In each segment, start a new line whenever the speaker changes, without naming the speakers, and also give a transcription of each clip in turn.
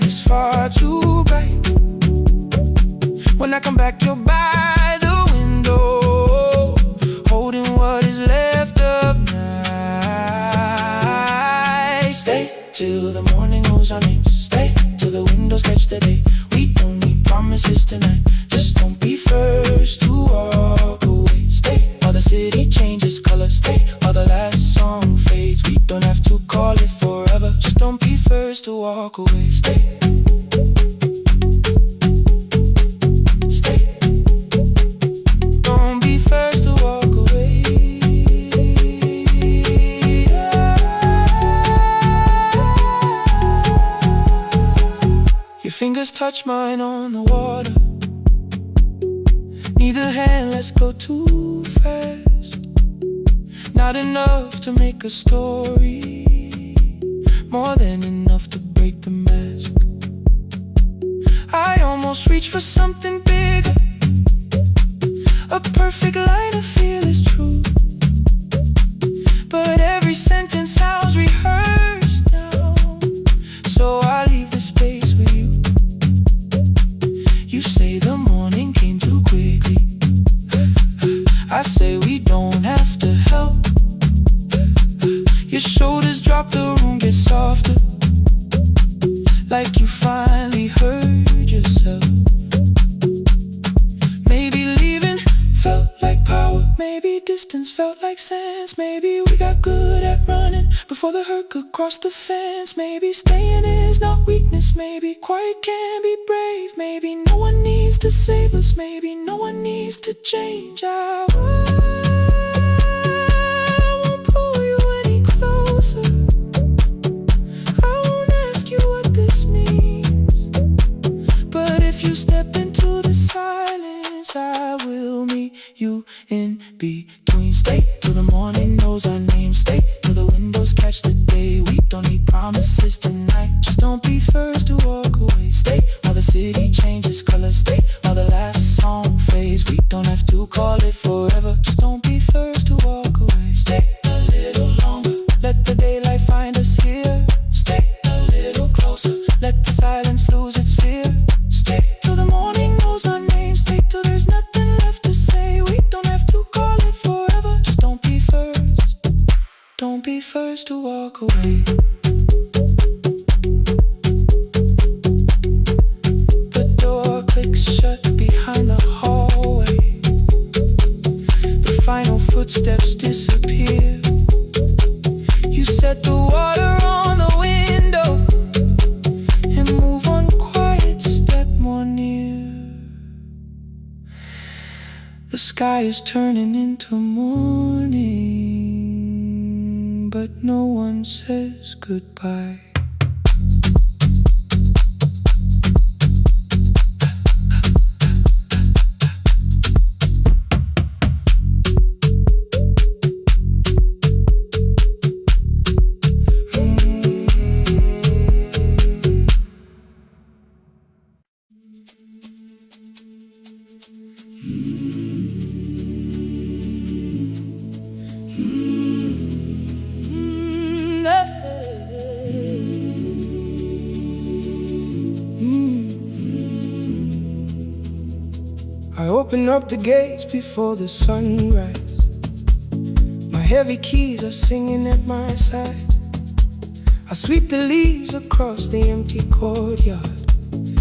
is far too bright. When I come back, you're by the window, holding what is left of night. Stay till the morning knows our names. Stay till the windows catch the day. We don't need promises tonight. Just don't be first to walk away. Stay while the city changes color. Stay while the last song fades. We don't have to call it forever. Just don't be first to walk away. Stay. Fingers touch mine on the water. Neither hand, let's go too fast. Not enough to make a story, more than enough to break the mask. I almost reach for something bigger, a perfect line of fearless truth. But every sentence sounds rehearsed now, so I leave the space with you. You say the morning came too quickly. I say we don't have to help. Your shoulders drop, the room gets softer, like you finally heard yourself. Maybe leaving felt like power. Maybe distance felt like sense. Maybe we got good at running before the hurt could cross the fence. Maybe staying is not weakness. Maybe quiet can be brave. Maybe no one needs to save us. Maybe no one needs to change. I won't pull you any closer. I won't ask you what this means. But if you step into the silence, I will meet you in between. Stay till the morning knows our names. Stay till the windows catch the day. We don't need promises tonight. Just don't be first to walk away. Stay while the city changes color. Stay while the last song fades. We don't have to call it forever. Just don't be first to walk away. Stay a little longer. Let the daylight find us here. Stay a little closer. Let the silence lose its fear. Stay till the morning knows our names. Stay till there's nothing left to say. We don't have to call it forever. Just don't be first. Don't be first to walk away. The door clicks shut behind the hallway. The final footsteps disappear. You set the water on the window and move one quiet step more near. The sky is turning into morning, but no one says goodbye. I open up the gates before the sunrise. My heavy keys are singing at my side. I sweep the leaves across the empty courtyard,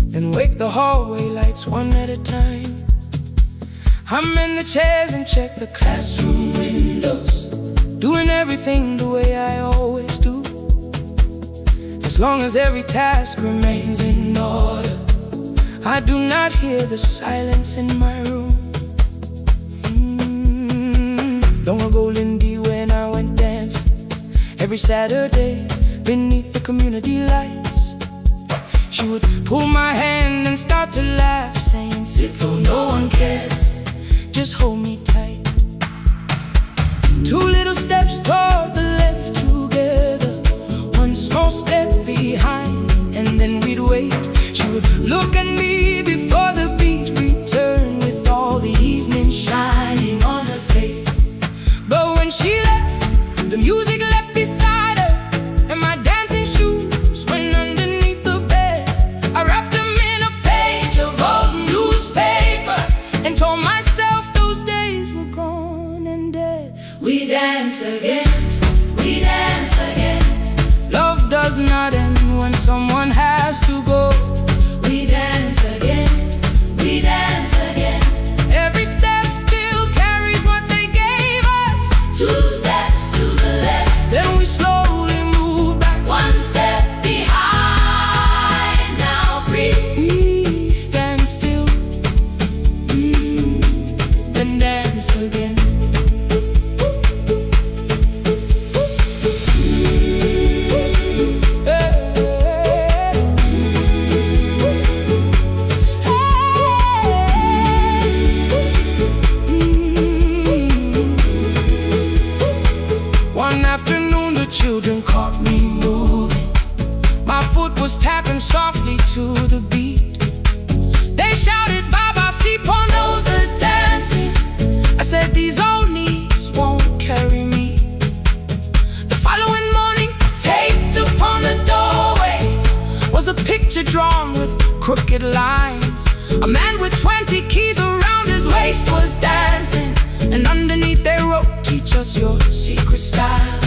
then wake the hallway lights one at a time. I'm in the chairs and check the classroom windows, doing everything the way I always do. As long as every task remains in order, I do not hear the silence in my room. Long ago, Lindy, when I went dancing every Saturday beneath the community lights, she would pull my hand and start to laugh, saying, "Sit though no one cares, just hold me tight." Two little steps toward the left together, one small step behind, and then we'd wait. She would look at me before the beat returned, with all the evening shining on her face. But when she left, the music left beside her, and my dancing shoes went underneath the bed. a picture drawn with crooked lines. A man with 20 keys around his waist was dancing, and underneath they wrote, "Teach us your secret style."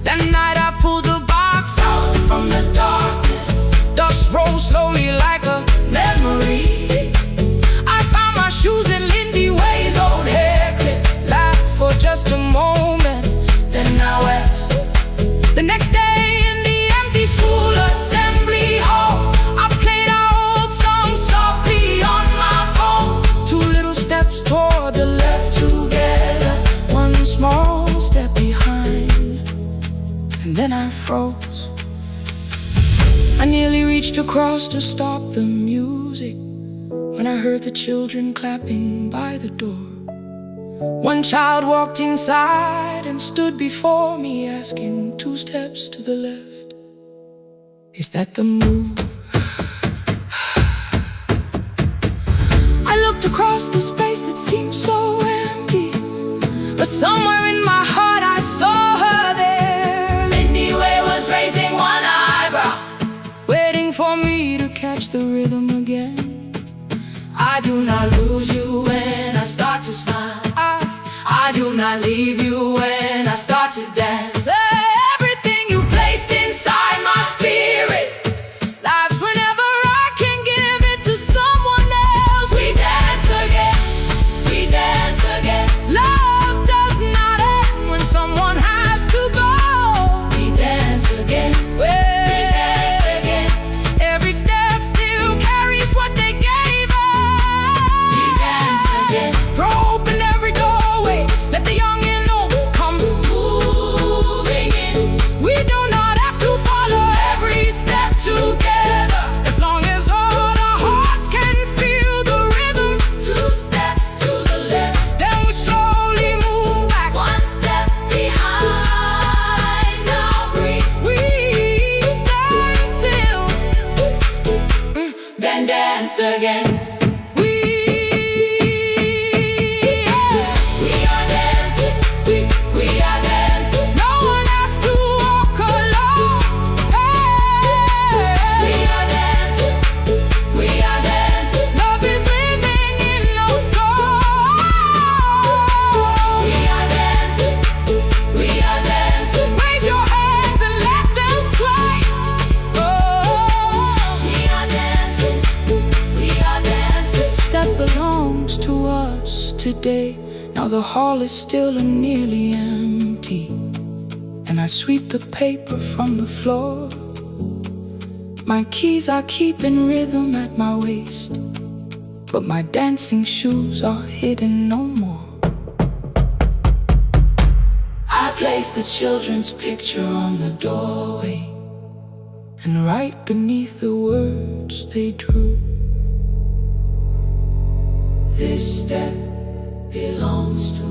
That night I pulled the box out from the darkness. Dust rose slowly like a memory. I found my shoes in Lindy Way's old hair clip. Laughed for just a moment, then I wept. The next day in the empty school assembly hall, I played our old song softly on my phone. 2 little steps toward the left together, 1 small step behind, and then I froze. I nearly reached across to stop the music when I heard the children clapping by the door. One child walked inside and stood before me, asking 2 steps to the left, "Is that the move?" I looked across the space that seemed so empty, but somewhere in my heart I saw her there. Lindy Way was raising 1 eyebrow, waiting for me to catch the rhythm again. I do not lose you when I start to smile. I do not leave you when I start to dance. Everything you placed inside my spirit lives whenever I can give it to someone else. We dance again, we dance again. Love does not end when someone has to go. We dance again, we dance again. Every step still carries what they gave us. We dance again. Throw open every doorway, let the young and old come moving in. We do not have to follow every step together, as long as all our hearts can feel the rhythm. 2 steps to the left, then we slowly move back, 1 step behind. Now breathe, we stand still, then dance again. We are dancing, we are dancing. No one has to walk alone. We are dancing, we are dancing. Love is living in our soul. We are dancing, we are dancing. Raise your hands and let them sway. We are dancing, we are dancing. This step belongs to us today. Now the hall is still and nearly empty, and I sweep the paper from the floor. My keys I keep in rhythm at my waist, but my dancing shoes are hidden no more. I place the children's picture on the doorway, and right beneath the words they drew, "This step belongs to,"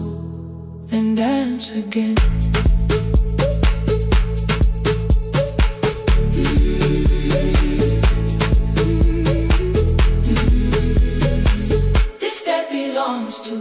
then dance again. This step belongs to.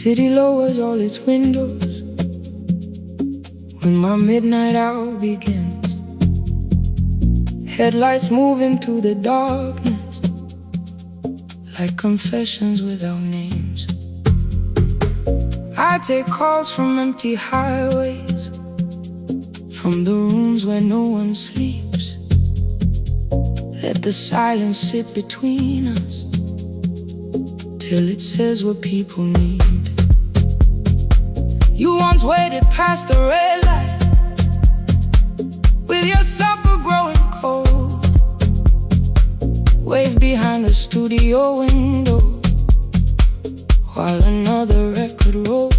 City lowers all its windows when my midnight hour begins. Headlights move into the darkness like confessions without names. I take calls from empty highways, from the rooms where no one sleeps. Let the silence sit between us till it says what people need. You once waited past the red light with your supper growing cold, waved behind the studio window while another record rolled.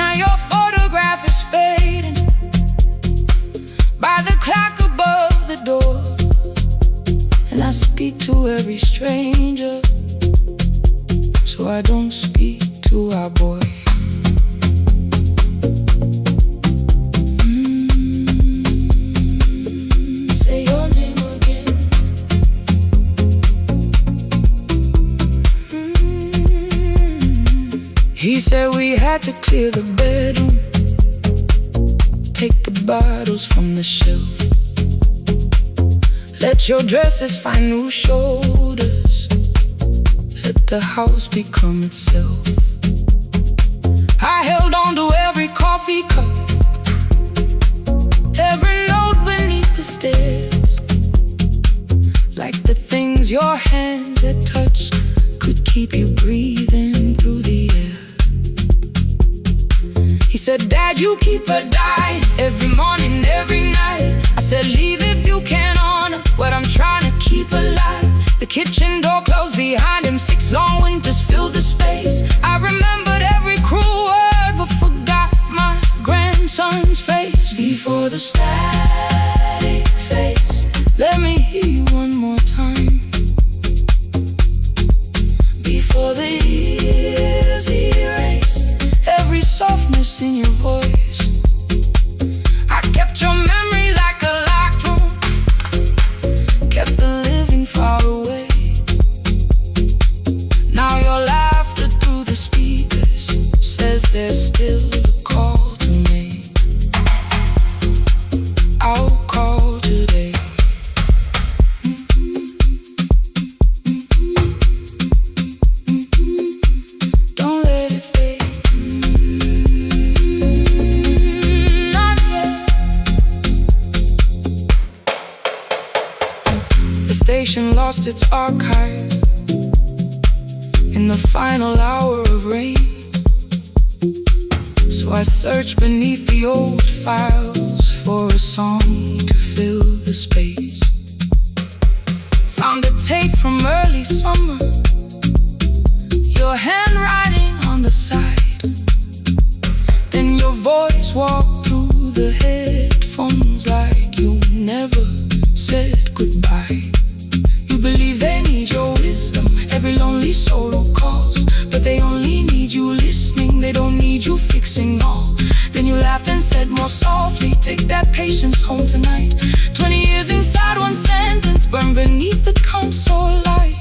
Now your photograph is fading by the clock above the door, and I speak to every stranger, so I don't speak to our boy. Say your name again. He said we had to clear the bedroom, take the bottles from the shelf, let your dresses find new shoulders, let the house become itself. I held on to every coffee cup, every note beneath the stairs, like the things your hands had touched could keep you breathing through the air. He said, Dad, you keep her dying every morning, every night. I said, leave if you can honor what I'm trying to keep alive. The kitchen door closed behind him, 6 long winters filled the space. I remembered every cruel word, but forgot my grandson's face. Before the static fades, let me hear you one more time. Before the years erase every softness in your voice, I kept your memory like a locked room, kept the living far away. Now your laughter through the speakers says there's still a call to make. I'll call today. Don't let it fade. Not yet. The station lost its archive in the final hour of rain, so I searched beneath the old files for a song to fill the space. Found a tape from early summer, your handwriting on the side, then your voice walked through the headphones like you never said goodbye. You believe they need your wisdom, every lonely soul who calls, but they only need you listening, they don't need you fixing all. Then you laughed and said more softly, take that patience home tonight. 20 years inside one sentence, burned beneath the console light.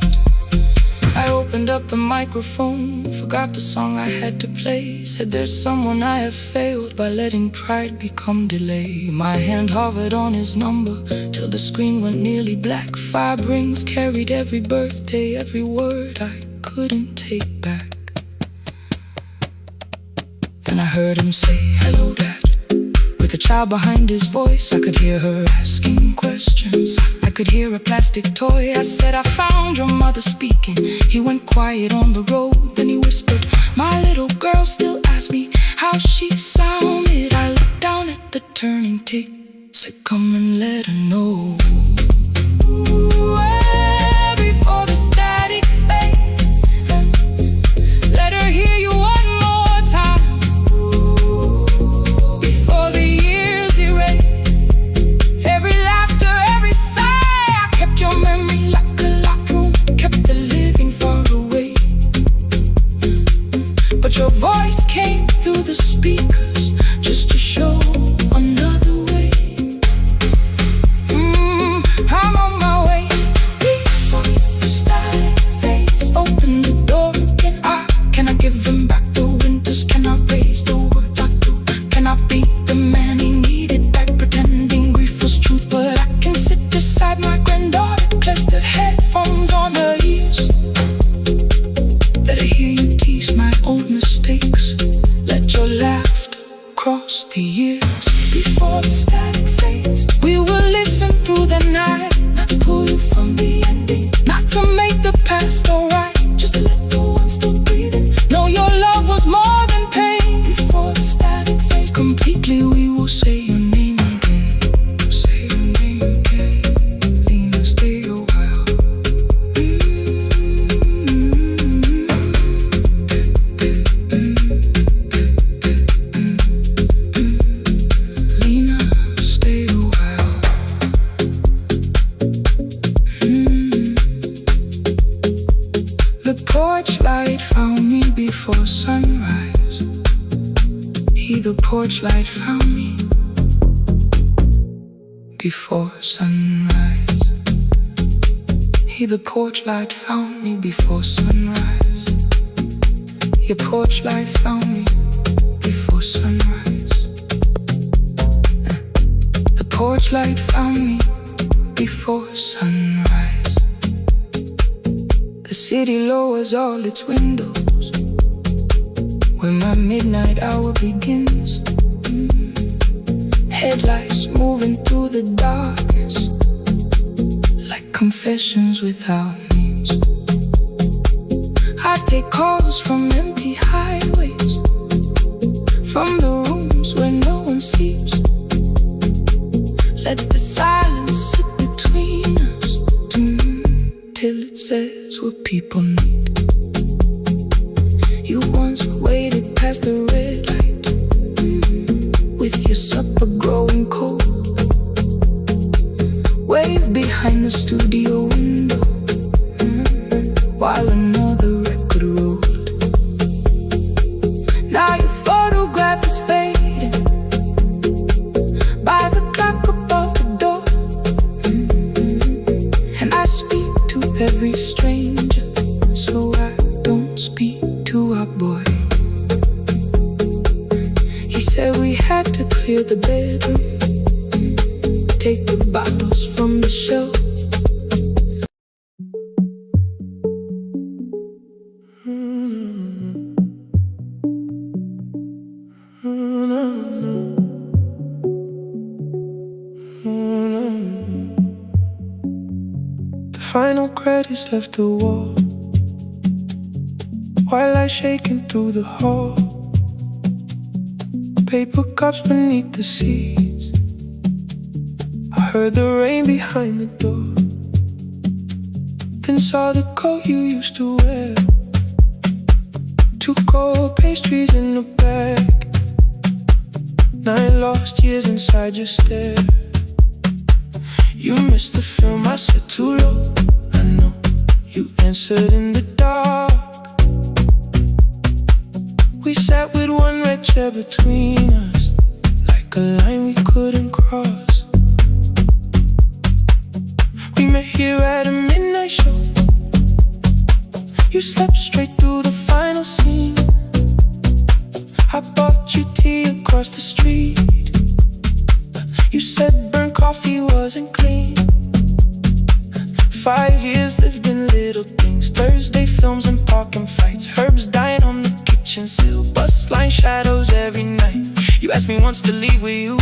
I opened up the microphone, forgot the song I had to play. Said there's someone I have failed by letting pride become delay. My hand hovered on his number till the screen went nearly black. 5 rings carried every birthday, every word I couldn't take back. Then I heard him say, hello, Dad. With a child behind his voice, I could hear her asking questions. I could hear a plastic toy. I said, I found your mother speaking. He went quiet on the road, then he whispered, my little girl still asks me how she sounded. I looked down at the turning tick, said, come and let her know. Before the static fades, let her hear you one more time. Before the years erase every laughter, every sigh, I kept your memory like a locked room, kept the living far away. But your voice came through the speakers just to show another way. I'm on my way. Before the static fades, open the door again. Can I give him back the winters? Can I raise the words I do? Can I be the man he needed back, pretending grief was truth? But I can sit beside my granddaughter, place the headphones on her ears. Let her hear you tease my old mistakes, let your laughter cross the years. Before the static fades, we will listen through the night, not to pull you from the ending, not to make the past alright, just to let the one still breathing know your love was more than pain. Before the static fades completely, we will say your name again. Say your name again. Lena, stay a while. Lena, stay a while. The porch light found me before sunrise. The porch light found me before sunrise. The porch light found me before sunrise. Your porch light found me before sunrise. The porch light found me before sunrise. The city lowers all its windows when my midnight hour begins. Headlights moving through the darkness like confessions without names. I take calls from empty highways, from the rooms where no one sleeps. Let the silence sit between us till it says what people need. You once waited past the red light with your supper growing cold. Wave behind the studio window while another record rolled. Now your photograph is fading by the clock above the door. And I speak to every stranger, so I don't speak to our boy. He said we had to clear the bedroom, take the bottles from the shelf. The final credits left the wall while I shaking through the hall. Paper cups beneath the seats. I heard the rain behind the door, then saw the coat you used to wear. 2 cold pastries in a bag, 9 lost years inside your stare. You missed the film, I said too low. I know you answered in the dark. We sat with one red chair between us, like a line we couldn't cross. We met here at a midnight show. You slept straight through the final scene. I bought you tea across the street. You said burnt coffee wasn't clean. 5 years lived in little things, Thursday films and parking fights, herbs dying on the kitchen sill, bus line shadows every night. You asked me once to leave with you,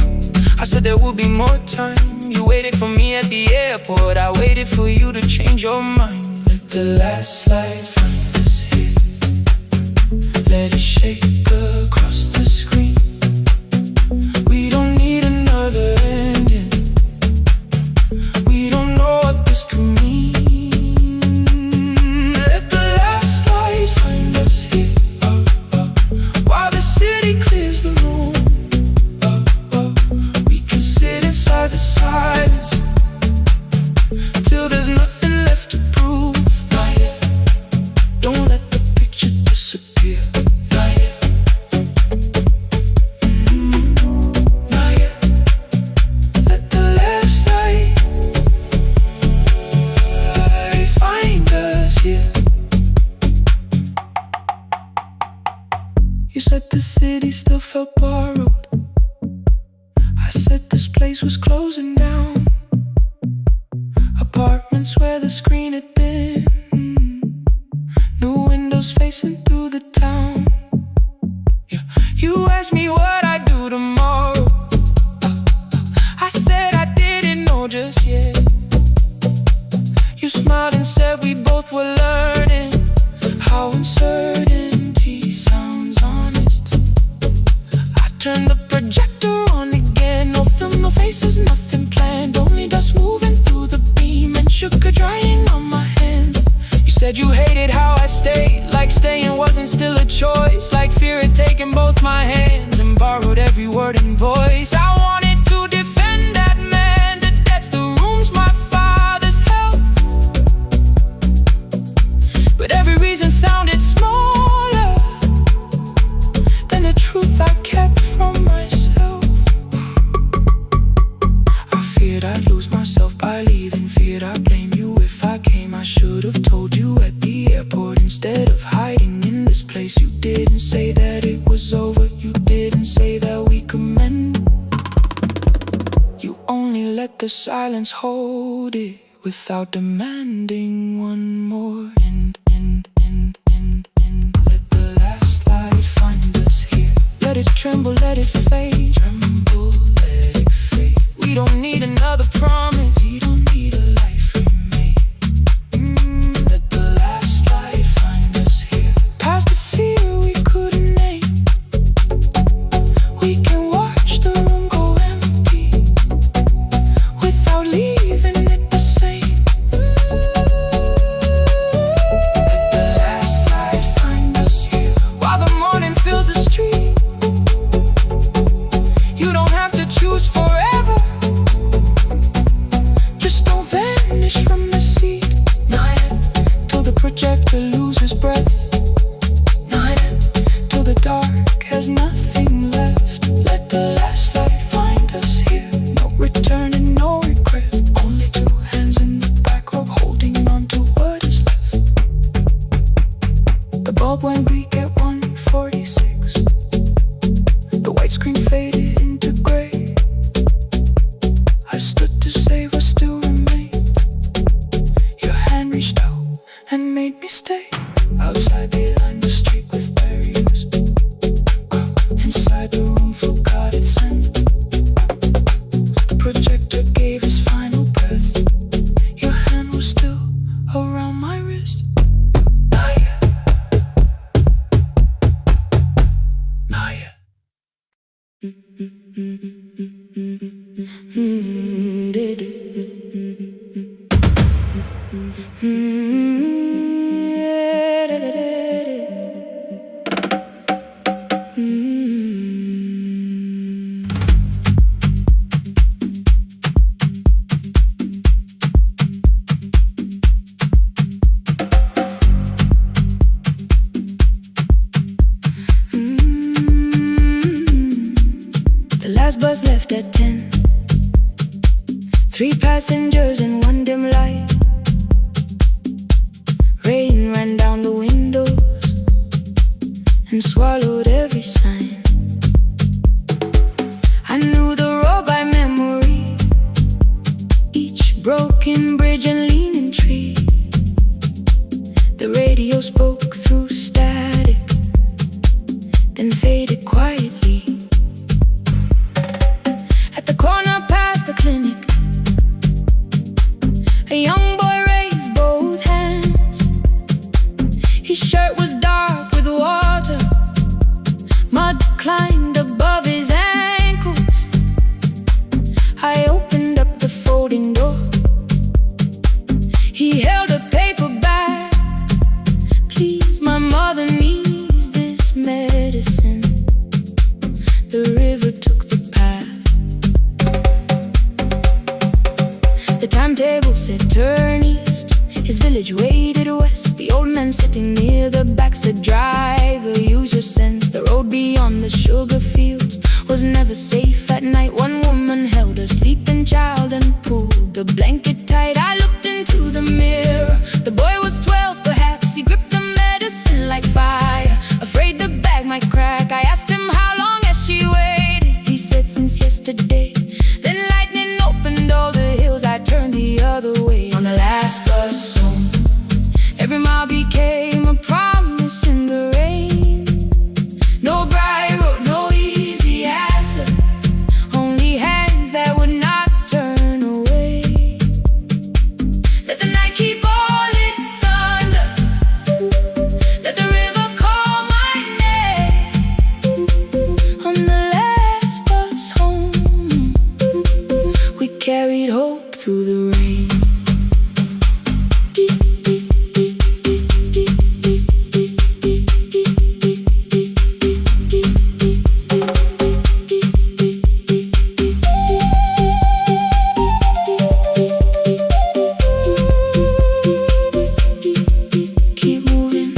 I said there will be more time. You waited for me at the airport, I waited for you to change your mind. Let the last light find us here, let it shake across the screen. We don't need another ending, we don't know what this could mean. Let the last light find us here, while the city clears the room. We can sit inside the silence till there's nothing left to prove. Not yet. Don't let the picture disappear. Not yet. Not yet. Let the last light find us here. You said the city still felt borrowed. I said this place was closing down. Apartments where the screen had been, new windows facing through the town. Yeah. You asked me what I'd do tomorrow. I said I didn't know just yet. You smiled and said we both were learning how uncertainty sounds honest. I turned the projector on again, no film, no faces, nothing planned, only dust moving through the beam and sugar drying on my hands. You said you hated how I stayed, like staying wasn't still a choice, like fear had taken both my hands and borrowed every word and voice. I wanted to defend that man, the debts, the rooms my father's held, but every reason the silence hold it without demanding one more. And let the last light find us here. Let it tremble, let it fade. Tremble, let it fade. We don't need another promise. We don't need a life remade. Let the last light find us here. Past the fear we couldn't name. We can watch the room go empty without leaving it the same. Let the last light find us here. While the morning fills the street, you don't have to choose forever. Just don't vanish from the seat. Not yet, till the projector loses breath. Not yet, till the dark has nothing left. Let the last light find us here. No return and no regret. Only two hands in the back row holding on to what is left. The bulb went weak at 1:46. The white screen faded into gray. I stood to save what still remained. Your hand reached out and made me stay. Outside they lined the street with barriers. Inside the room forgot its scent. The projector gave his final breath. Your hand was still around my wrist. Not yet. Not yet.
The last bus left at 10. 3 passengers and 1 dim light. Rain ran down the windows and swallowed every sign. I knew the road by memory, each broken bridge and leaning tree. The radio spoke through static, then faded quietly. At the corner past the clinic, a young boy raised both hands. His shirt was dark with water. Mud climbed above his ankles. I opened up the folding door. He held a paper bag. Please, my mother needs this medicine. The river took the path. The timetable said turn east. His village waded west. The old man sitting near the back said driver, use your sense. The road beyond the sugar fields was never safe at night. One woman held her sleeping child and pulled the blanket tight. I looked into the mirror. The boy was 12 perhaps. He gripped the medicine like fire, afraid the bag might crack. I asked him how long has she waited. He said since yesterday. Then lightning opened all the hills. I turned the other way on the last bus home. Every mile became a promise in the rain. No bright road, no easy answer. Only hands that would not turn away. Let the night keep all its thunder. Let the river call my name. On the last bus home, we carried hope through the rain. Keep moving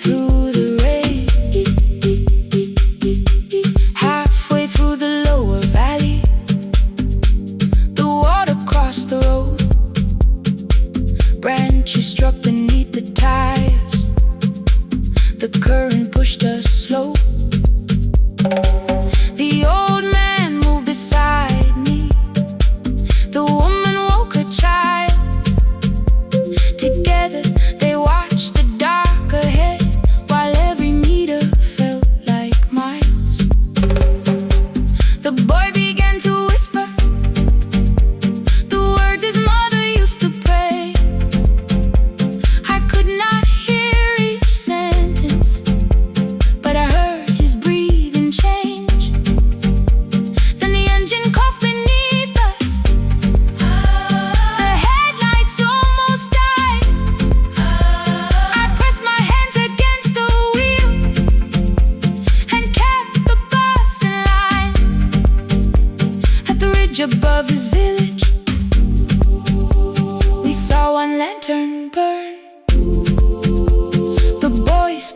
through the rain. Halfway through the lower valley, the water crossed the road. Branches struck beneath the tires. The current pushed us slow. The old man moved beside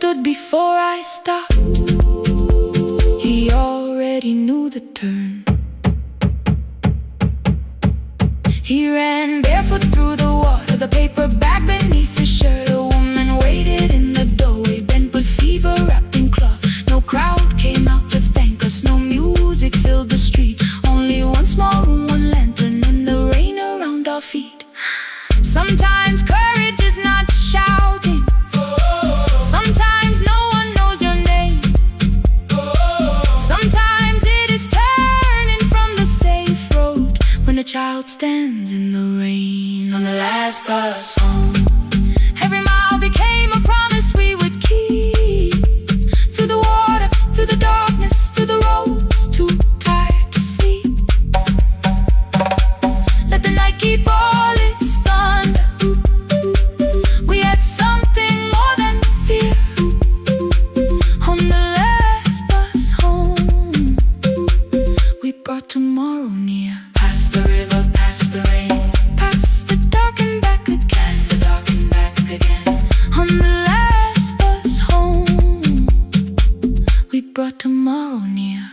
stood before I stopped. He already knew the turn. He ran barefoot through the water, the paper bag beneath his shirt. A woman waited in the doorway, bent with fever, wrapped in cloth. No crowd came out to thank us, no music filled the street. Only one small room, one lantern, and the rain around our feet. Sometimes courage is not shouting. Sometimes no one knows your name. Sometimes it is turning from the safe road when a child stands in the rain on the last bus home. Every mile became a promise we would keep. Through the water, through the darkness, through the roads too tired to sleep. Let the night keep all its thunder. We had something more than fear. On the last bus home, we brought tomorrow near. Past the river, past the rain, past the dark and back again. Past the dark and back again. On the last bus home, we brought tomorrow near.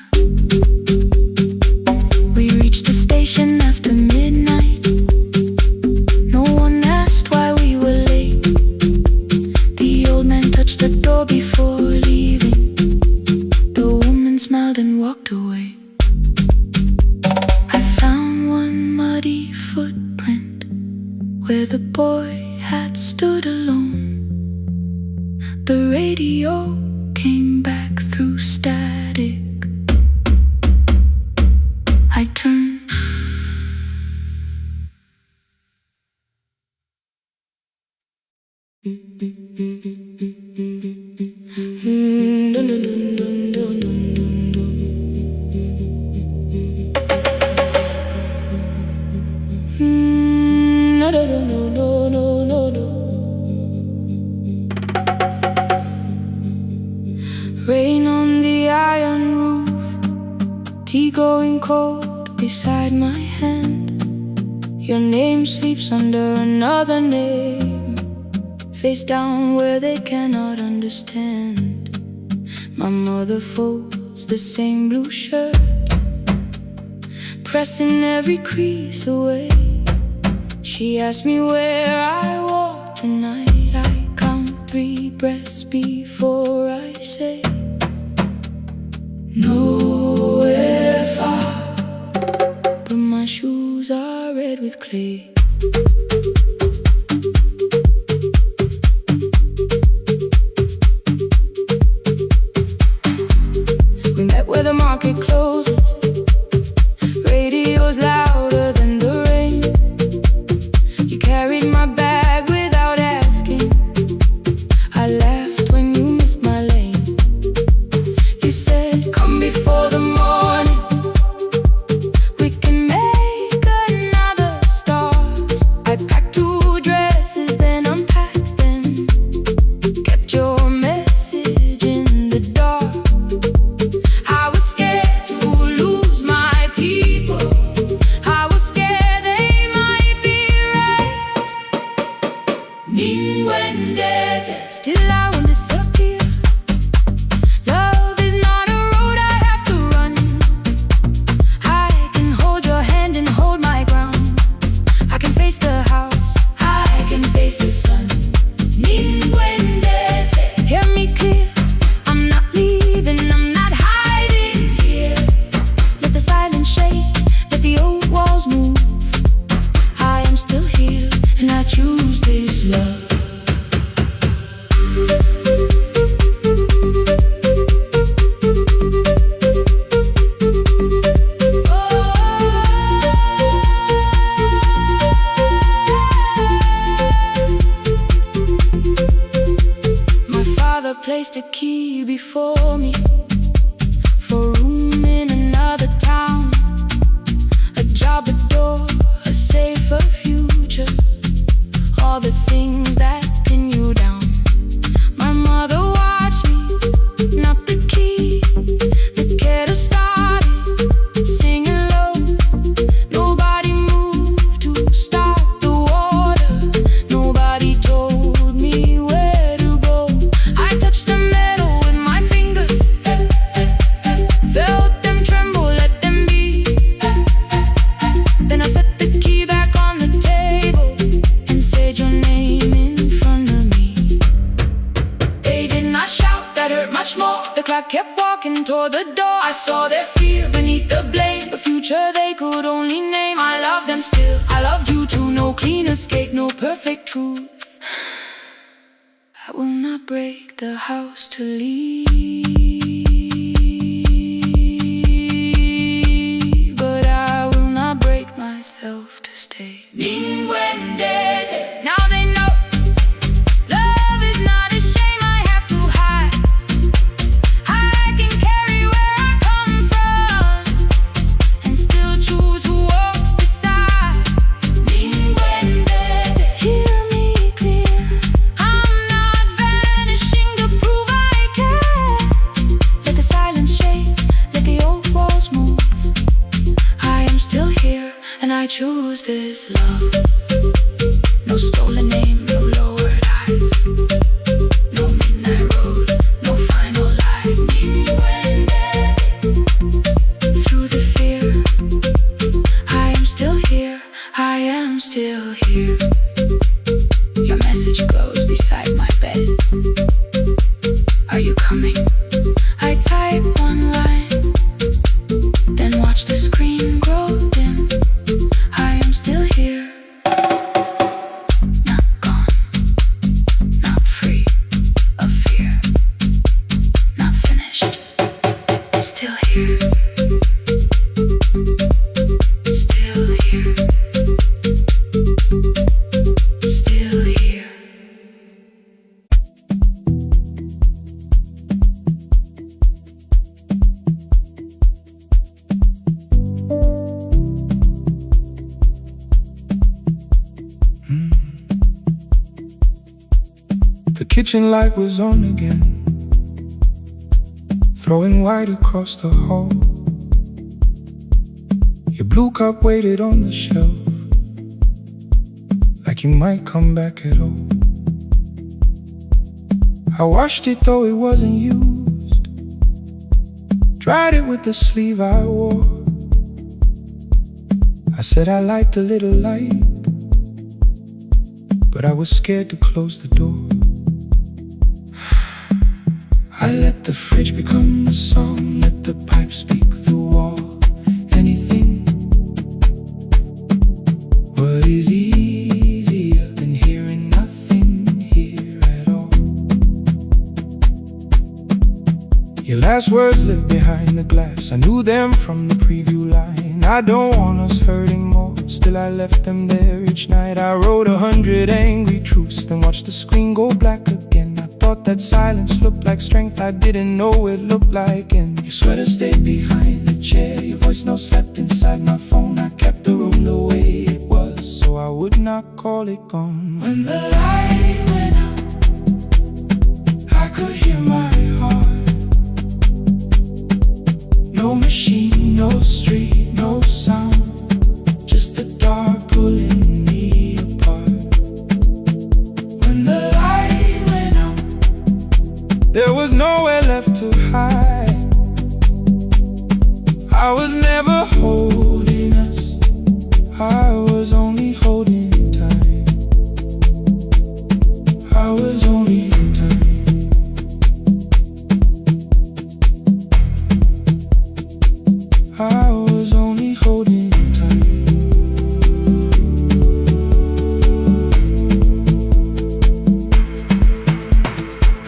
We reached the station after midnight. No one asked why we were late. The old man touched the door before leaving. The woman smiled and walked away. I found one muddy footprint where the boy had stood alone. The radio came back through static. I turned. Rain on the iron roof, tea going cold beside my hand. Your name sleeps under another name, face down where they cannot understand. My mother folds the same blue shirt, pressing every crease away. She asked me where I walk tonight. I count 3 breaths before I say nowhere far, but my shoes are red with clay. We met where the market closes. Radio's louder than the rain. You carried my bag without asking. I laughed when you missed my lane. You said, come before the morning, we can make another start. I packed 2 dresses, then unpacked them. Kept your message in the dark. I was scared to lose my people. I was scared they might be right. Still I won't disappear. Love is not a road I have to run. I can hold your hand and hold my ground. I can face the house, I can face the sun. Hear me clear, I'm not leaving, I'm not hiding here. Let the silence shake, let the old walls move. I am still here, and I choose this love. My father placed a key before me for room in another town, a job, a door, a safer future. All the things that pin you down. My mother watched me, not the key, the kettle started singing low. Nobody moved to stop the water. Nobody told me where to go. I touched the toward the door. I saw their fear beneath the blame, the future they could only name. I loved them still, I loved you too. No clean escape, no perfect truth. I will not break the house to leave, but I will not break myself to stay. Now they know love is not a shame I have to hide. I can carry where I come from and still choose who walks beside. Hear me clear, I'm not vanishing to prove I care. Let the silence shake, let the old walls move. I am still here and I choose this love. No stolen name, no lowered eyes, no midnight road, no final lie. Through the fear, I am still here, I am still here. Your message glows beside my bed. Are you coming? I type one line, then watch the screen grow dim. I am still here. Still here. Still here. Still here.
The kitchen light was on again, throwing white across the hall. Your blue cup waited on the shelf, like you might come back at all. I washed it though it wasn't used, dried it with the sleeve I wore. I said I liked a little light, but I was scared to close the door. I let the fridge become the song, let the pipe speak through all. Anything. What is easier than hearing nothing here at all? Your last words live behind the glass, I knew them from the preview line. I don't want us hurting more, still I left them there each night. I wrote 100 angry truths, then watched the screen go black again. Thought that silence looked like strength, I didn't know it looked like. And your sweater stayed behind the chair, your voice note slept inside my phone. I kept the room the way it was, so I would not call it gone. When the light went out, I could hear my heart. No machine, no street, no sound, just the dark pulling me apart. When the light went out, there was nowhere left to hide. I was never holding us, I was only holding time. I was only time. I was only holding time.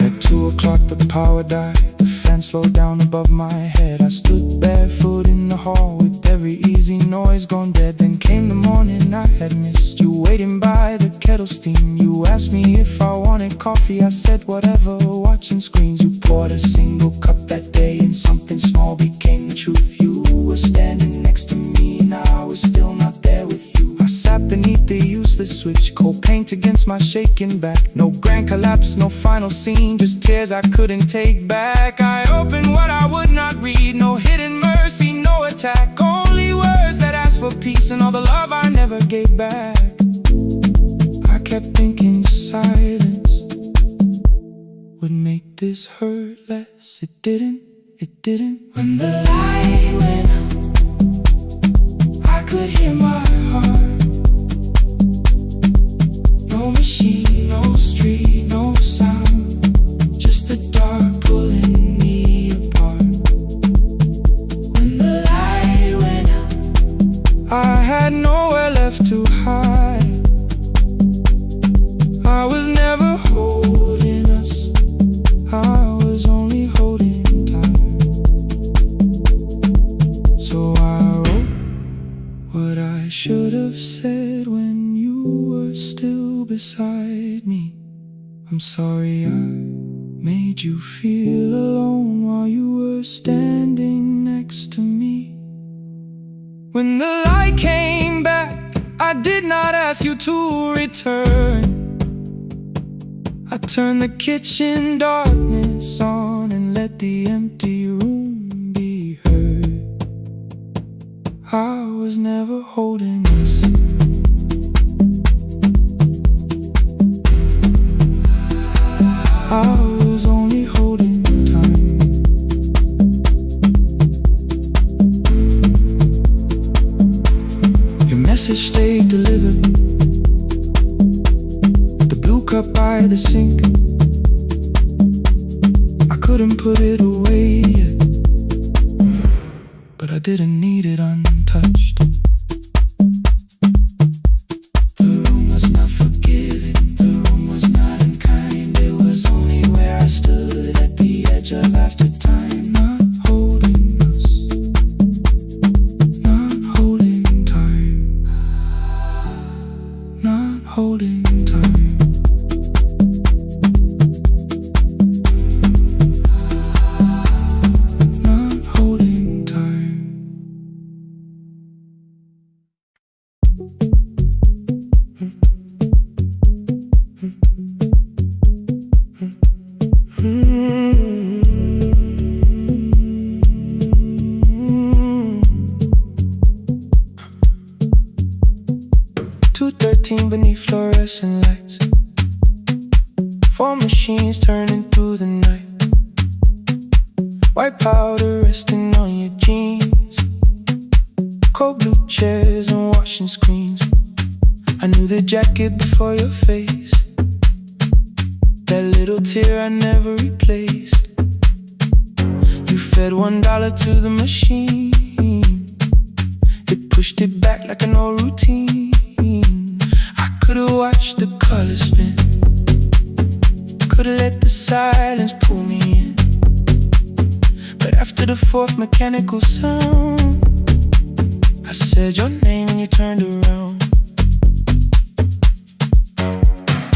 At 2 o'clock the power died, the fan slowed down above my head. I stood barefoot in the hall with every easy noise gone dead. Then came the morning I had missed, you waiting by the kettle steam. You asked me if I wanted coffee, I said whatever, watching screens. You poured a single cup that day and something small became the truth. You were standing next to me and I was still not there with you. I sat beneath the useless switch, cold paint against my shaking back. No grand collapse, no final scene, just tears I couldn't take back. I opened what I would not read, no hidden mercy, no attack, only words that asked for peace and all the love I never gave back. I kept thinking silence would make this hurt less. It didn't. When the light went out, I could hear my heart. No machine, no street, no sound, just the dark pulling me apart. beside me. I'm sorry I made you feel alone while you were standing next to me. When the light came back, I did not ask you to return. I turned the kitchen darkness on and let the empty room be heard. I was never holding us. I was only holding time. Your message stayed delivered. The blue cup by the sink, I couldn't put it away yet, but I didn't need it untouched. The room was not forgiving, the room was not unkind. It was only where I stood at the edge of after time. Not holding us, not holding time, not holding time. Not holding time. 2:13 beneath fluorescent lights, 4 machines turning through the night. White powder resting on your jeans, cold blue chairs and washing screens. I knew the jacket before your face, that little tear I never replaced. You fed $1 to the machine, it pushed it back like an old routine. I could've watched the colors spin, could've let the silence pull me in, but after the 4th mechanical sound, I said your name and you turned around.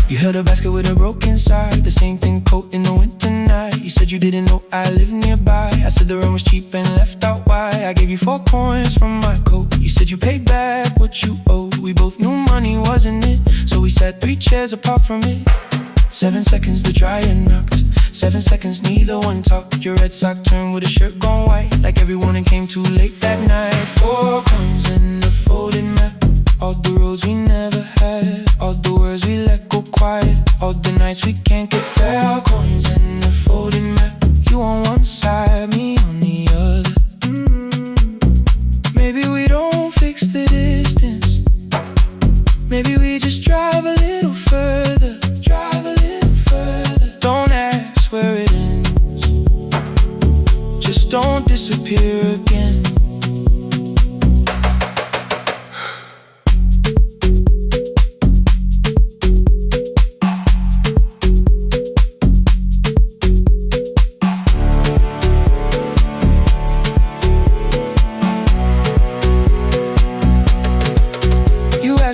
You held a basket with a broken side, the same thing coat in the winter night. You said you didn't know I lived nearby. I said the rent was cheap and left out why. I gave you 4 coins from my coat. You said you paid back what you owed. We both knew money wasn't it, so we sat 3 chairs apart from it. 7 seconds the dryer knocked, 7 seconds neither one talked. Your red sock turned with a shirt gone white, like everyone it came too late that night. 4 coins and a folded map, all the roads we never had, all the words we let go quiet, all the nights we can't get fair. Coins and a folded map, you on one side, me on the other. Maybe we don't fix the distance, maybe we just drive a little further, drive a little further. Don't ask where it ends, just don't disappear again.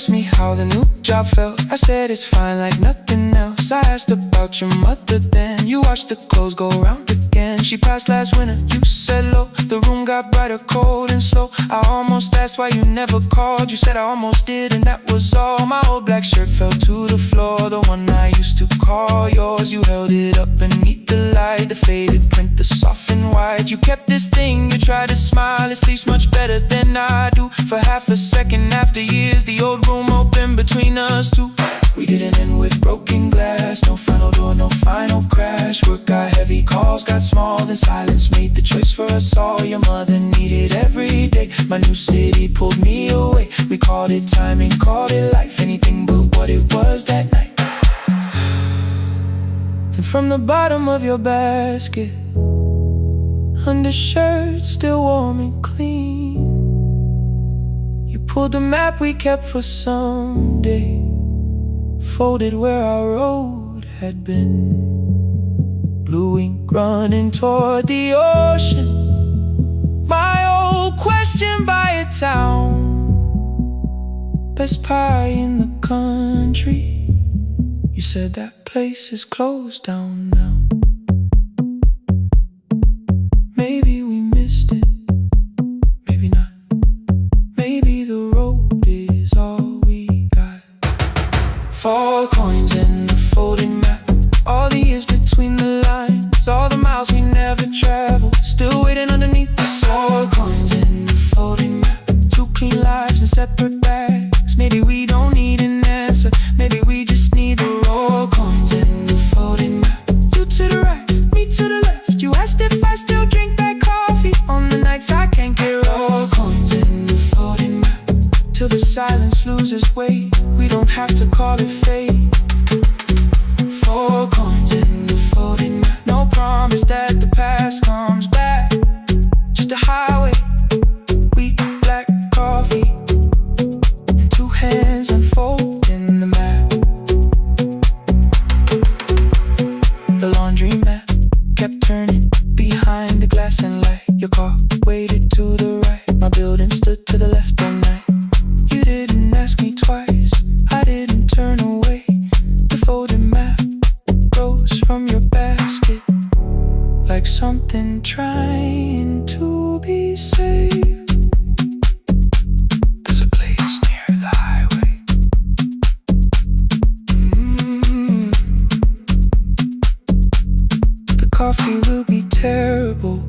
Me how the new job felt, I said it's fine like nothing else. I asked about your mother then, you watched the clothes go round again. She passed last winter, you said low, the room got brighter, cold and slow. I almost asked why you never called, you said I almost did and that was all. My old black shirt fell to the floor, the one I used to call yours. You held it up beneath the light, the faded print, the soft and white. You kept this thing, you tried to smile, it sleeps much better than I do. For half a second after years, the old room open between us two. We didn't end with broken glass, no final door, no final crash. Work got heavy, calls got small, then silence made the choice for us all. Your mother needed every day, my new city pulled me away. We called it timing, called it life, anything but what it was that night. Then from the bottom of your basket, undershirt still warm and clean, you pulled the map we kept for someday, folded where our road had been. Blue ink running toward the ocean, my old question by a town. Best pie in the country, you You said that place is closed down now. Maybe we missed it, maybe not. Maybe the road is all we got. 4 coins in the folding map. All the years between the lines, all the miles we never traveled, still waiting underneath the sun. 4 coins in the folding map. 2 clean lives in separate bags. Maybe we don't need an answer, maybe we just need the raw coins in the folding map. You to the right, me to the left. You asked if I still drink that coffee on the nights I can't get raw coins in the folding map. Till the silence loses weight, we don't have to call it fate. 4 coins in the folding map. No promise that the past comes back, just a highway, weak black coffee, and 2 hands unfolding the map. The laundry mat kept turning behind the glass and light. Your car waited to the right, my building stood to the left all night. You didn't ask me twice, I didn't turn away. The folded map rose from your basket, like something trying to be saved. There's a place near the highway. The coffee will be terrible,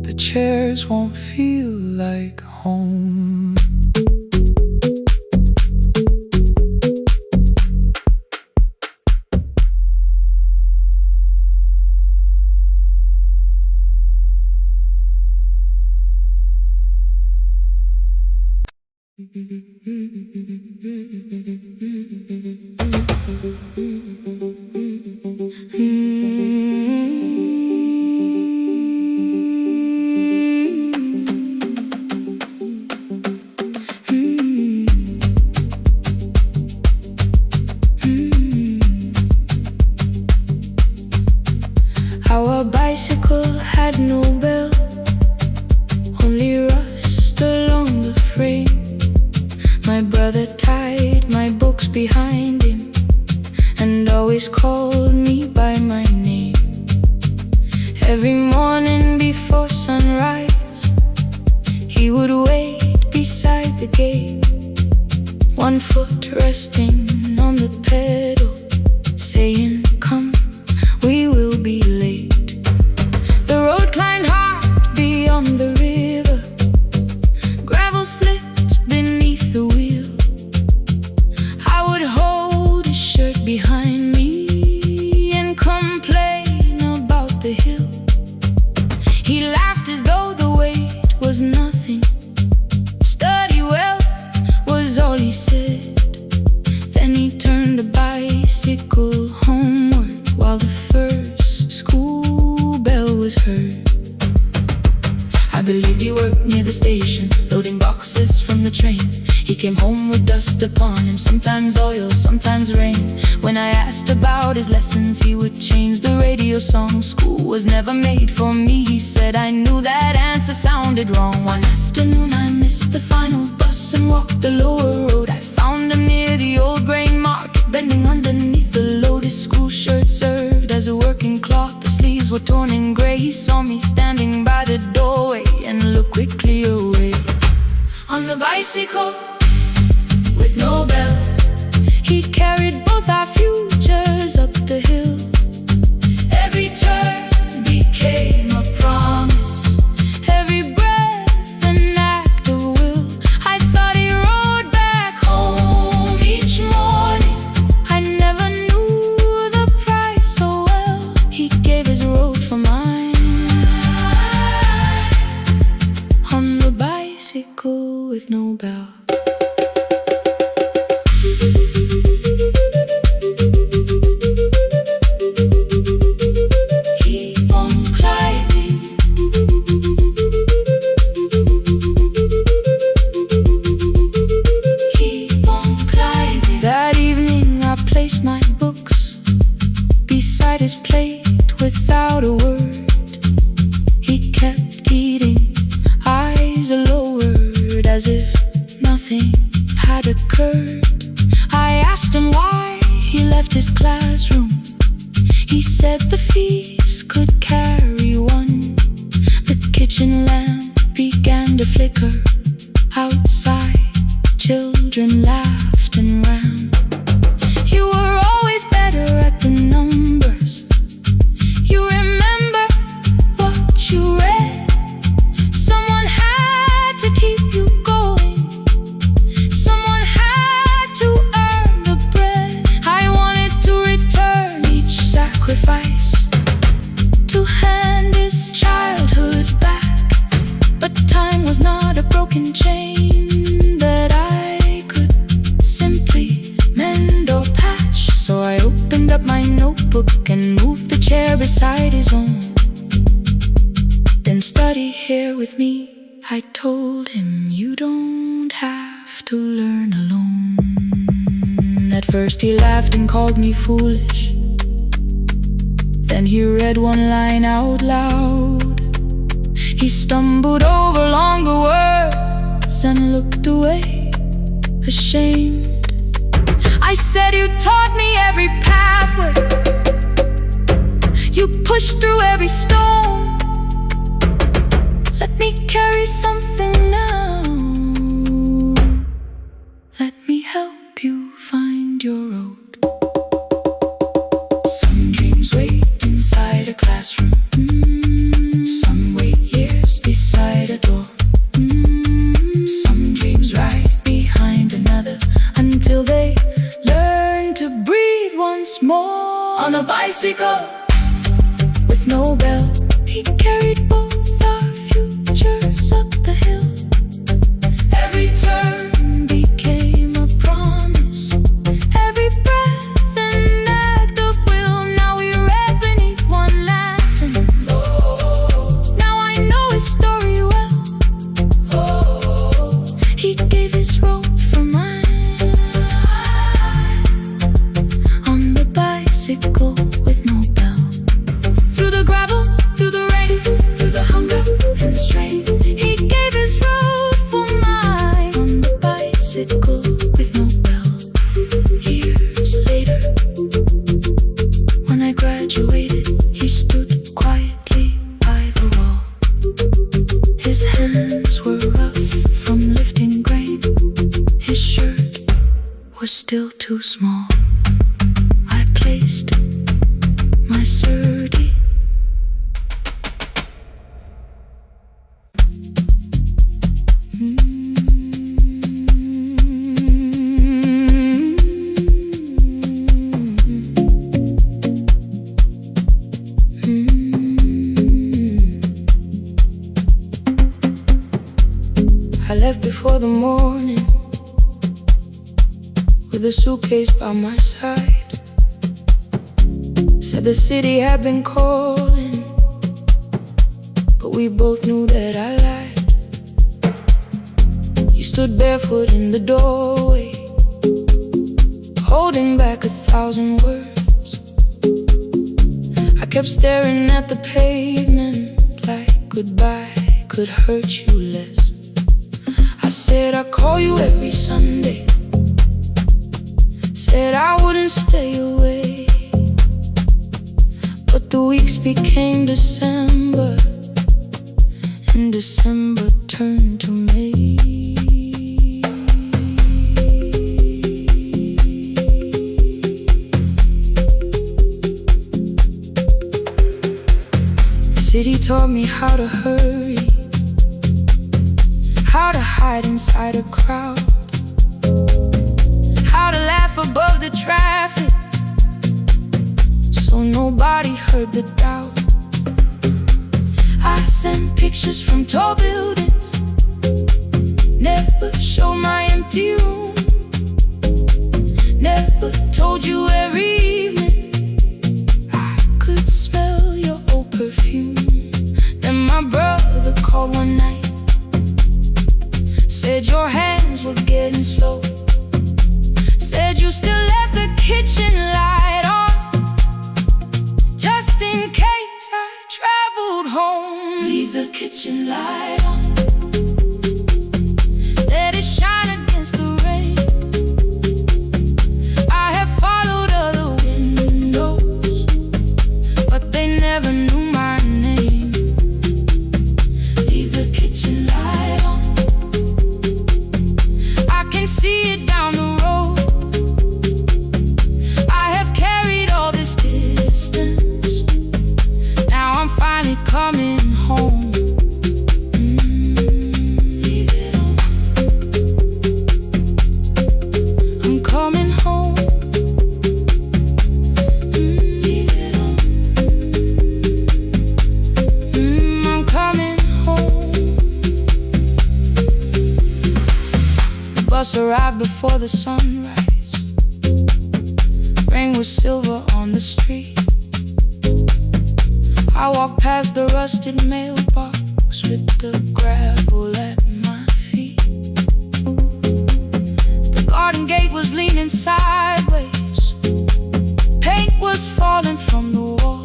the chairs won't feel like home.
Our bicycle had no bell, only rust along the frame. My brother tied my books behind him and always called me by my name. Every morning before sunrise, he would wait beside the gate, 1 foot resting on the pedal, saying, "Come, we will be late." The road climbed hard beyond the river, gravel slipped beneath the wheel. I would hold his shirt behind me and complain about the hill. He laughed as though the weight was nothing. Study well was all he said. Then he turned the bicycle homeward while the first school bell was heard. I believed he worked near the station, loading boxes from the train. He came home with dust upon him, sometimes oil, sometimes rain. When I asked about his lessons, he would change the radio song. School was never made for me, he said. I knew that answer sounded wrong. One afternoon I missed the final bus and walked the lower road. I found him near the old grain market, bending underneath the load. His school shirt served as a working cloth, the sleeves were torn and gray. He saw me standing by the doorway and looked quickly away. On the bicycle with no bell, he carried both our futures up the hill. Every turn became a promise, every breath an act of will. I thought he rode back home each morning. I never knew the price so well. He gave his road for mine. On the bicycle with no bell. My books beside his plate without a word. He kept eating, eyes lowered, as if nothing had occurred. I asked him why he left his classroom. He said the fees could carry one. The kitchen lamp began to flicker. Outside, children laughed and ran. You were always better at the numbers. You remember what you read. Someone had to keep you going. Someone had to earn the bread. I wanted to return each sacrifice, to hand this childhood back. But time was not a broken chain that I could simply mend or patch. So I opened up my notebook and moved the chair beside his own. Then study here with me, I told him. You don't have to learn alone. At first he laughed and called me foolish. Then he read one line out loud. He stumbled over longer words and looked away, ashamed. I said, you taught me every pathway. You pushed through every stone. Let me carry something now. Let me help you find your road. Some dreams wait inside a classroom. Some wait years beside a door. Some dreams right behind another, until they learn to breathe once more. On a bicycle with no bell, he carried both our futures up the hill. Every turn became a promise, every breath an act of will. Now we read beneath one lantern. Now I know his story well. He gave his road for mine. On the bicycle with no bell. Through the gravel, through the rain, through the hunger and strain, he gave his road for mine. On the bicycle with no bell. Years later, when I graduated, he stood quietly by the wall. His hands were rough from lifting grain. His shirt was still too small. I placed my surdy. I left before the morning, with a suitcase by my side. Said the city had been calling, but we both knew that I lied. You stood barefoot in the doorway, holding back 1,000 words. I kept staring at the pavement, like goodbye could hurt you less. I said I'd call you every Sunday, said I wouldn't stay away. But the weeks became December, and December turned to May. The city taught me how to hurry, how to hide inside a crowd, how to laugh above the traffic, so nobody heard the doubt. I sent pictures from tall buildings, never showed my empty room, never told you every evening I could smell your old perfume. Then my brother called one night, said your hands were getting slow, said you still left the kitchen light on, just in case I traveled home. Leave the kitchen light on, let it shine against the rain. I have followed a arrived before the sunrise. Rain was silver on the street. I walked past the rusted mailbox with the gravel at my feet. The garden gate was leaning sideways. Paint was falling from the wall.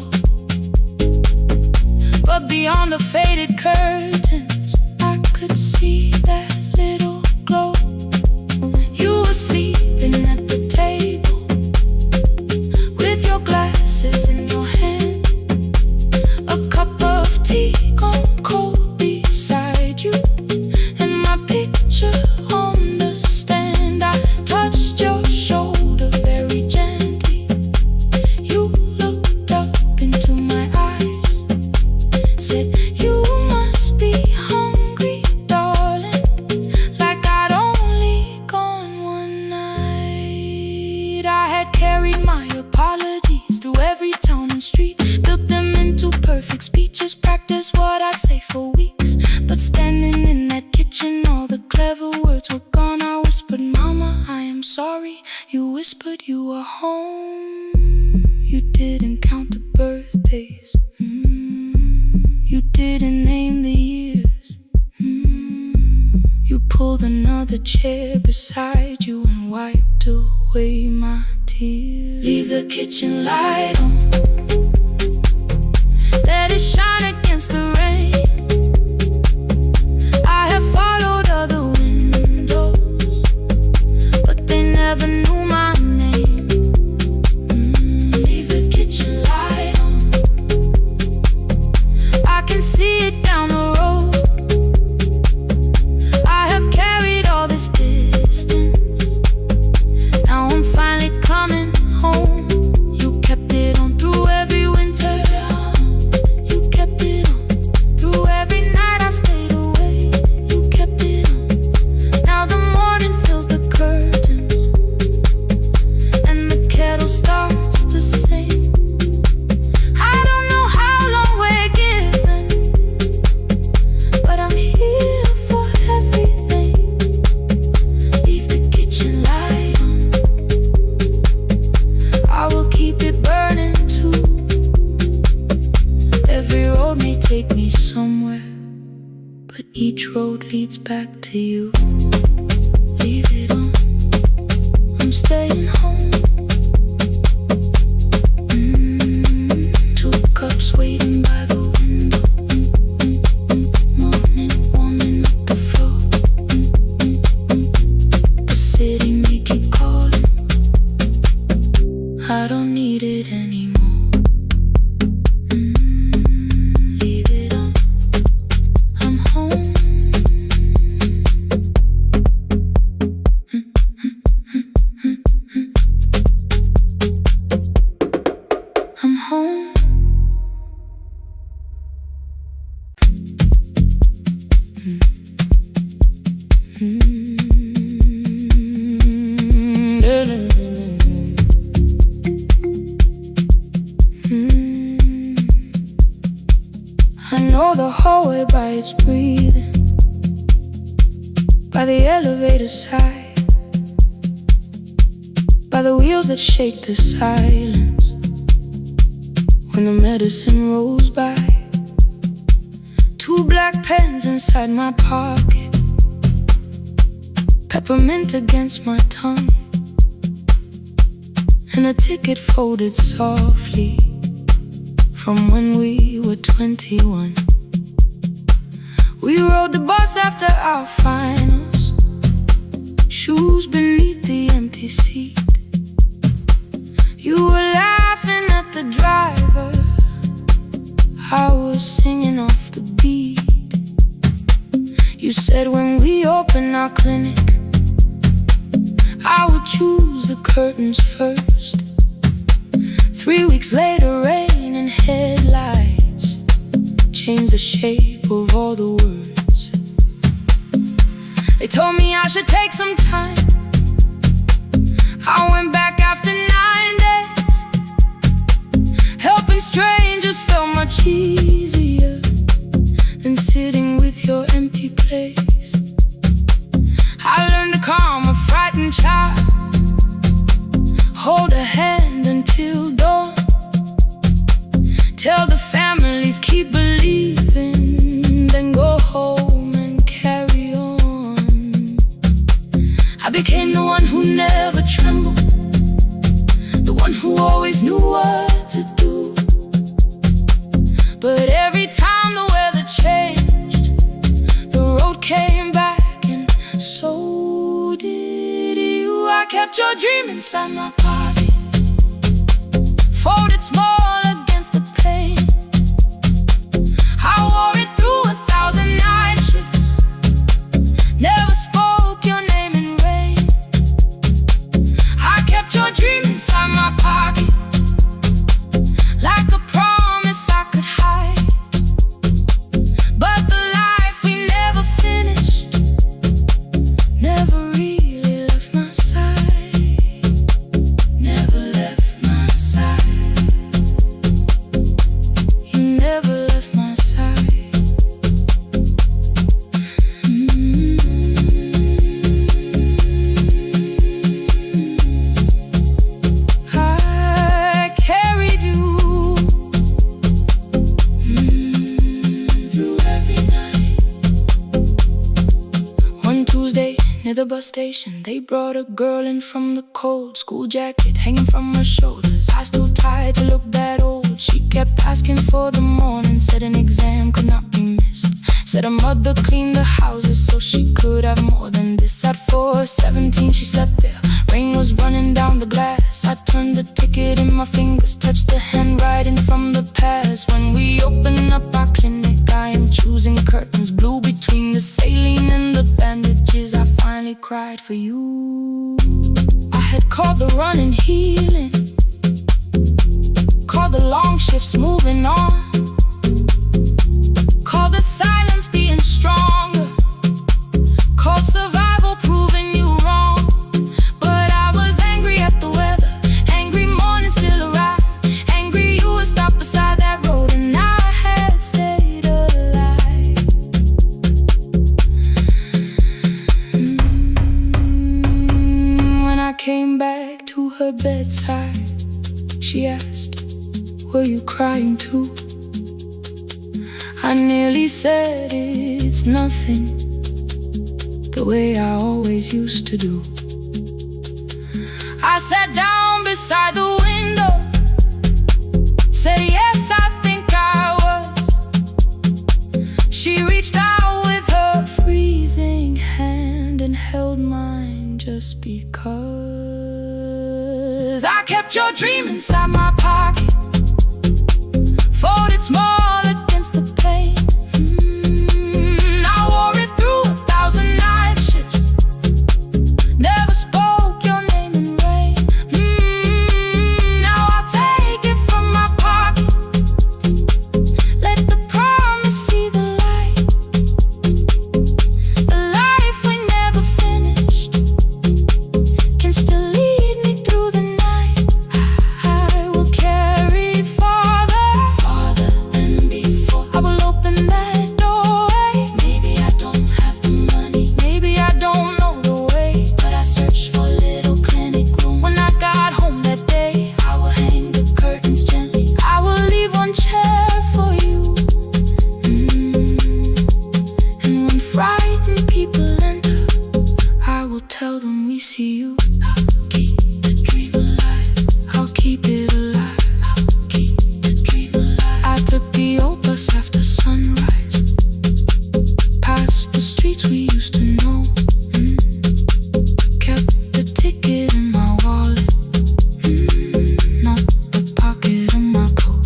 But beyond the faded curtains, I could see that little glow. You were sleeping at the table with your glasses in your hand, a cup of tea gone cold beside you, and my picture on the stand. I touched your shoulder very gently. You looked up into my eyes, said, "You must be hungry, darling," like I'd only gone one night. I had carried my apologies through every town and street, built them into perfect speeches, practiced what I'd say for weeks. But standing in that kitchen, all the clever words were gone. I whispered, "Mama, I am sorry." You whispered you were home. You didn't count the birthdays. You didn't name the years. You pulled another chair beside you and wiped away my tears. Leave the kitchen light on, let it shine against the rain. I have followed other windows, but they never knew my name. Leave the kitchen light on, I can see it down the road. I have carried all this distance, now I'm finally coming home. You kept it on through every winter. You kept it on through every night I stayed away. You kept it on. Now the morning fills the curtains and the kettle starts to sing. I don't know how long we're given, but I'm here for everything. Leave the kitchen light on, I will keep it burning too. Every road may take me somewhere, but each road leads back to you. Leave it on, I'm staying home. Two cups waiting by the window. Morning warming up the floor. The city may keep calling, I don't need it anymore. Leave it on, I'm home. I'm home. I know the hallway by its breathing, by the elevator side, by the wheels that shake the silence when the medicine rolls by. Two black pens inside my pocket, peppermint against my tongue, and a ticket folded softly from when we were 21. We rode the bus after our finals, shoes beneath the empty seat. You were laughing at the driver, I was singing off the beat. You said when we open our clinic, I would choose the curtains first. 3 weeks later, rain and headlights changed the shape of all the words. They told me I should take some time. I went back after 9 days. Helping strangers felt much easier than sitting with your empty place. I learned to calm a fright hand until dawn. Tell the families keep believing, then go home and carry on. I became the one who never trembled, the one who always knew what to do. But every time the weather changed, the road came back, and so did you. I kept your dream inside my pocket, folded small against the pain. I wore it through 1,000 night shifts, never spoke your name in rain. I kept your dream inside my pocket, like a promise I could hide. But the life we never finished never really left my side, never left my side. You never left my side. I carried you through every night. One Tuesday near the bus station, they brought a girl in from the cold, school jacket hanging from her shoulders, eyes too tired to look that old. She kept asking for the morning, said an exam could not be missed, said her mother cleaned the houses so she could have more than this. At 4:17 she slept there, rain was running down the glass. I turned the ticket in my fingers, touched the handwriting from the past. When we open up our clinic, I am choosing curtains blue between the saline and the bandages. I finally cried for you. I had called the running healing, called the long shifts moving on, called the silence being stronger, called survival proving you wrong. But I was angry at the weather, angry morning still arrived, angry you were stopped beside that road and I had stayed alive. When I came back to her bedside, she asked, were you crying too? I nearly said it's nothing, the way I always used to do. I sat down beside the window, said yes, I think I was. She reached out with her freezing hand and held mine just because. I kept your dream inside my pocket, folded small against the pain. I wore it through 1,000 night shifts, never spoke your name in rain. Now I'll take it from my pocket, let the promise see the light. The life we never finished can still lead me through the night. I will carry farther, farther than before. I will open that doorway. Maybe I don't have the money, maybe I don't know the way, but I searched for a little clinic room. When I got home that day, I will hang the curtains gently, I will leave one chair for you. And when frightened people enter, I will tell them we see you. I'll keep the dream alive, I'll keep it alive, I'll keep the dream alive. I took the old bus after sunrise, past the streets we used to know. Kept the ticket in my wallet, not the pocket of my coat.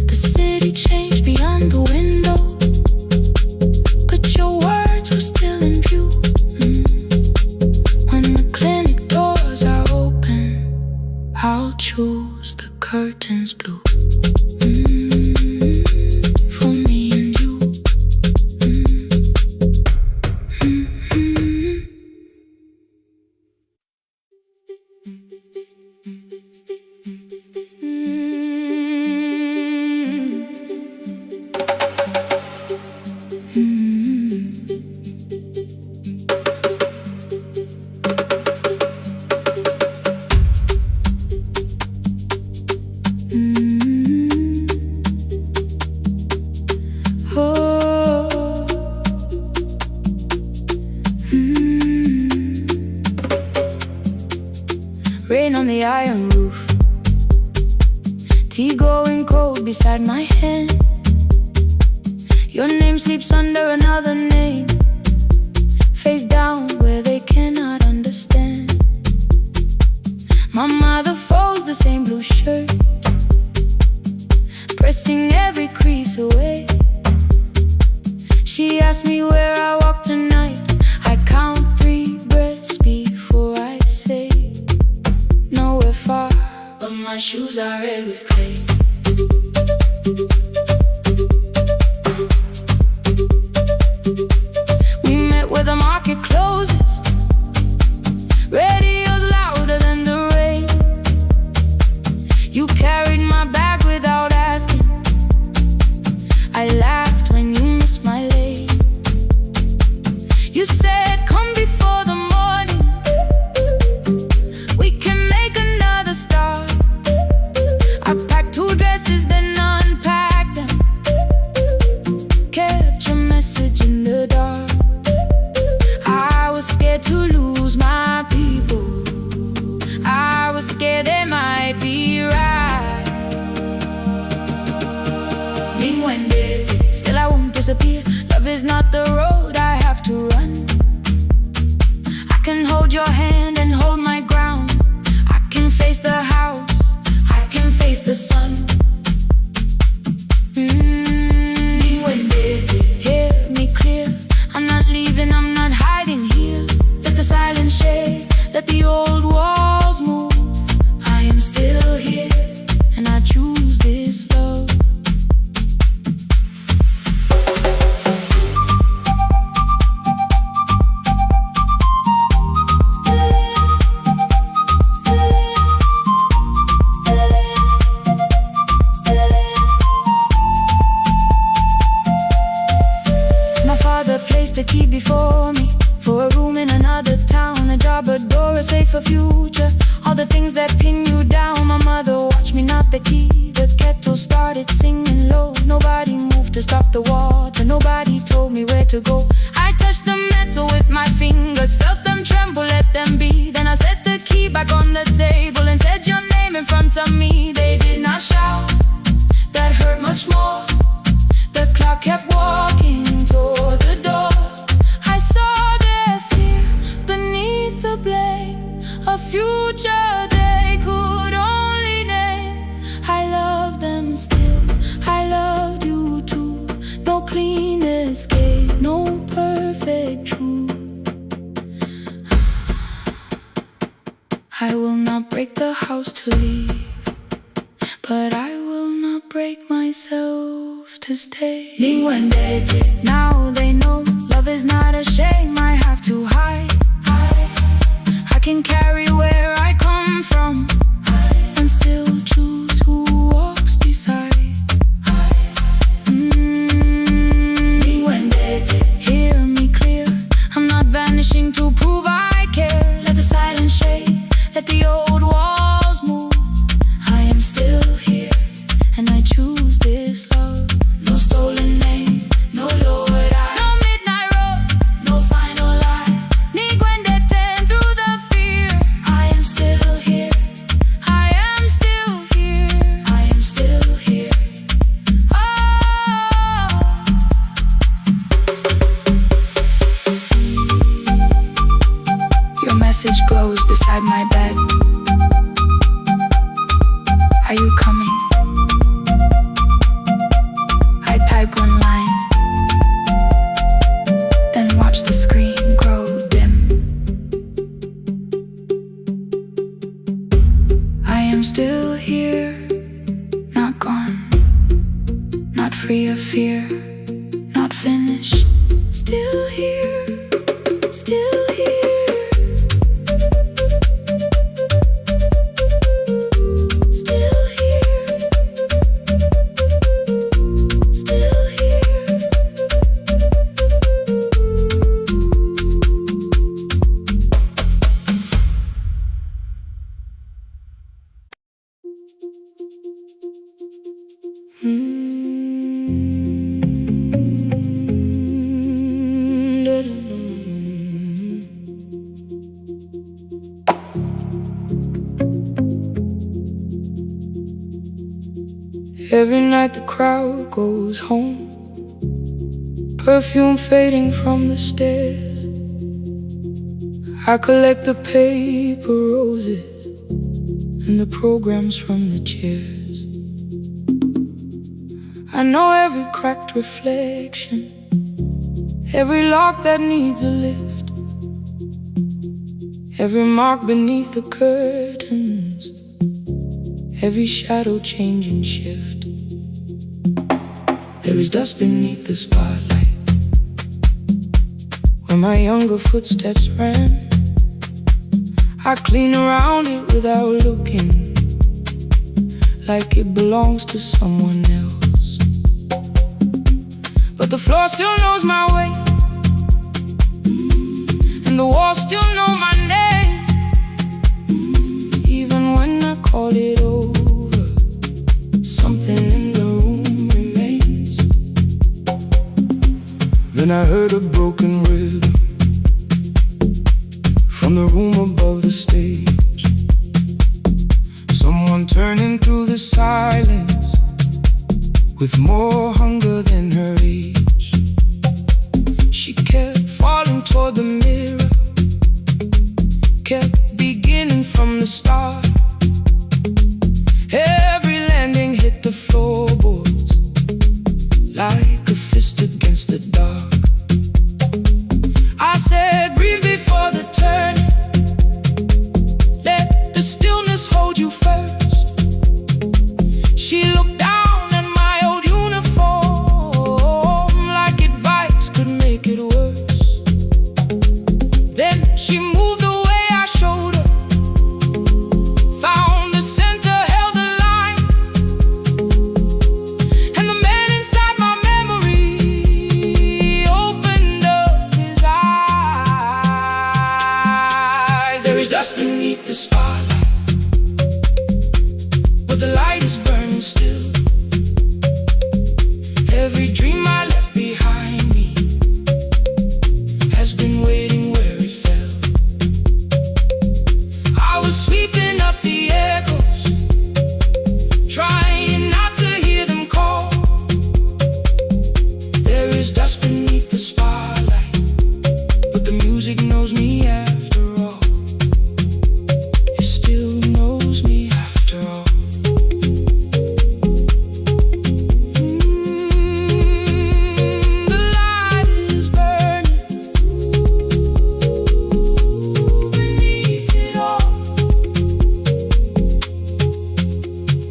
The city changed beyond the window, but your words were still in view. When the clinic doors are open, I'll choose the curtains blue. For me and you. iron roof. Tea going cold beside my hand. Your name sleeps under another name, face down where they cannot understand. My mother folds the same blue shirt, pressing every crease away. She asks me where I walk tonight. I count 3 breaths before I say nowhere far, but my shoes are red with clay. We met where the market closes, radio's louder than the rain. You carried my bag without asking. I laughed when you missed my lane. You said, come before the morning, we can make another start. I packed 2 dresses, then unpacked them, kept your message in the dark. I was scared to lose my people, I was scared they might be right. Still I won't disappear. Love is not the road I have to run. I can hold your hand and hold my ground. I can face the house, I can face the sun. Hear me clear, I'm not leaving, I'm not hiding here. Let the silence shake, let the old walls move. I am still here, and I choose this love. A key before me, for a room in another town, a job, a door, a safer future. All the things that pin you down. My mother watched me knot the key. The kettle started singing low. Nobody moved to stop the water, nobody told me where to go. I touched the metal with my fingers, felt them tremble, let them be. Then I set the key back on the table and said your name in front of me. They did not shout, that hurt much more. The clock kept walking toward the door. I saw their fear beneath the blame, a future they could only name. I love them still, I loved you too. No clean escape, no perfect truth. I will not break the house to leave, but I will not break myself to stay. Now they know love is not a shame I have to hide. I can carry where I come from and still choose who walks beside. Hear me clear, I'm not vanishing to prove I care. Let the silence shake, let the old walls move. I am still here, and I choose this love. No stolen name, no lowered eye, no midnight road, no final lie. Ni cuente through the fear. I am still here, I am still here, I am still here. Oh. Your message glows beside my bed. Are you coming? I type one line, then watch the screen grow dim. I am still here, not gone, not free of fear, not finished. Still here, still here. Da-da-da. Every night the crowd goes home, perfume fading from the stairs. I collect the paper roses and the programs from the chairs. I know every cracked reflection, every lock that needs a lift, every mark beneath the curtains, every shadow change and shift. There is dust beneath the spotlight where my younger footsteps ran. I clean around it without looking, like it belongs to someone else. But the floor still knows my way, and the walls still know my name. Even when I call it over, something in the room remains. Then I heard a broken rhythm from the room above the stage. Someone turning through the silence with more hunger than her age. She kept falling toward the mirror, kept beginning from the start. Every landing hit the floorboards like a fist against the dark. I said, breathe before the turning, let the stillness hold you first. She looked down at my old uniform like advice could make it worse. Then she moved the way I showed her, found the center, held the line, and the man inside my memory opened up his eyes. There is dust beneath the spotlight, but the light is burning still. Every dream I left behind me has been waiting where it fell. I was sweeping up the echoes, trying not to hear them call. There is dust beneath the spotlight, but the music knows me after all. It still knows me after all. The light is burning beneath it all.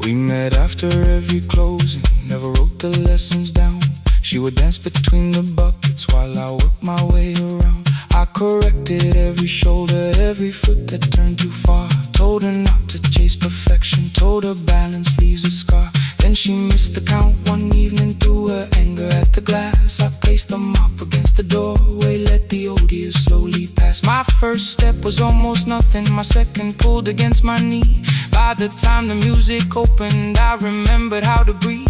We met after every closing, never wrote the lessons down. She would dance between the buckets while I worked my way around. I corrected every shoulder, every foot that turned too far. Told her not to chase perfection, told her balance leaves a scar. Then she missed the count one evening, threw her anger at the glass. I placed the mop against the doorway, let the odious slowly pass. My first step was almost nothing, my second pulled against my knee. By the time the music opened, I remembered how to breathe.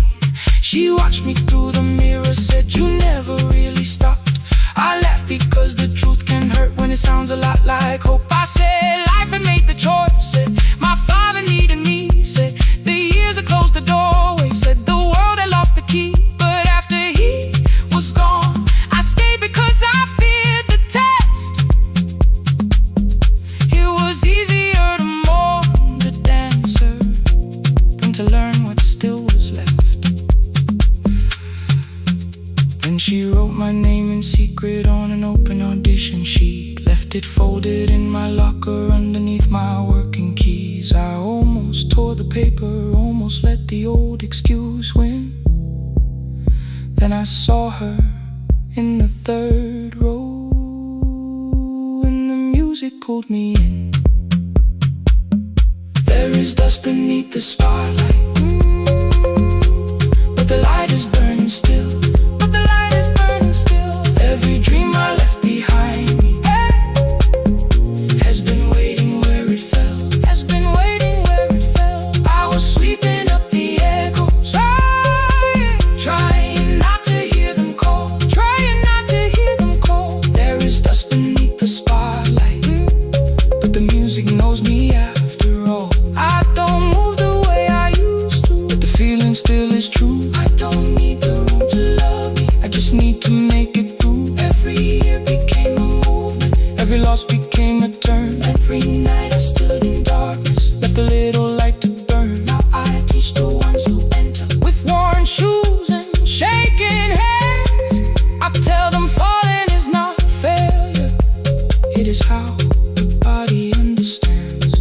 She watched me through the mirror, said, you never really stopped. I laughed because the truth can hurt when it sounds a lot like hope. I said, life had made the choice, said, my father needed me, said, the years had closed the doorway, said, the world had lost the key. But after he was gone, I stayed because I feared the test. It was easier to mourn the dancer than to learn what still was left. Then she wrote my name in secret on an open audition sheet, left it folded in my locker underneath my working keys. I almost tore the paper, almost let the old excuse win. Then I saw her in the third row, and the music pulled me in. There is dust beneath the spotlight, but the light is burning still. Every dream I left behind me has been waiting where it fell. I was sweeping up the echoes, trying not to hear them call. There is dust beneath the spotlight, but the music knows me after all. I don't move the way I used to, but the feeling
still is true. I don't need the room to love me, I just need to make it through. Every year became a movement, every loss became a turn. Every night I stood in darkness, left a little light to burn. Now I teach the ones who enter with worn shoes and shaking hands. I tell them falling is not failure, it is how the body understands.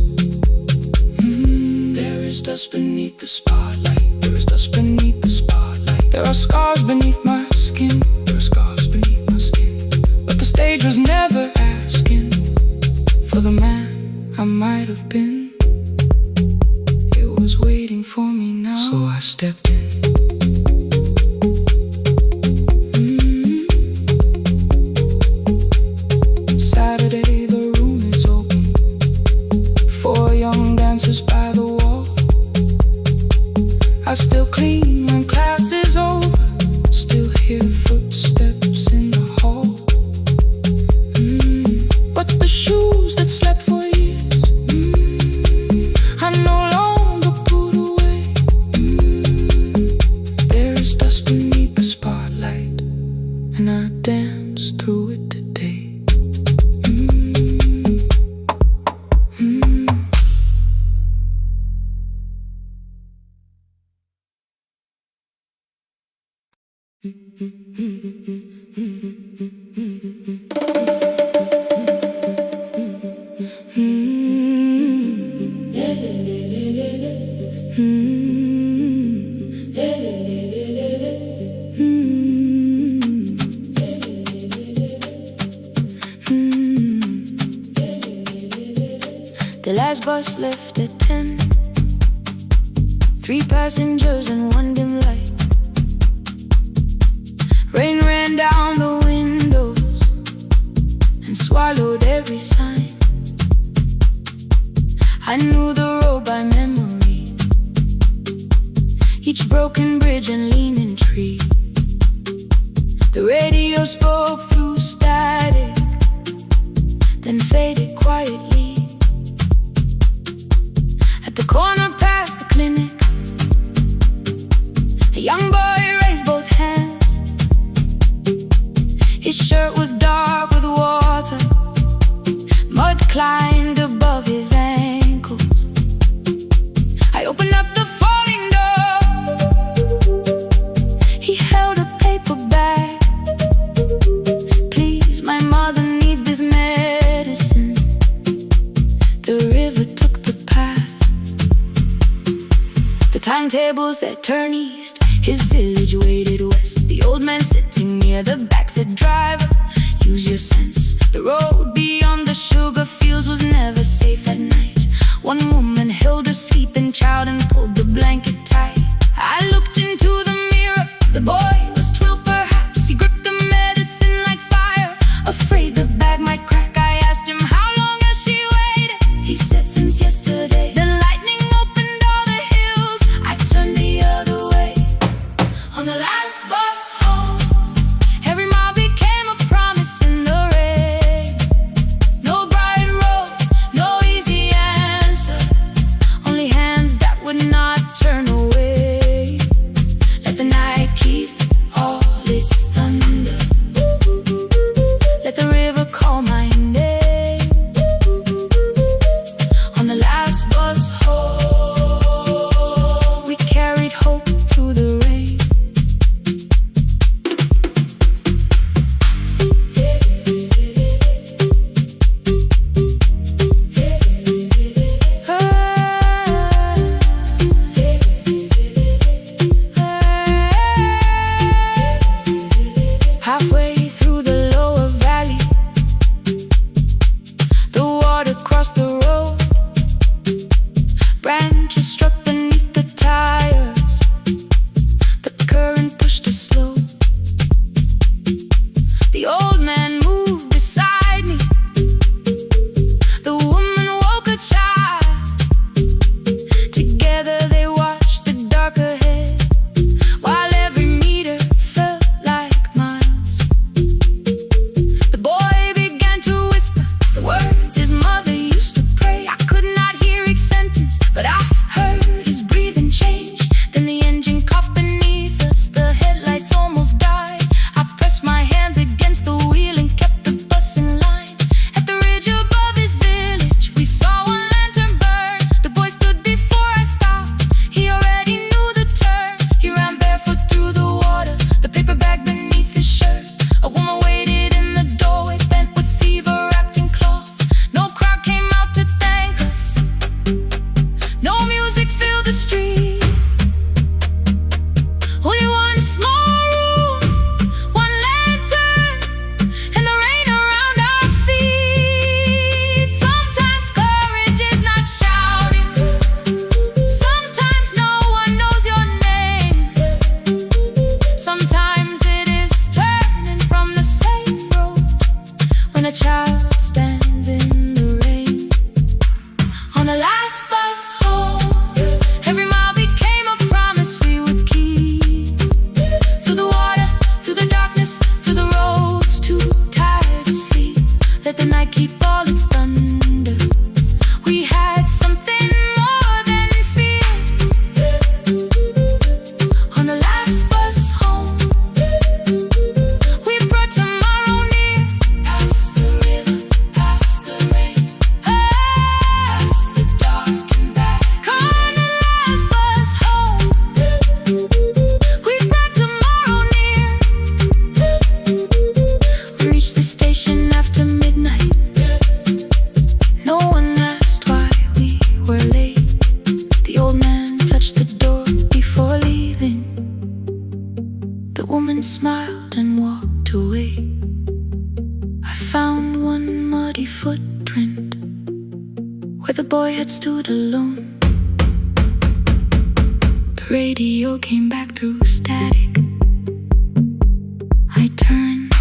There is dust beneath the spotlight, there is dust beneath the spotlight. There are scars beneath my skin, there are scars beneath my skin. But the stage was never asking for the man I might have been. It was waiting for me now, so I stepped in. Saturday, the room is open, 4 young dancers by the wall. I still clean when class is over, still hear footsteps in the hall. But the shoes that slept for years, I no longer put away. There is dust beneath the spotlight, and I dance through it today.
The last bus left at 10, 3 passengers and 1 dim light. Rain ran down the windows and swallowed every sign. I knew the road by memory, each broken bridge and leaning tree. The radio spoke through static, then faded quietly. At the corner past the clinic, a young boy raised both hands. His shirt was dark with water, mud climbed above his ankles. I opened up the folding door, he held a paper bag. Please, my mother needs this medicine. The river took the path, the timetable said turn east. His village waited west. The old man sitting near the back said, driver, use your sense. The road beyond the sugar fields was never safe at night. One woman held her sleeping child and pulled the blanket tight. I looked into the mirror, the boy was 12 perhaps. He gripped the medicine like fire, afraid the bag might crack. I asked him, how long has she waited? He said, since yesterday. The lightning opened all the hills, I turned the other way. On the last bus home, every mile became a promise in the rain. No bright road, no easy answer, only hands had stood alone. The radio came back through static. I turned.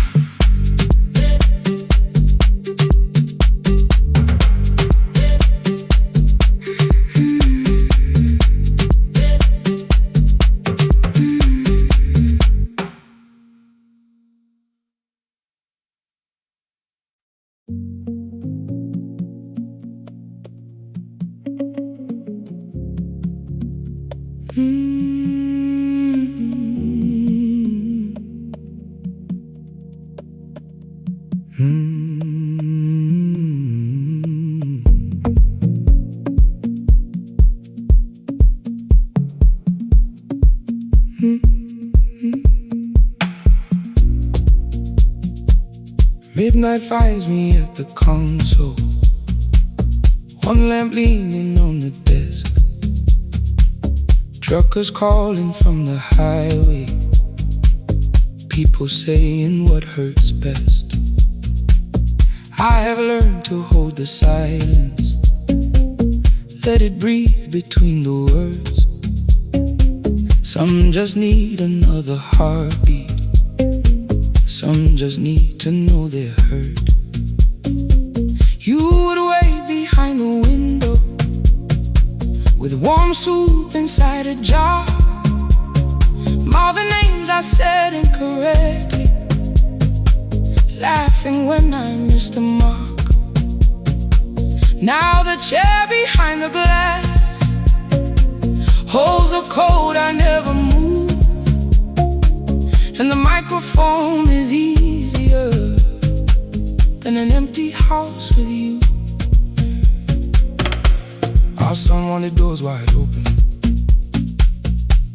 Midnight finds me at the console, one lamp leaning on the desk. Truckers calling from the highway, people saying what hurts best. I have learned to hold the silence, let it breathe between the words. Some just need another heartbeat, some just need to know they're heard. You would wait behind the window with warm soup inside a jar. All the names I said incorrectly, laughing when I missed the mark. Now the chair behind the glass holds a code I never moved, and the microphone is easier than an empty house with you. Our son wanted doors wide open,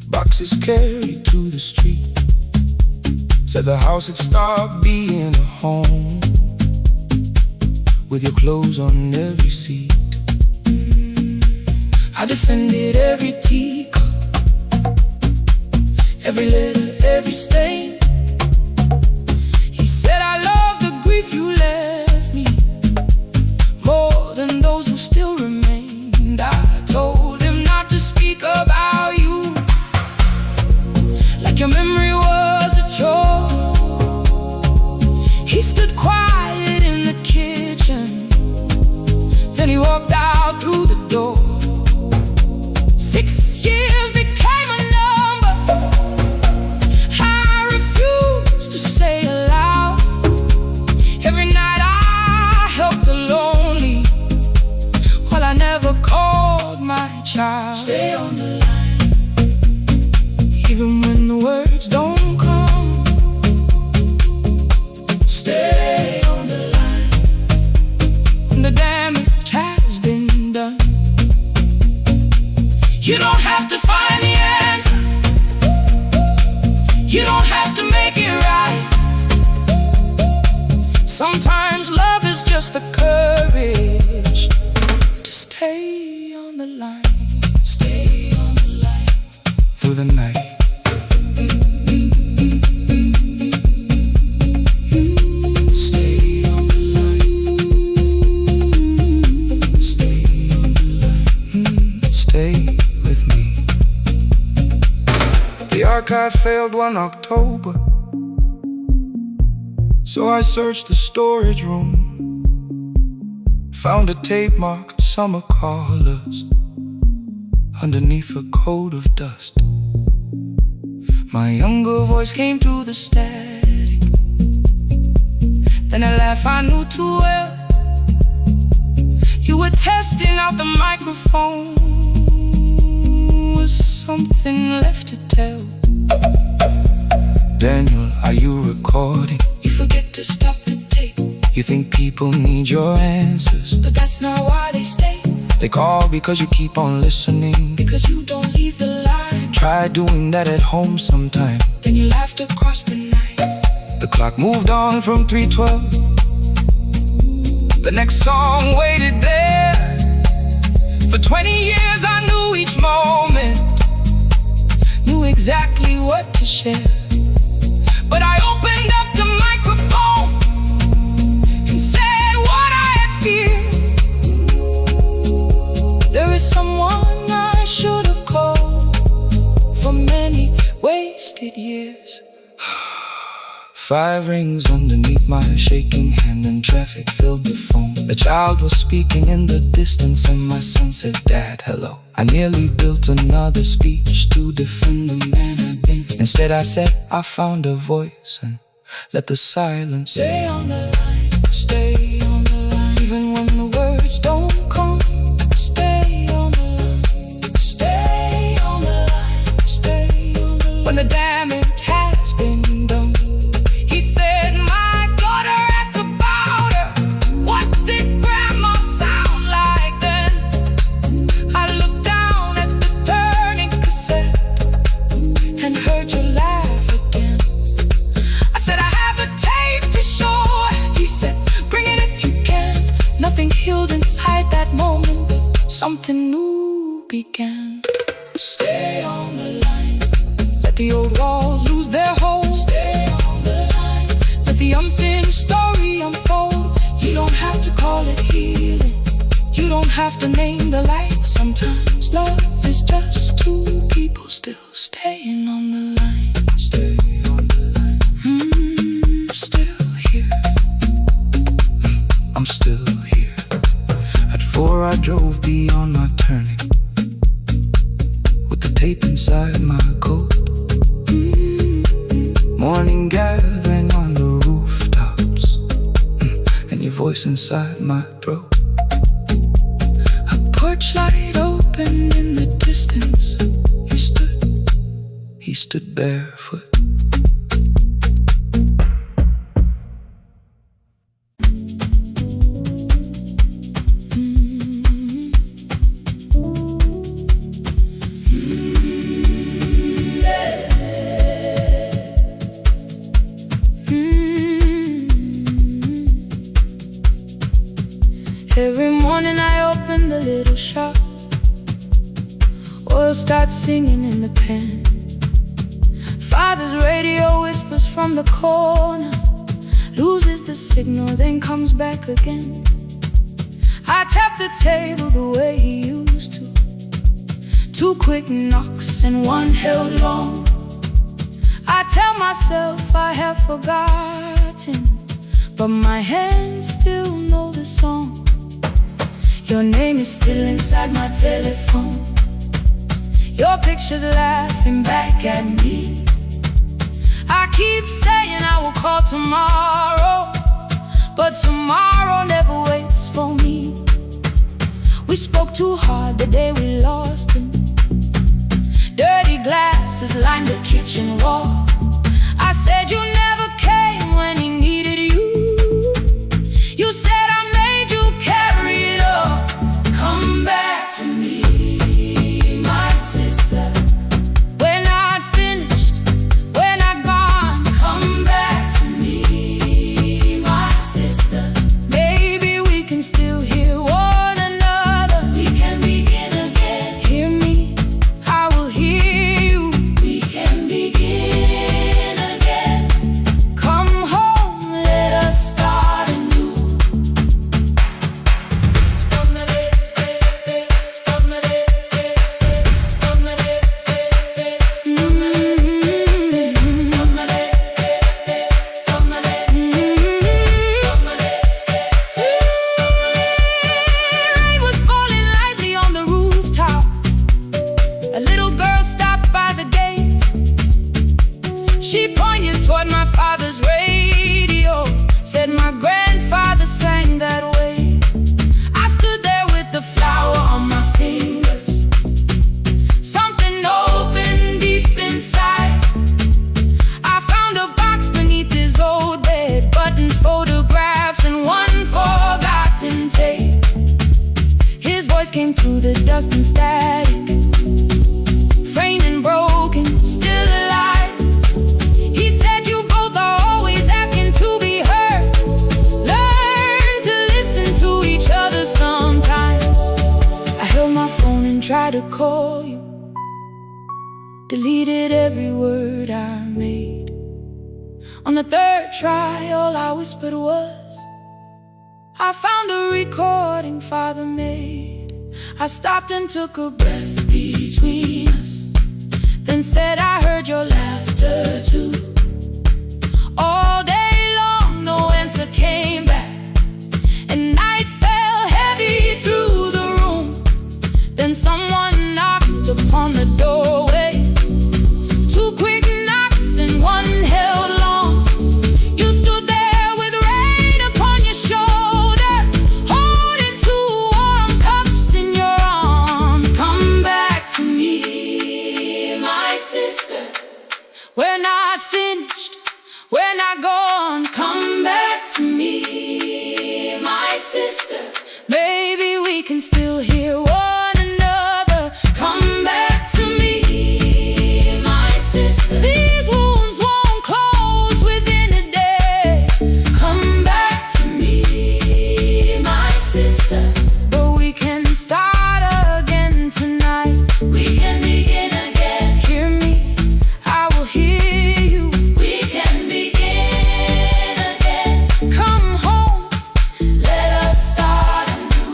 boxes carried to the street. Said the house had stopped being a home, with your clothes on every seat. I defended every teacup, every letter, every stain. He said I love the grief you left me more than those who still remained. I told him not to speak about you like your memory was a chore. He stood quiet in the kitchen, then he walked out through the door. 6 years became a number I refused to say aloud. Every night I helped the lonely, while I never called my child. Stay on the line, even when the words don't come. Stay on the line, when the damage has been done. You don't have to find the answer, you don't have to make it right. Sometimes love is just the courage to stay on the line. Stay on the line through the night. Stay on the line. Stay on the line. Stay with me. The archive failed one October, so I searched the storage room, found a tape marked Summer Callers underneath a coat of dust. My younger voice came through the static, then a laugh I knew too well. You were testing out the microphone, was something left to tell? Daniel, are you recording? You forget to stop the tape. You think people need your answers, but that's not why they stay. They call because you keep on listening, because you don't leave the line. Try doing that at home sometime, then you laughed across the night. The clock moved on from 3:12. The next song waited there. For 20 years I knew each moment, knew exactly what to share. But I opened up the microphone and said what I had feared. wasted years. 5 rings underneath my shaking hand, and traffic filled the phone. The child was speaking in the distance, and my son said, "Dad, hello." I nearly built another speech to defend the man I'd been. Instead I said, I found a voice, and let the silence stay on the line. Stay on the line, even when the words don't come. Stay on the line. Stay on the line. Stay on the line. When the damage has been done, he said, "My daughter asked about her. What did grandma sound like then?" I looked down at the turning cassette and heard you laugh again. I said, "I have a tape to show." He said, "Bring it if you can." Nothing healed inside that moment, but something new began. Stay on the line. Let the old walls lose their hold. Stay on the line. Let the unfinished story unfold. You don't have to call it healing. You don't have to name the light. Sometimes love is just two people still staying on the line. Stay on the line. Still here. I'm still here. At 4 I drove beyond my turning, with the tape inside my coat. Morning gathering on the rooftops, and your voice inside my throat. A porch light opened in the distance. He stood barefoot.
Every morning I open the little shop. Oil starts singing in the pan. Father's radio whispers from the corner, loses the signal, then comes back again. I tap the table the way he used to. 2 quick knocks and 1 held long. I tell myself I have forgotten, but my hands still know the song. Your name is still inside my telephone. Your picture's laughing back at me. I keep saying I will call tomorrow, but tomorrow never waits for me. We spoke too hard the day we lost him. Dirty glasses lined the kitchen wall. I said you never came when he needed you. You said I made you carry it all. Come back to me, my sister. We're not finished, we're not gone. Come back to me, my sister. Maybe we can still hear one another. We can begin again. Hear me, I will hear you. We can begin again. Come home, let us start anew. Rain was falling lightly on the rooftop. A little girl stopped by the gate. She pointed toward my father's radio, said my grandfather sang that way. I stood there with the flower on my fingers. Something opened deep inside. I found a box beneath his old bed, buttons, photographs, and 1 forgotten tape. His voice came through the dust and static, framed and broken, still alive. He said you both are always asking to be heard. Learn to listen to each other sometimes. I held my phone and tried to call you, deleted every word I made. On the 3rd try, all I whispered was, I found a recording Father made. I stopped and took a breath between us, then said I heard your laughter sister. We're not finished, we're not gone. Come back to me, my sister. Maybe we can still hear one another. Come back to me, my sister. These wounds won't close within a day. Come back to me, my sister. But we can start again tonight. We can begin again. Hear me, I will hear you. We can begin again. Come home, let us start anew.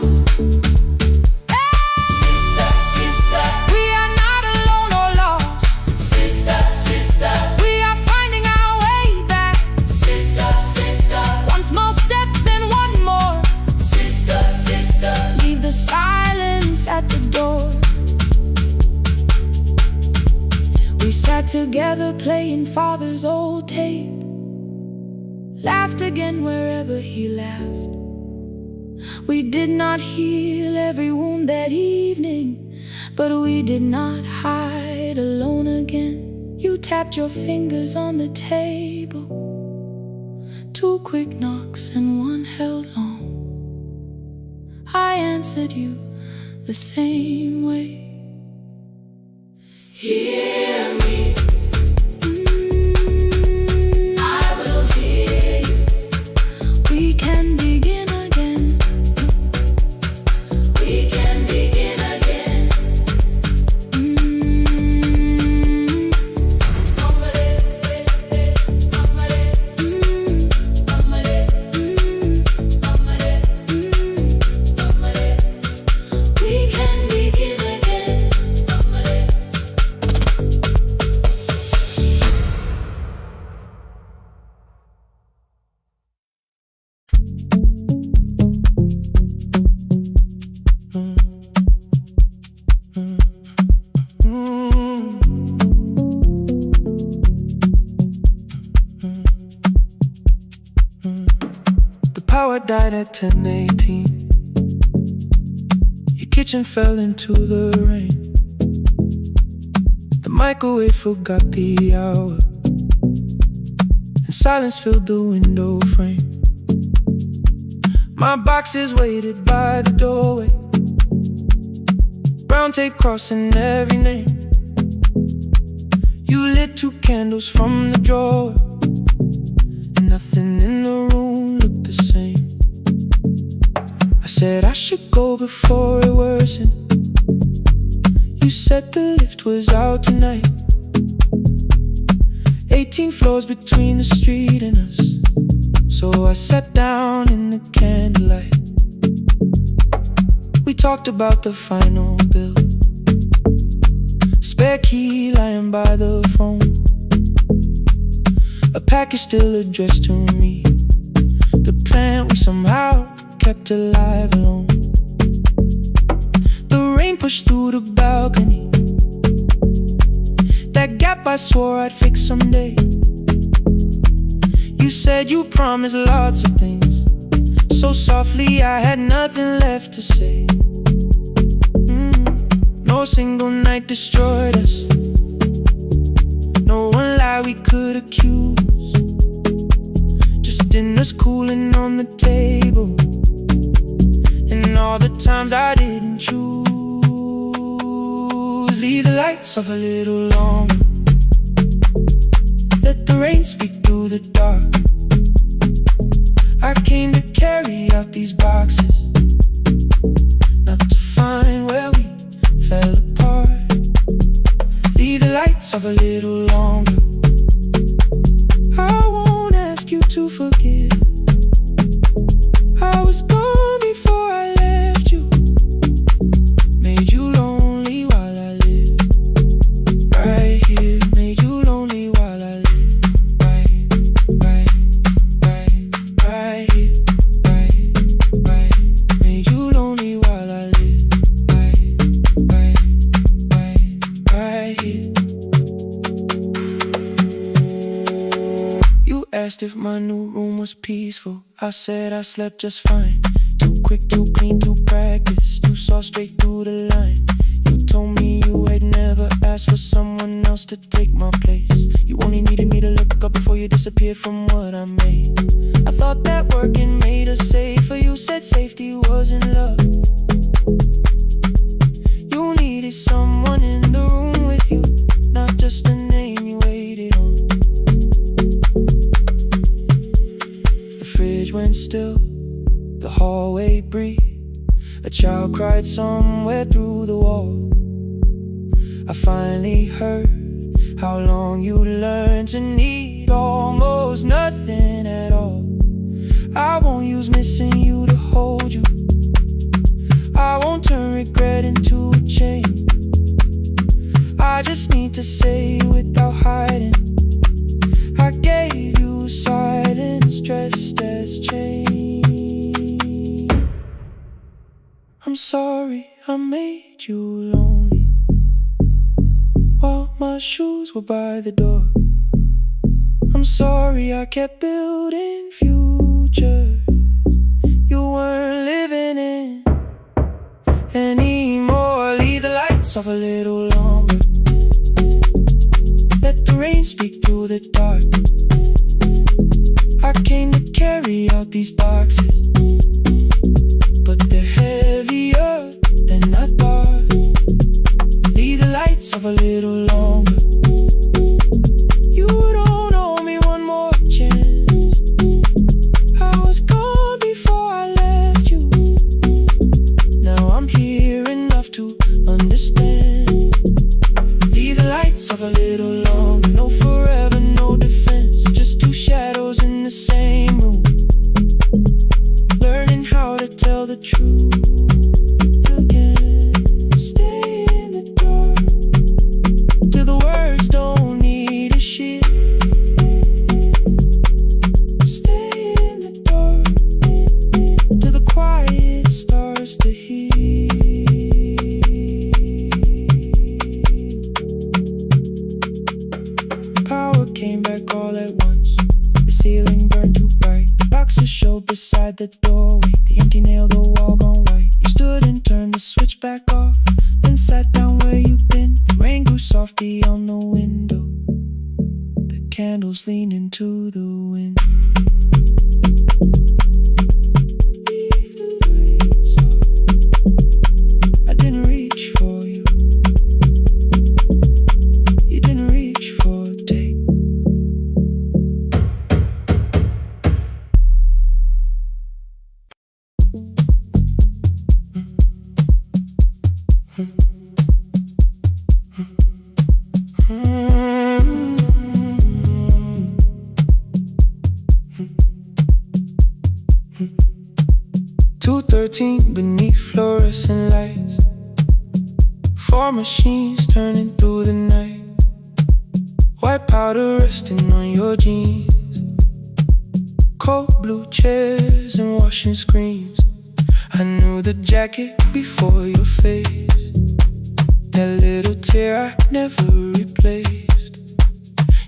Sister, sister, we are not alone or lost. Sister, sister, we are finding our way back. Sister, sister, one small step then one more. Sister, sister, leave the silence at the door. We sat together playing father's old tape. Laughed again wherever he laughed. We did not heal every wound that evening, but we did not hide alone again. You tapped your fingers on the table. 2 quick knocks and 1 held long. I answered you the same way. Hear me, I will hear you. We can begin again. We can begin again. We can begin again.
The power died at 10:18. Your kitchen fell into the rain. The microwave forgot the hour, and silence filled the window frame. My boxes waited by the doorway, brown tape crossing every name. You lit 2 candles from the drawer, and nothing in the room looked the same. I said I should go before it worsened. You said the lift was out tonight. 18 floors between the street and us, so I sat down in the candlelight. We talked about the final bill, spare key lying by the phone, a package still addressed to me, the plant we somehow kept alive alone. The rain pushed through the balcony, that gap I swore I'd fix someday. You said you promised lots of things, so softly I had nothing left to say. No single night destroyed us, no one lie we could accuse. Just dinners cooling on the table, and all the times I didn't choose. Leave the lights off a little longer, let the rain speak through the dark. I came to carry out these boxes, not to find where we fell apart. Leave the lights off a little longer. I won't ask you to forgive. I was gone before I left you, made you lonely while I lived right here. Made you lonely while I lived right here, right. Made you lonely while I lived right here. You asked if my new room was peaceful. I said I slept just fine. Too quick, too clean, too practiced, too saw straight through the line. You told me you had never asked for someone else to take my place. You only needed me to look up before you disappeared from what I made. I thought that working made us safer. You said safety was in love. You needed someone in the room with you, not just a name you waited on. The fridge went still, the hallway breathed. A child cried somewhere through the wall. I finally heard how long you learned to need almost nothing at all. I won't use missing you to hold you. I won't turn regret into a chain. I just need to say without hiding, I gave you silence dressed as change. I'm sorry I made you lonely while my shoes were by the door. I'm sorry I kept building futures you weren't living in anymore. Leave the lights off a little longer. Let the rain speak through the dark. I came to carry out these boxes, but they're heavier than I thought. Leave the lights off a little longer. You don't owe me one more chance. I was gone before I left you. Now I'm here enough to understand. Leave the lights off a little longer. No forever, no defense, just two shadows in the same room, learning how to tell the truth again. Stay in the dark till the words don't need a shield. Stay in the dark till the quiet starts to heal. Power came back all at once. The ceiling burned too bright. The boxes showed beside the doorway. The empty nail, the wall gone white. You stood and turned the switch back off, then sat down where you've been. The rain grew softly on the window. The candles leaned into the wind. Leave the lights off. I didn't reach for you. You didn't reach for a take. Beneath fluorescent lights, four machines turning through the night. White powder resting on your jeans, cold blue chairs and washing screens. I knew the jacket before your face, that little tear I never replaced.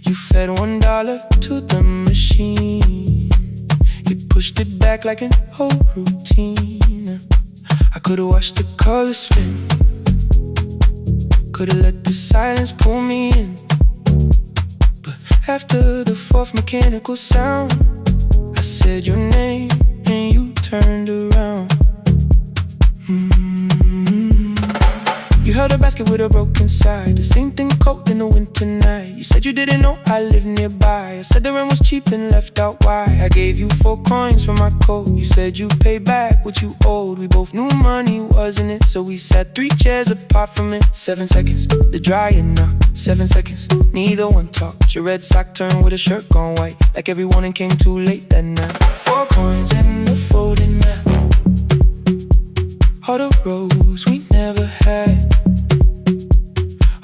You fed $1 to the machine. You pushed it back like an old routine. I could've watched the colors spin, could've let the silence pull me in. But after the fourth mechanical sound, I said your name and you turned around. You held a basket with a broken side, the same thing cold in the winter night. You said you didn't know I lived nearby. I said the rent was cheap and left out why. I gave you 4 coins for my coat. You said you'd pay back what you owed. We both knew money wasn't it, so we sat 3 chairs apart from it. 7 seconds, the dryer knocked. 7 seconds, neither one talked. Your red sock turned with a shirt gone white, like every warning came too late that night. 4 coins and a folding map, all the roads we never had,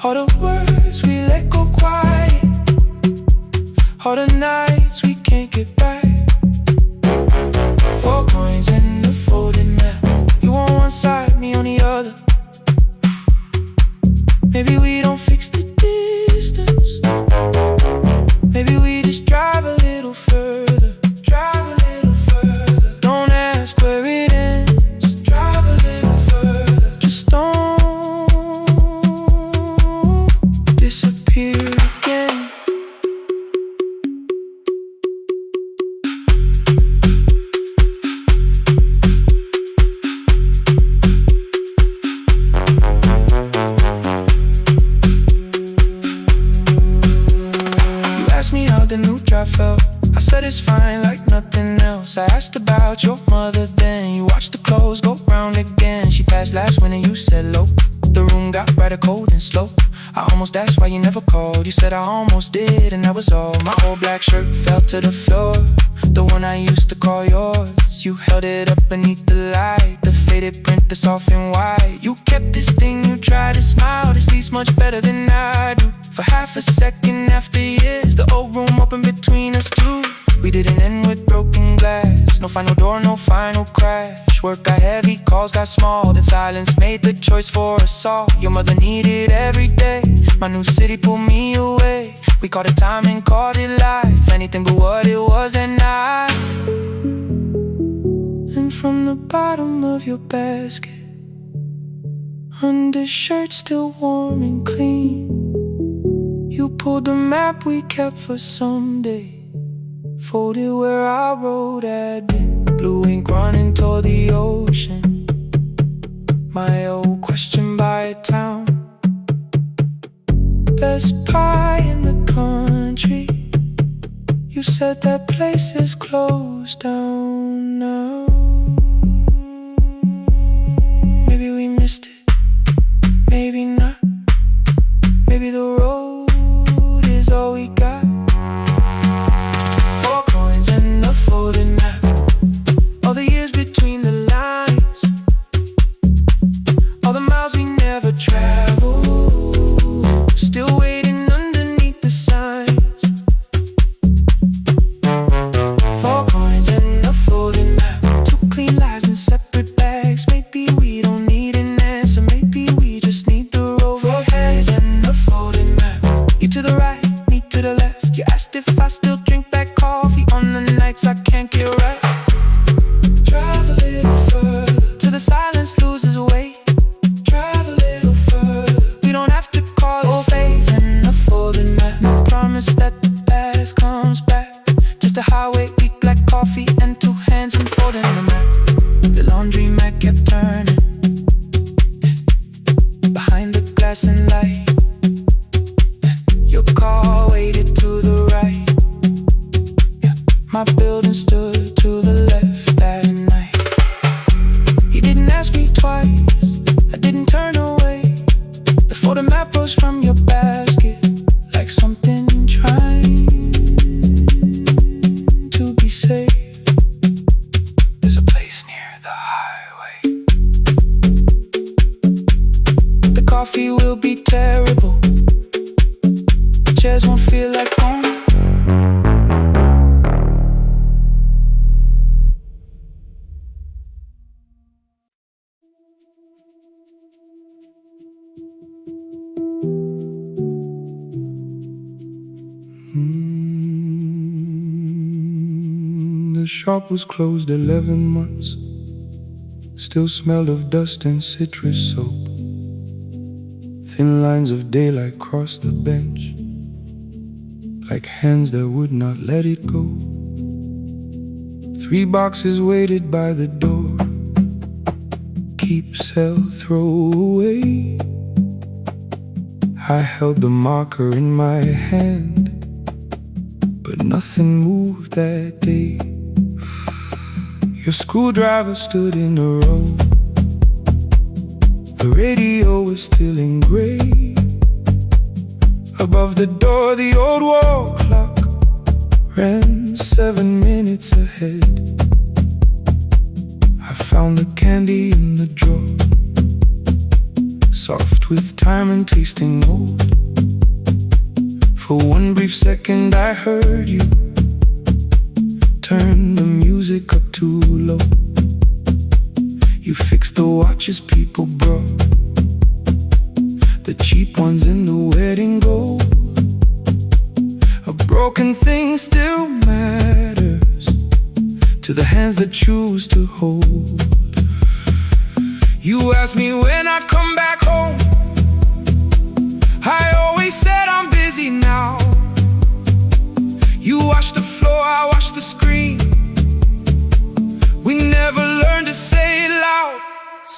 all the words we let go quiet, all the nights we can't get back. 4 coins and a folding map, you on one side, me on the other. Maybe we don't fix the distance, maybe we just drive a little further. Drive a little further, don't ask where it ends. Drive a little further, just don't disappear. disappear again. You asked me how the new drop felt. I said it's fine like nothing else. I asked about your mother then. You watched the clothes go round again. She passed last winter, you said low. The room got brighter, cold and slow. I almost asked why you never called. You said I almost did and that was all. My old black shirt fell to the floor, the one I used to call yours. You held it up beneath the light, the faded print, the soft and white. You kept this thing, you tried to smile. This sleeps much better than I do. For half a second after years, the old room opened between us two. We didn't end with broken glass. No final door, no final crash. Work got heavy, calls got small. Then silence made the choice for us all. Your mother needed every day. My new city pulled me away. We called it time and called it life. Anything but what it was that night. And from the bottom of your basket, undershirt still warm and clean, you pulled the map we kept for someday. Folded where our road had been. Blue ink running toward the ocean. My old question by a town. Best pie in the country. You said that place is closed down now. Maybe we missed it, maybe not. Maybe the road is all we got. Folded map, all the years between the lines, all the miles we never traveled, still waiting underneath the signs. 4 coins and a folded map, 2 clean lives in separate bags. Maybe we don't need an answer, maybe we just need the road. 4 hands and a folded map, you to the right, me to the left. You asked if I still drink that coffee on the nights I can't get right. Drive a little further till the silence loses weight. Drive a little further, we don't have to call it phase and a folded map. No promise that the past comes back, just a highway, weak black coffee and 2 hands and folding the map. The laundry mat kept turning behind the glass and light. Your car waited to the right. My building stood to the left that night. You didn't ask me twice, I didn't turn away. The photo map rose from your basket like something trying to be safe. There's a place near the highway. The coffee will be terrible, the chairs won't feel like home. The shop was closed 11 months. Still smelled of dust and citrus soap. Thin lines of daylight crossed the bench, like hands that would not let it go. 3 boxes waited by the door. Keep, sell, throw away. I held the marker in my hand, but nothing moved that day. Your screwdriver stood in a row. The radio was still in gray. Above the door, the old wall clock ran 7 minutes ahead. I found the candy in the drawer, soft with time and tasting old. For 1 brief second I heard you turn the music up too low. You fixed the watches people brought, the cheap ones in the wedding gold. A broken thing still matters to the hands that choose to hold. You asked me when I'd come back home. I always said I'm busy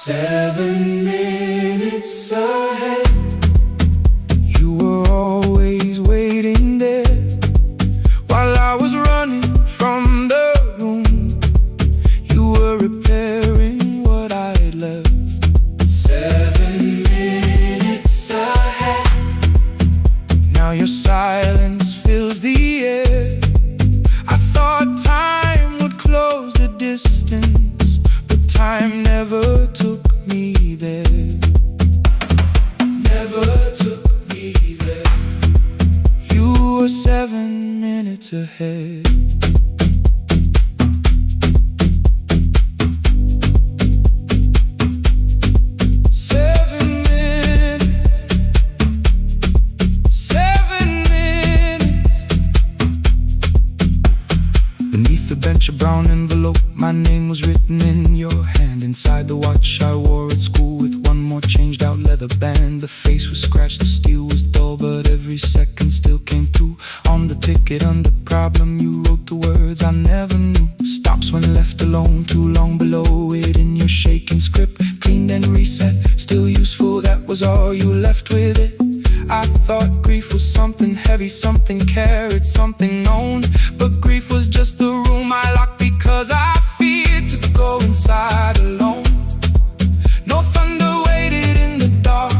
7 minutes ahead. You were always waiting there while I was running from the room. You were repairing what I had left. 7 minutes ahead. Now your silence fills the air. I thought time would close the distance, but time never took me there. Never took me there. You were 7 minutes ahead. A brown envelope, my name was written in your hand. Inside the watch I wore at school with one more changed out leather band. The face was scratched, the steel was dull, but every second still came through. On the ticket under problem you wrote the words I never knew. Stops when left alone, too long below it in your shaking script. Cleaned and reset, still useful, that was all you left with it. I thought grief was something heavy, something carried, something known. But grief was just the room I locked because I feared to go inside alone. No thunder waited in the dark,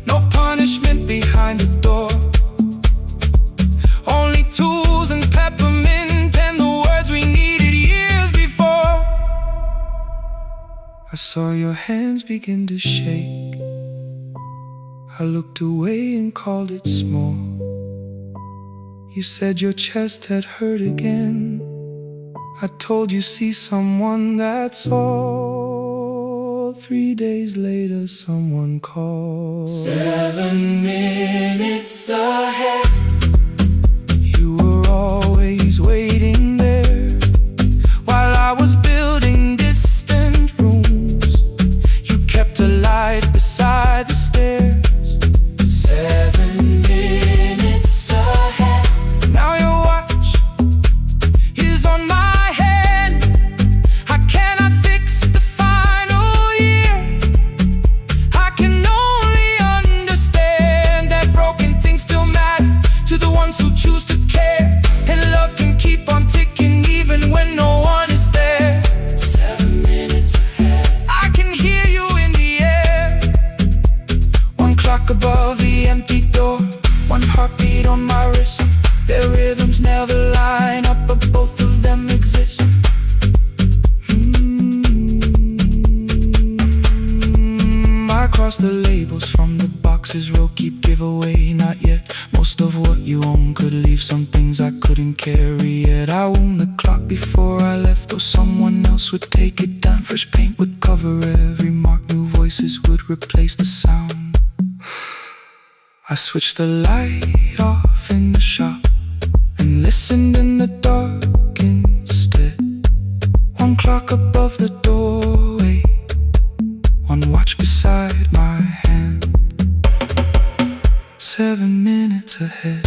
no punishment behind the door. Only tools and peppermint and the words we needed years before. I saw your hands begin to shake. I looked away and called it small. You said your chest had hurt again. I told you see someone, that's all. 3 days later someone called. 7 minutes ahead. You were always waiting there while I was building distant rooms. You kept a light beside the stairs. 7 minutes ahead. Now your watch is on my head. I cannot fix the final year. I can only understand that broken things still matter to the ones who choose to care. And love can keep on ticking even when no one is there. 7 minutes ahead. I can hear you in the air. One clock above the empty door, one heartbeat on my wrist. Their rhythms never line up, but both of them exist. I cross the labels from the boxes, row keep giveaway, not yet. Most of what you own could leave some things I couldn't carry yet. I wound the clock before I left, or someone else would take it down. Fresh paint would cover every mark, new voices would replace the sound. I switched the light off in the shop and listened in the dark instead. One clock above the doorway, one watch beside my hand. 7 minutes ahead.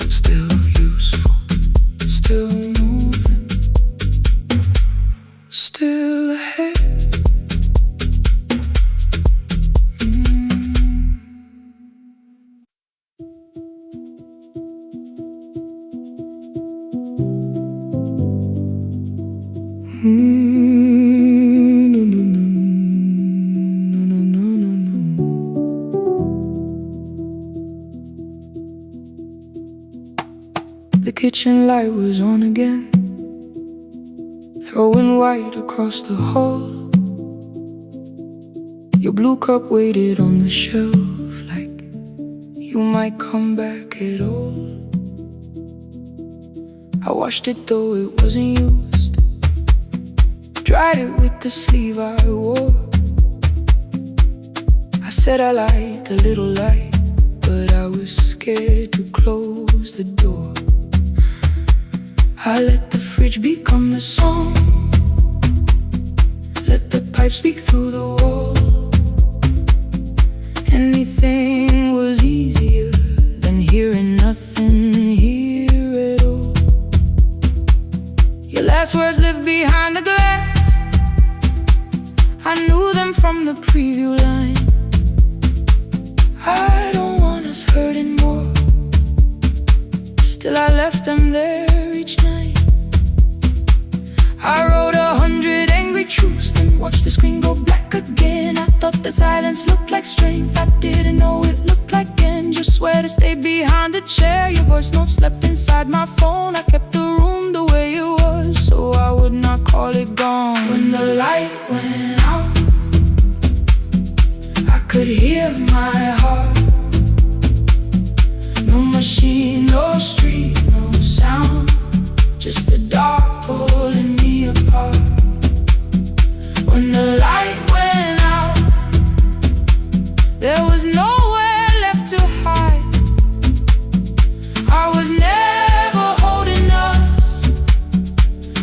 Still useful, still moving, still ahead. The kitchen light was on again, throwing white across the hall. Your blue cup waited on the shelf like you might come back at all. I washed it though it wasn't used, dried it with the sleeve I wore. I said I liked a little light, but I was scared to close the door. I let the fridge become the song, let the pipe speak through the wall. Anything was easier than hearing nothing here at all. Your last words live behind the glass,
the preview line. I don't want us hurting more. Still I left them there each night. I wrote 100 angry truths, then watched the screen go black again. I thought the silence looked like strength, I didn't know it looked like end. You swear to stay behind the chair, your voice notes slept inside my phone. I kept the room the way it was, so I would not call it gone. When the light went out, I could hear my heart. No machine, no street, no sound, just the dark pulling me apart. When the light went out, there was nowhere left to hide. I was never holding us,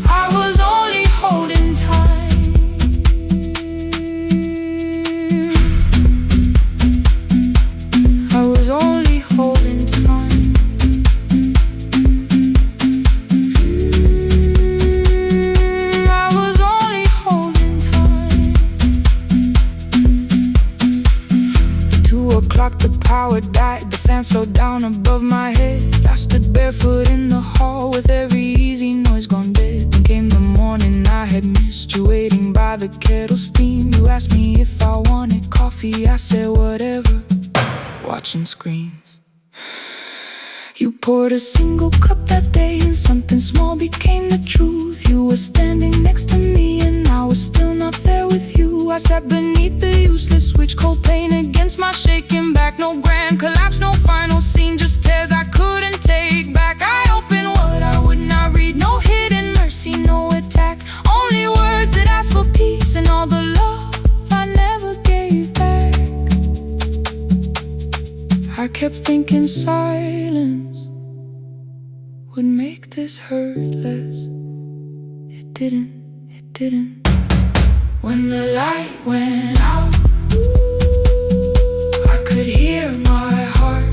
I was only holding time. I was only holding time. I was only holding time. 2 o'clock, the power died, the fan slowed down above my head. I stood barefoot in the hall with every easy noise gone dead. Then came the morning I had missed you, waiting by the kettle steam. You asked me if I wanted coffee, I said whatever, watching screens. You poured a single cup that day, and something small became the truth. You were standing next to me, and I was still not there with you. I sat beneath the useless switch, cold pain against my shaking back. No grand collapse, no final scene, just tears I couldn't take back. I opened what I would not read, no hidden mercy, no attack. Only words that asked for peace and all the love I never gave back. I kept thinking silence would make this hurt less. It didn't, it didn't. When the light went out, I could hear my heart.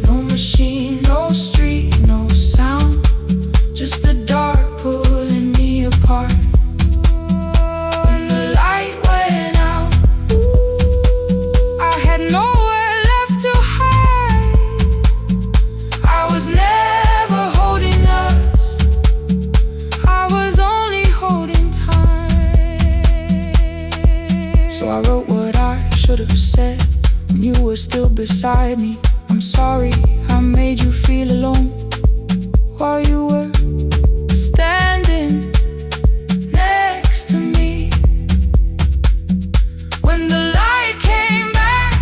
No machine, no street, no sound, just the dark pulling me apart. When the light went out, I had nowhere left to hide. I was never holding us, I was only holding time. So I wrote what I should have said when you were still beside me. I'm sorry I made you feel alone while you were standing next to me. When the light came back,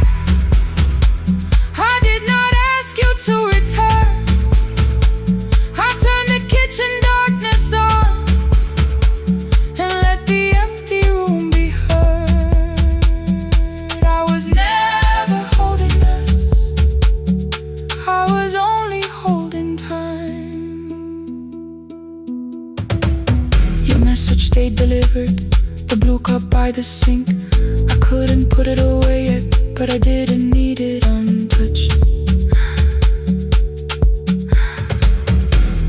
I did not ask you to return. I turned the kitchen darkness on and let the empty room be heard. I was never holding us, I was only holding time. Your message stayed delivered, the blue cup by the sink. I couldn't put it away yet, but I didn't need it untouched.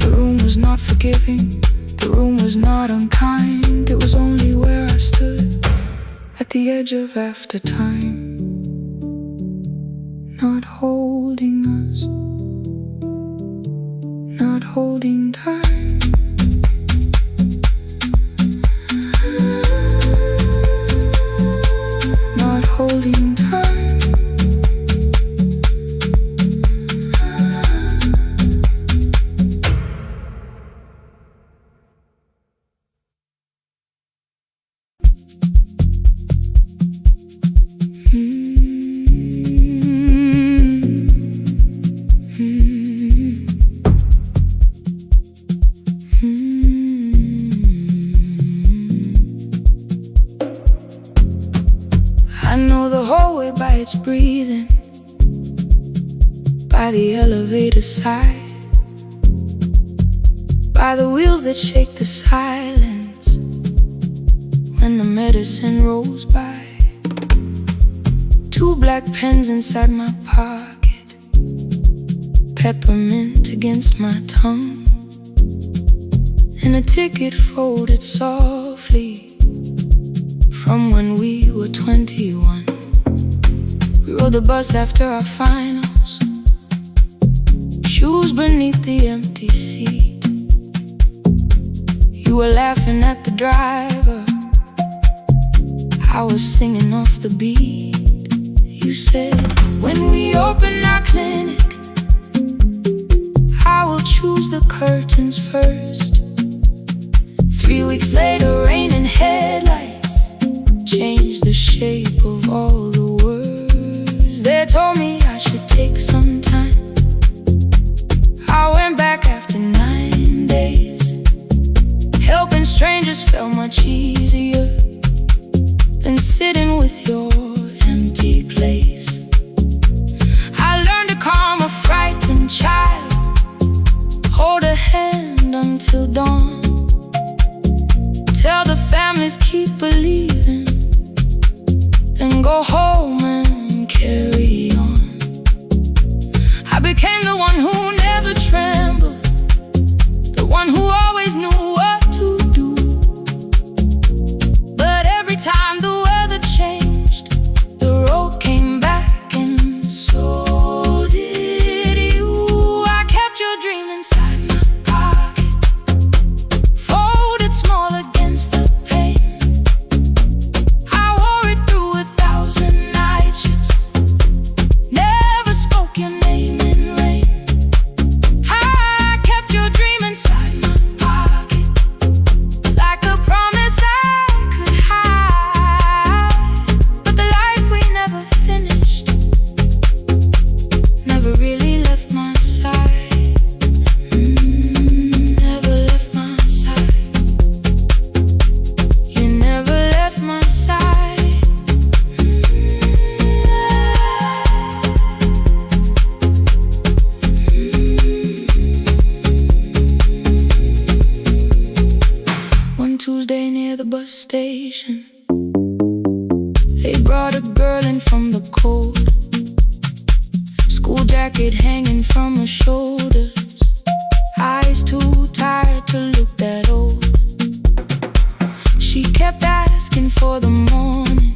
The room was not forgiving, the room was not unkind. It was only where I stood at the edge of after time, not holding us, not holding time. Not holding time. I know the hallway by its breathing, by the elevator side, by the wheels that shake the silence when the medicine rolls by. 2 black pens inside my pocket, peppermint against my tongue, and a ticket folded softly from when we were 21. We rode the bus after our finals, shoes beneath the empty seat. You were laughing at the driver, I was singing off the beat. You said, when we open our clinic, I will choose the curtains first. 3 weeks later, rain and headlights changed the shape of all the words. They told me I should take some time. I went back after 9 days. Helping strangers felt much easier than sitting with your empty place. I learned to calm a frightened child, hold a hand until dawn, tell the families keep believing, then go home and carry on. I became the one who never trembled, the one who always knew what to do. But every time the weather changed, the road came back, and so did you. I kept your dream inside my pocket, folded small against the pain. I wore it through 1,000 night shifts, never spoke your name in rain. I kept your dream inside my pocket, like a promise I could hide. But the life we never finished never really left my side. Never left my side. You never left my side. One Tuesday near the bus station, they brought a girl in from the cold, school jacket hanging from her shoulders, eyes too tired to look that old. She kept asking for the morning,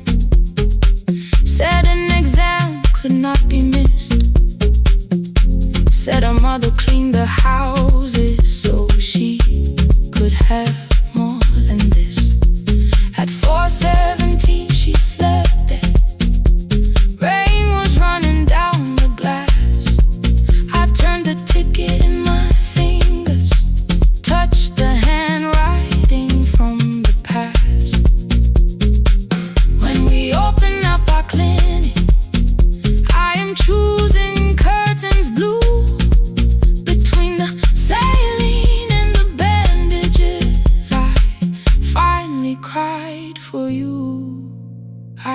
said an exam could not be missed, said her mother cleaned the houses so she could have more than this. At 4:17 she slept there, rain was running down the glass. I turned the ticket in my fingers, touched the handwriting from the past. When we open up our clinic, I am choosing curtains blue, between the saline and the bandages. I finally cried for you.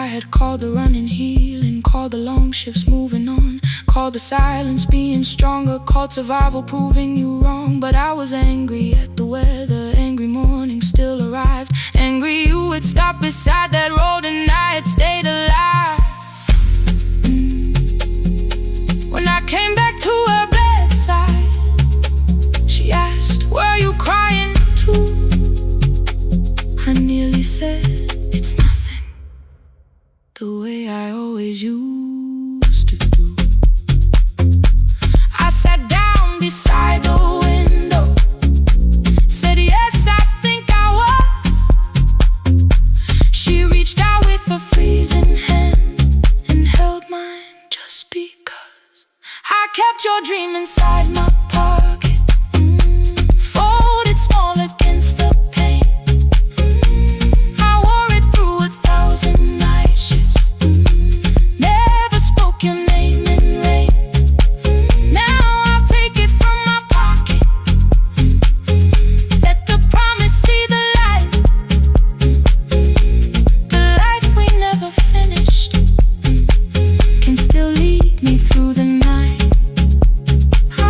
I had called the running healing, called the long shifts moving on, called the silence being stronger, called survival proving you wrong. But I was angry at the weather, angry morning still arrived, angry you had stopped beside that road and I had stayed alive. When I came back to her bedside, she asked, were you crying too? I nearly said, it's nothing, the way I always used to do. I sat down beside the window, said yes, I think I was. She reached out with a freezing hand and held mine just because. I kept your dream inside my pocket, folded small against the pain. I wore it through 1,000 night shifts, never spoke your name in rain. Now I'll take it from my pocket, let the promise see the light. The life we never finished can still lead me through the night. I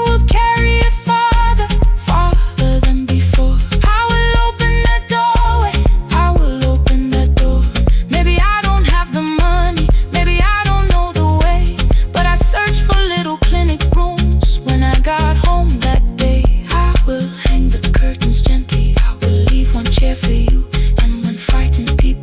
will carry it farther, farther than before. I will open the doorway, I will open the door. Maybe I don't have the money, maybe I don't know the way, but I searched for little clinic rooms when I got home that day. I will hang the curtains gently, I will leave one chair for you, and when frightened people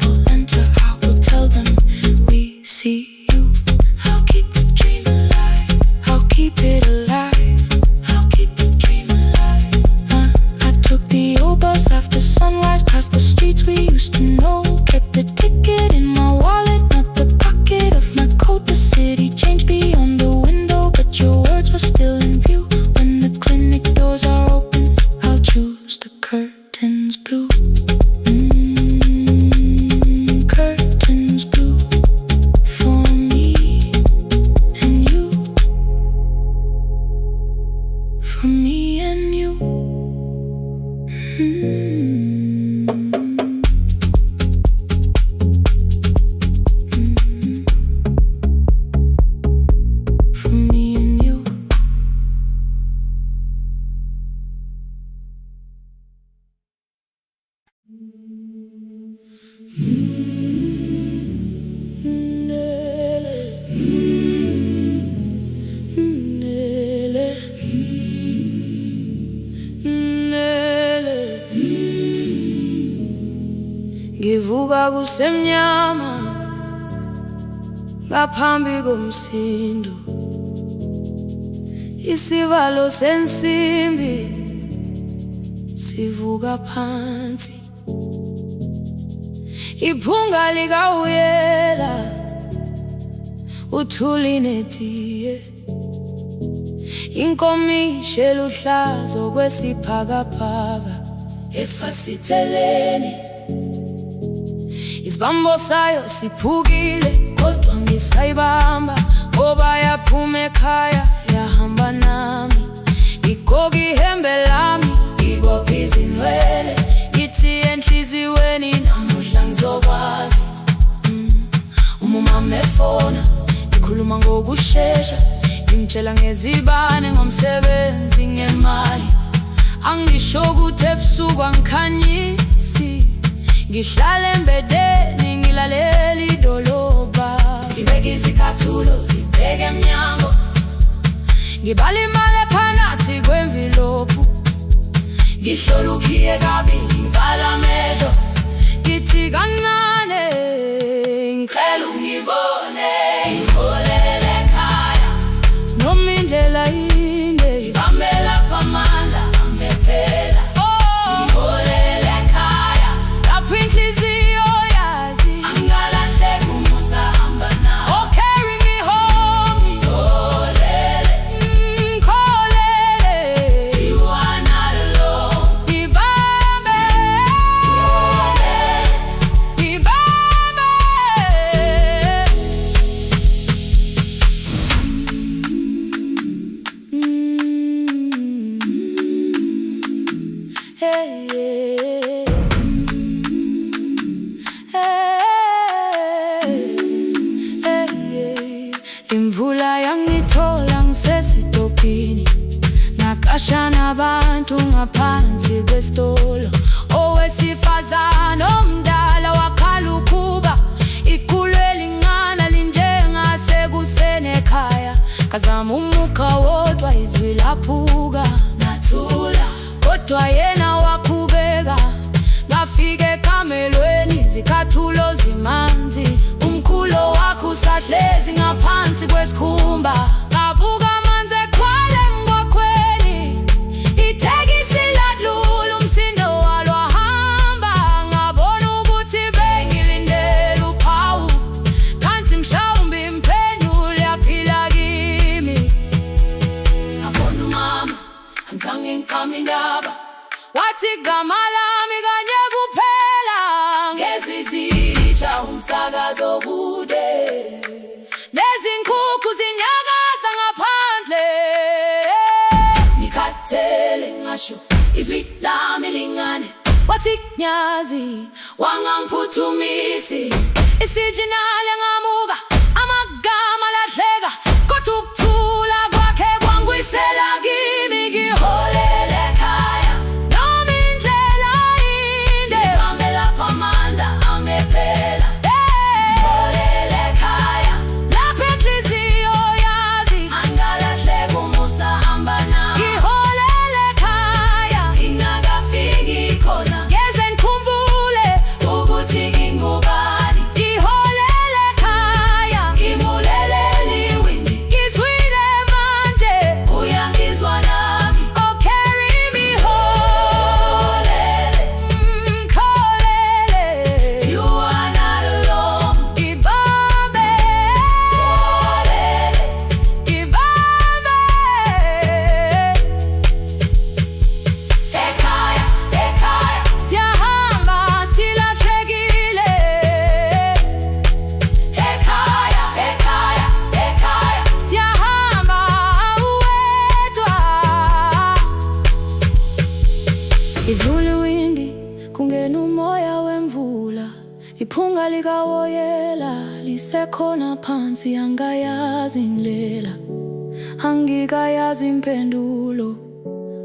kusemnyama ngaphambi komsindo, isivalo sensimbi sivuka phansi, iphunga likawuyela uthuli netiye, inkomishi eluhlaza okwesiphakapha efasiteleni. Isibambo sayo siphukile kodwa ngisayibamba, ngoba yaphuma ekhaya yahamba nami. Igqoka ihembe lami, ibopha izinwele, ithi enhliziyweni namuhla ngizokwazi. Umama efona, ikhuluma ngokushesha, imtshela ngezibane, ngomsebenzi, ngemali. Angisho ukuthi ebusuku angikhanyisi, ngihlala embedeni ngilalela idolobha. Ngibeka izicathulo zibheke emnyango, ngibala imali ephakathi kwemvilophu, ngihlola ukhiye kabili, ngivala amehlo, ngithi kancane ngicela ungibone. Ngiholele ekhaya noma indlela inde, ngibambela phamandla amphela. Ngiholele ekhaya lapho inhliziyo yazi angalahleki umusa hamba nawe. Oh, carry me home. Ngiholele, ngiholele, you are not alone. Ngibambe, ngiholele, ngibambe. Hey, hey, hey, hey. Imvula yangithola ngisesitopini, nakasha nabantu ngaphansi kwesitolo. Owesifazane omdala wakhala ukuba iqulu elingana linjengasekuseni ekhaya. Kazama umukha wodwa, izwi laphuka, nathula kodwa yena waqhubeka. Ngafika ekamelweni, izicathulo zimanzi, umkhulo wakhe usahlezi ngaphansi kwesikhumba. Ngabuka amanzi eqhwala emgwaqweni, itekisi ladlula, umsindo walo wahamba. Ngabona ukuthi bengilindele uphawu, kanti mhlawumbe impendulo yaphila kimi. Ngabona umama angizange ngiqame indaba, wathi igama lami kanye kuphela. Ngezwi izitsha, umsakazo kude, nezinkukhu zinyakaza ngaphandle. Ngikhathele ngasho izwi lami lingane, wathi nyazi wangangiphuthumisi. Isijinali ngamuka, amagama lahleka, kodwa ukuthula kwakhe kwangwisela kimi. Ngiholele ekhaya noma indlela inde, ngibambela phamandla amphela. Ngiholele ekhaya lapho inhliziyo yazi angalahleki umusa hamba nawe. Ngiholele ekhaya ingakafiki khona, ngeze ngikhumbule ukuthi ngingubani. Ngiholele ekhaya ngimulelele iwindi, ngizwile manje uyangizwa nami. Oh, carry me home. Ngiholele, you are not alone. Ngibambe, ngibambe. Ekhaya, ekhaya siyahamba silahlekile. Ekhaya, ekhaya, ekhaya siyahamba uwedwa. Ivula iwindi, kungena umoya wemvula, iphunga likawoyela lisekhona phansi. Angayazi indlela, angikayazi impendulo,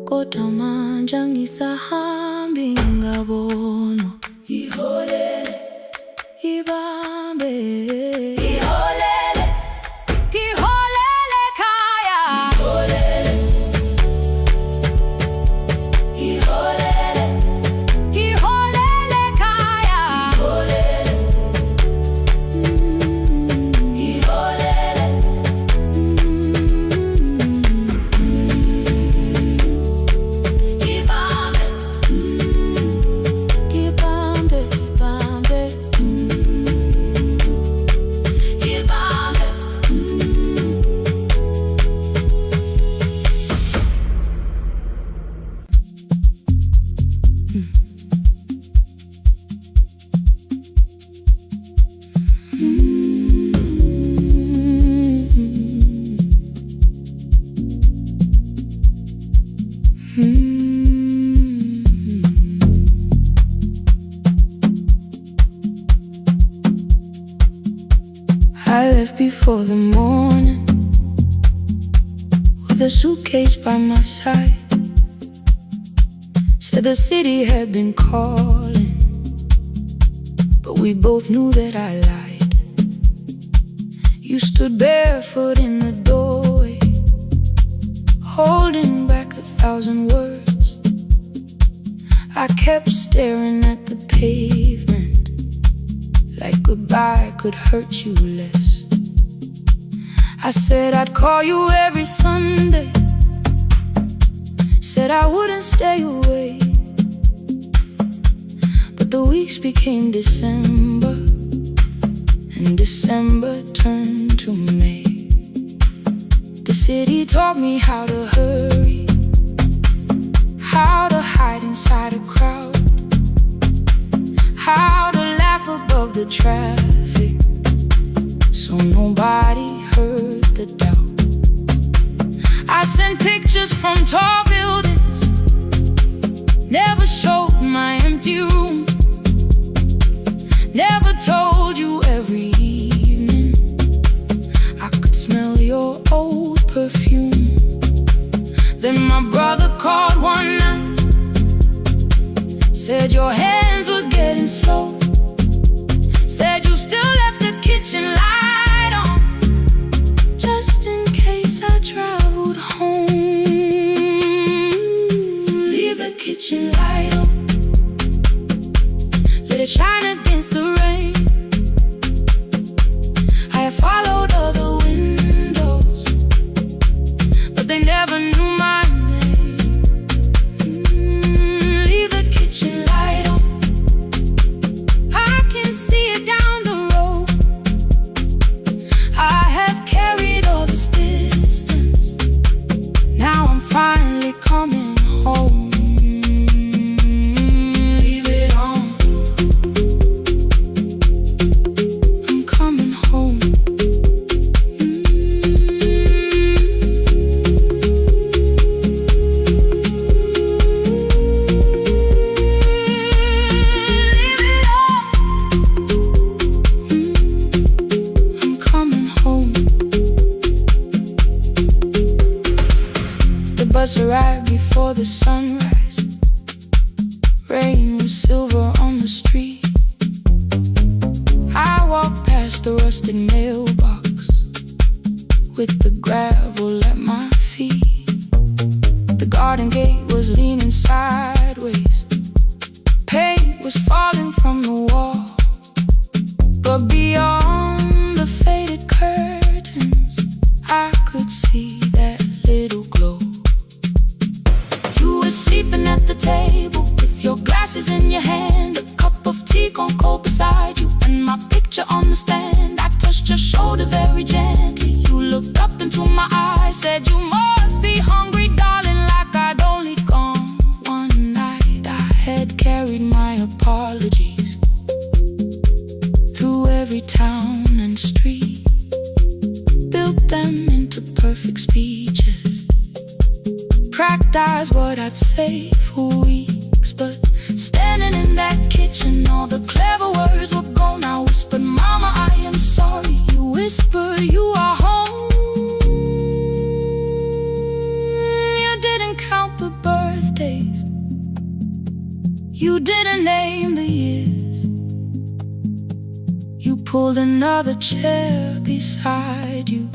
kodwa manje angisahambi ngabona. Ngiholele, ibambe, ngiholele, ngiholele ekhaya. Ngiholele, ngiholele, ngiholele ekhaya. Ngiholele. for the morning, with a suitcase by my side. Said the city had been calling, but we both knew that I lied. You stood barefoot in the doorway, holding back 1,000 words. I kept staring at the pavement, like goodbye could hurt you less. I said I'd call you every Sunday, said I wouldn't stay away. But the weeks became December, and December turned to May. The city taught me how to hurry, how to hide inside a crowd, how to laugh above the traffic, so nobody heard the doubt. I sent pictures from tall buildings, never showed my empty room, never told you every evening I could smell your old perfume. Then my brother called one night, said your hands were getting slow, said you still left the kitchen light on, just in case I traveled home. Leave the kitchen light on, let it shine against the rain. I have followed other windows, but they never knew my name. Leave the kitchen light on, I can see it down the road. I have carried all this distance, now I'm finally coming home. Leave it on, I'm coming home. Leave it on, I'm coming home. The bus arrived before the sunrise. Rain was silver on the street. I walked past the rusted mailbox with the gravel at my feet. The garden gate was leaning sideways, paint was falling from the wall, but beyond the faded curtains I could see that little glow. You were sleeping at the table with your glasses in your hand, a cup of tea gone cold beside you, and my picture on the stand. I touched your shoulder very gently. You looked up into my eyes, said you must be hungry, darling, like I'd only gone one night. I had carried my apologies through every town and street, built them into perfect speeches, practiced what I'd say for weeks. But standing in that kitchen, all the clever words were gone. I whispered, Mama, I am sorry. You whisper, you are home. You didn't count the birthdays, you didn't name the years. You pulled another chair beside you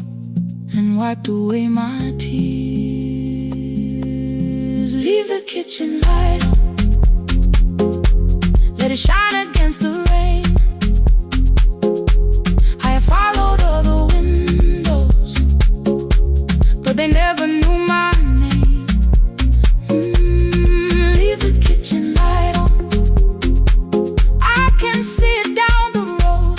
and wiped away my tears. Leave the kitchen light on, let it shine against the rain. I have followed other windows, but they never knew my name. Leave the kitchen light on, I can see it down the road.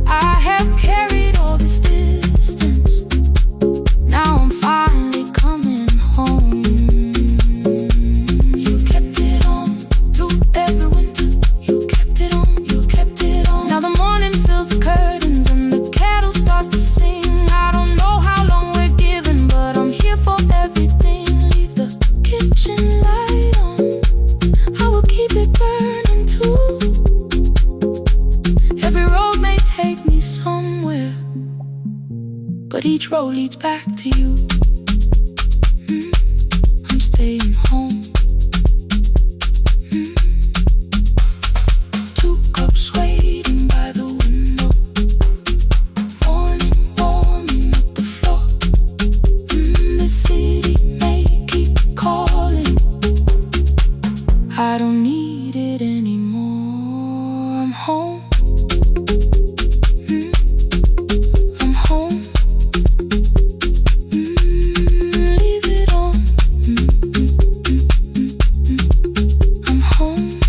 I have carried all this distance, now I'm finally coming home. You kept it on through every winter, you kept it on, you kept it on. Now the morning fills the curtains and the kettle starts to sing. I don't know how long we're giving but each road leads back to you. I'm staying home. 2 cups waiting by the window, morning warming up the floor. The city may keep calling, I don't need it anymore. I'm home. I'm home. Leave it on. I'm home.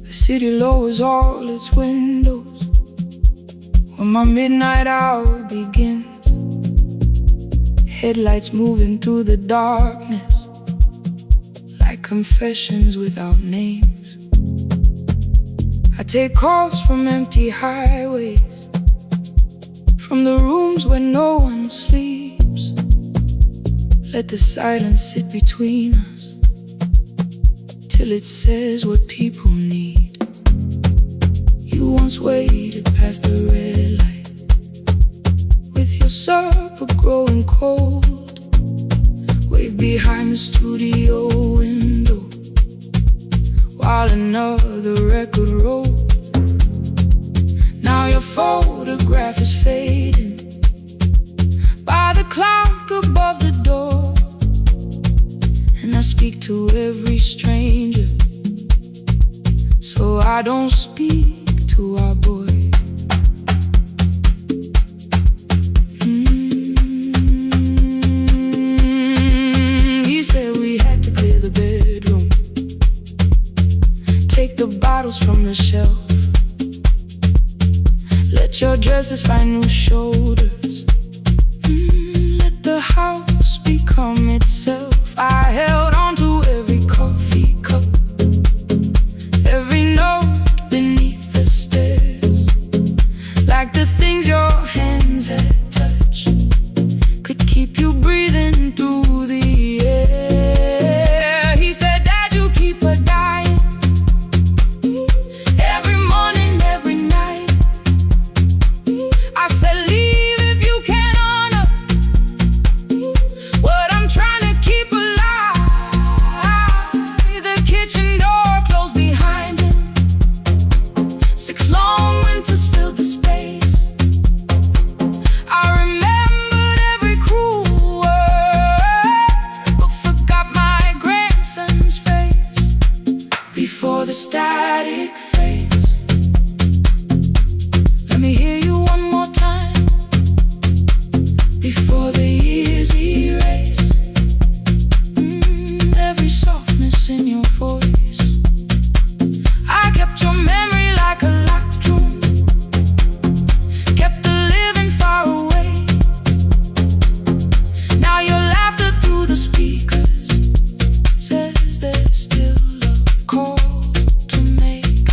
The city lowers all its windows when my midnight hour begins. Headlights moving through the darkness like confessions without names. I take calls from empty highways, from the rooms where no one sleeps. Let the silence sit between us till it says what people need. You once waited past the red light with your supper growing cold. Wave behind the studio window while another record rolled. Now your photograph is fading by the clock above the door. And I speak to every stranger, so I don't speak to our boy. He said we had to clear the bedroom, take the bottles from the shelf, let your dresses find new shoulders, let the house become itself. I held on to every coffee cup, every note beneath the stairs, like the things your hands had touched could keep you breathing through the air. He said, Dad, you keep her dying every morning, every night. I said, leave if you can honor what I'm trying to keep alive. The kitchen door closed behind him, 6 long winters filled the space. I remembered every cruel word, but forgot my grandson's face before the static fades. Let me hear you one more time before the years erase every softness in your voice. I kept your memory like a locked room, kept the living far away. Now your laughter through the speakers says there's still a call to make.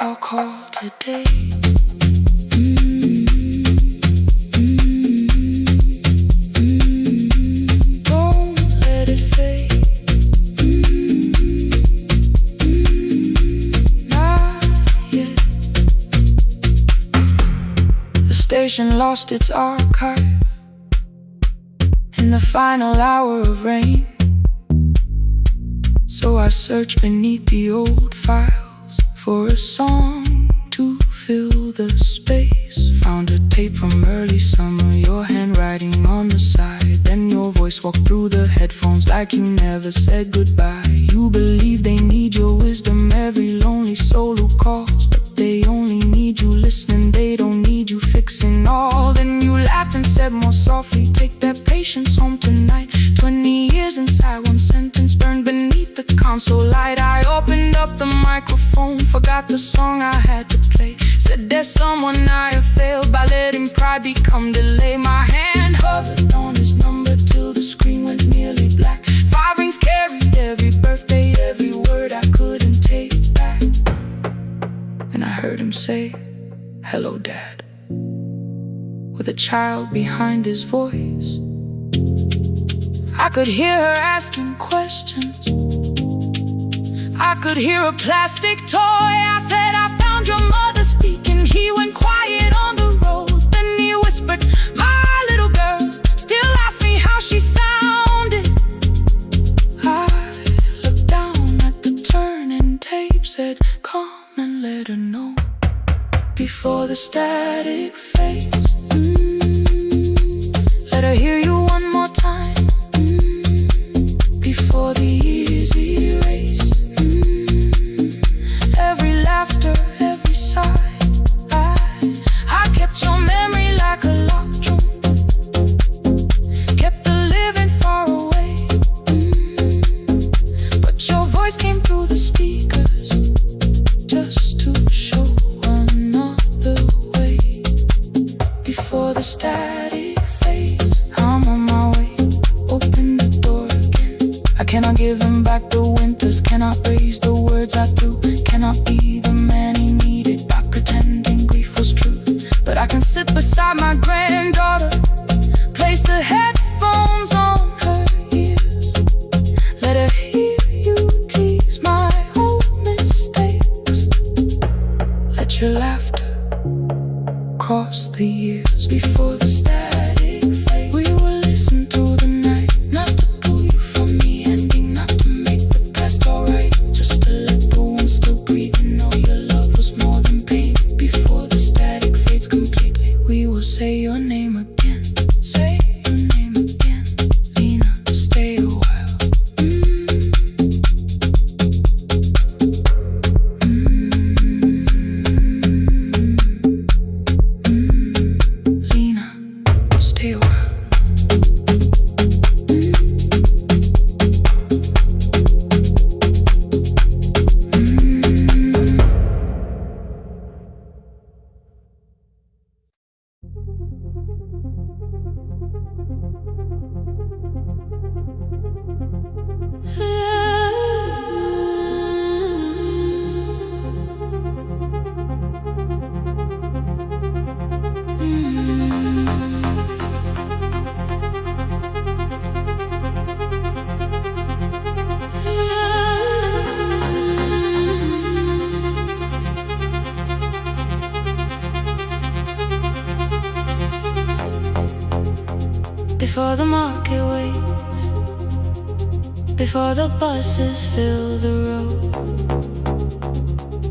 I'll call today. Don't let it fade. Not yet. The station lost its archive in the final hour of rain, so I searched beneath the old files for a song to fill the space. Found a tape from early summer, your handwriting on the side. Then your voice walked through the headphones like you never said goodbye. You believe they need your wisdom, every lonely soul who calls, but they only need you listening, they don't need you fixing all. Then you laughed and said more softly, take that patience home tonight. 20 years inside one sentence burned beneath the console light. I opened up the microphone, forgot the song I had to play. Said there's someone I have failed by letting pride become delay. My hand hovered on his number till the screen say, "Hello, Dad," with a child behind his voice. I could hear her asking questions. I could hear a plastic toy. I said, "I found your mother speaking." He went quiet on the road. Then he whispered, "My little girl still asks me how she sounded." I looked down at the turning tape, said, "Come and let her know before the static fades. Let her hear you one more time before the easy race. Every laughter, every sigh, I kept your memory like a locked room, kept the living far away, but your voice came through the speakers just to show another way before the static fades. I'm on my way, open the door again. I cannot give him back the winters, cannot raise the words I threw, cannot be the man he needed by pretending grief was true. But I can sit beside my granddaughter, place the headphones on her ears, let her hear you tease my old mistakes. Let your laughter cross the years before the static fade. We will listen through the night, not to pull you from the ending, not to make the past alright, just to let the one still breathe and know your love was more than pain. Before the static fades completely, we will say your name again. Say your name again. Lena, stay a while. Lena, stay a while. Before the market waits, before the buses fill the road,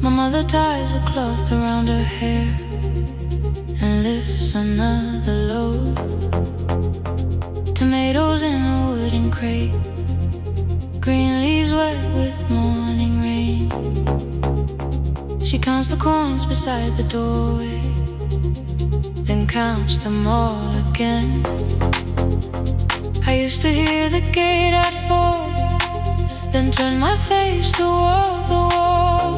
my mother ties a cloth around her hair and lifts another load. Tomatoes in a wooden crate, green leaves wet with morning rain. She counts the coins beside the doorway, then counts them all again. I used to hear the gate at 4, then turn my face toward the wall.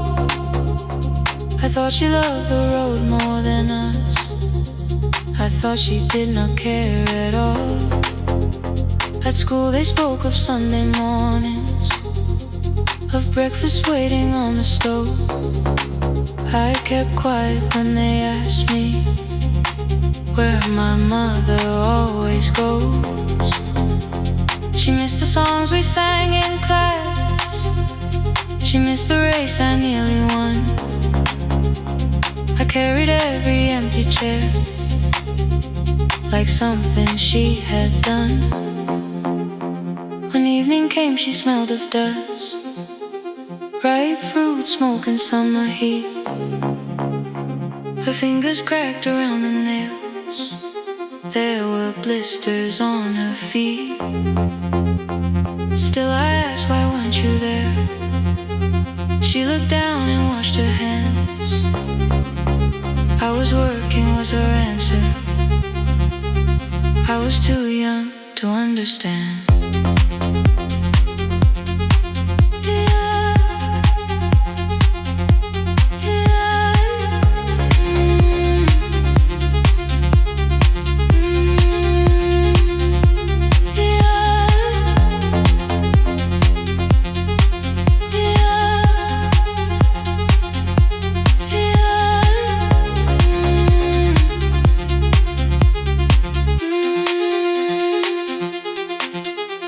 I thought she loved the road more than us. I thought she did not care at all. At school they spoke of Sunday mornings, of breakfast waiting on the stove. I kept quiet when they asked me where my mother always goes. She missed the songs we sang in class, she missed the race I nearly won. I carried every empty chair like something she had done. When evening came she smelled of dust, ripe fruit, smoke and summer heat. Her fingers cracked around the nails, there were blisters on her feet. Still I asked, why weren't you there? She looked down and washed her hands. I was working was her answer. I was too young to understand.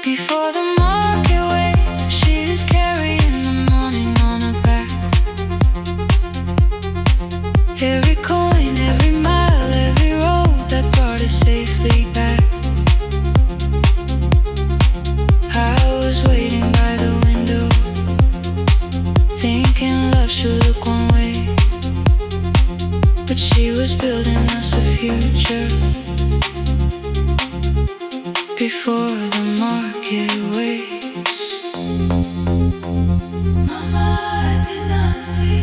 Before the market wakes, she is carrying the morning on her back. Every coin, every mile, every road that brought us safely back. I was waiting by the window, thinking love should look one way, but she was building us a future. Before the market wakes. Mama, I did not see.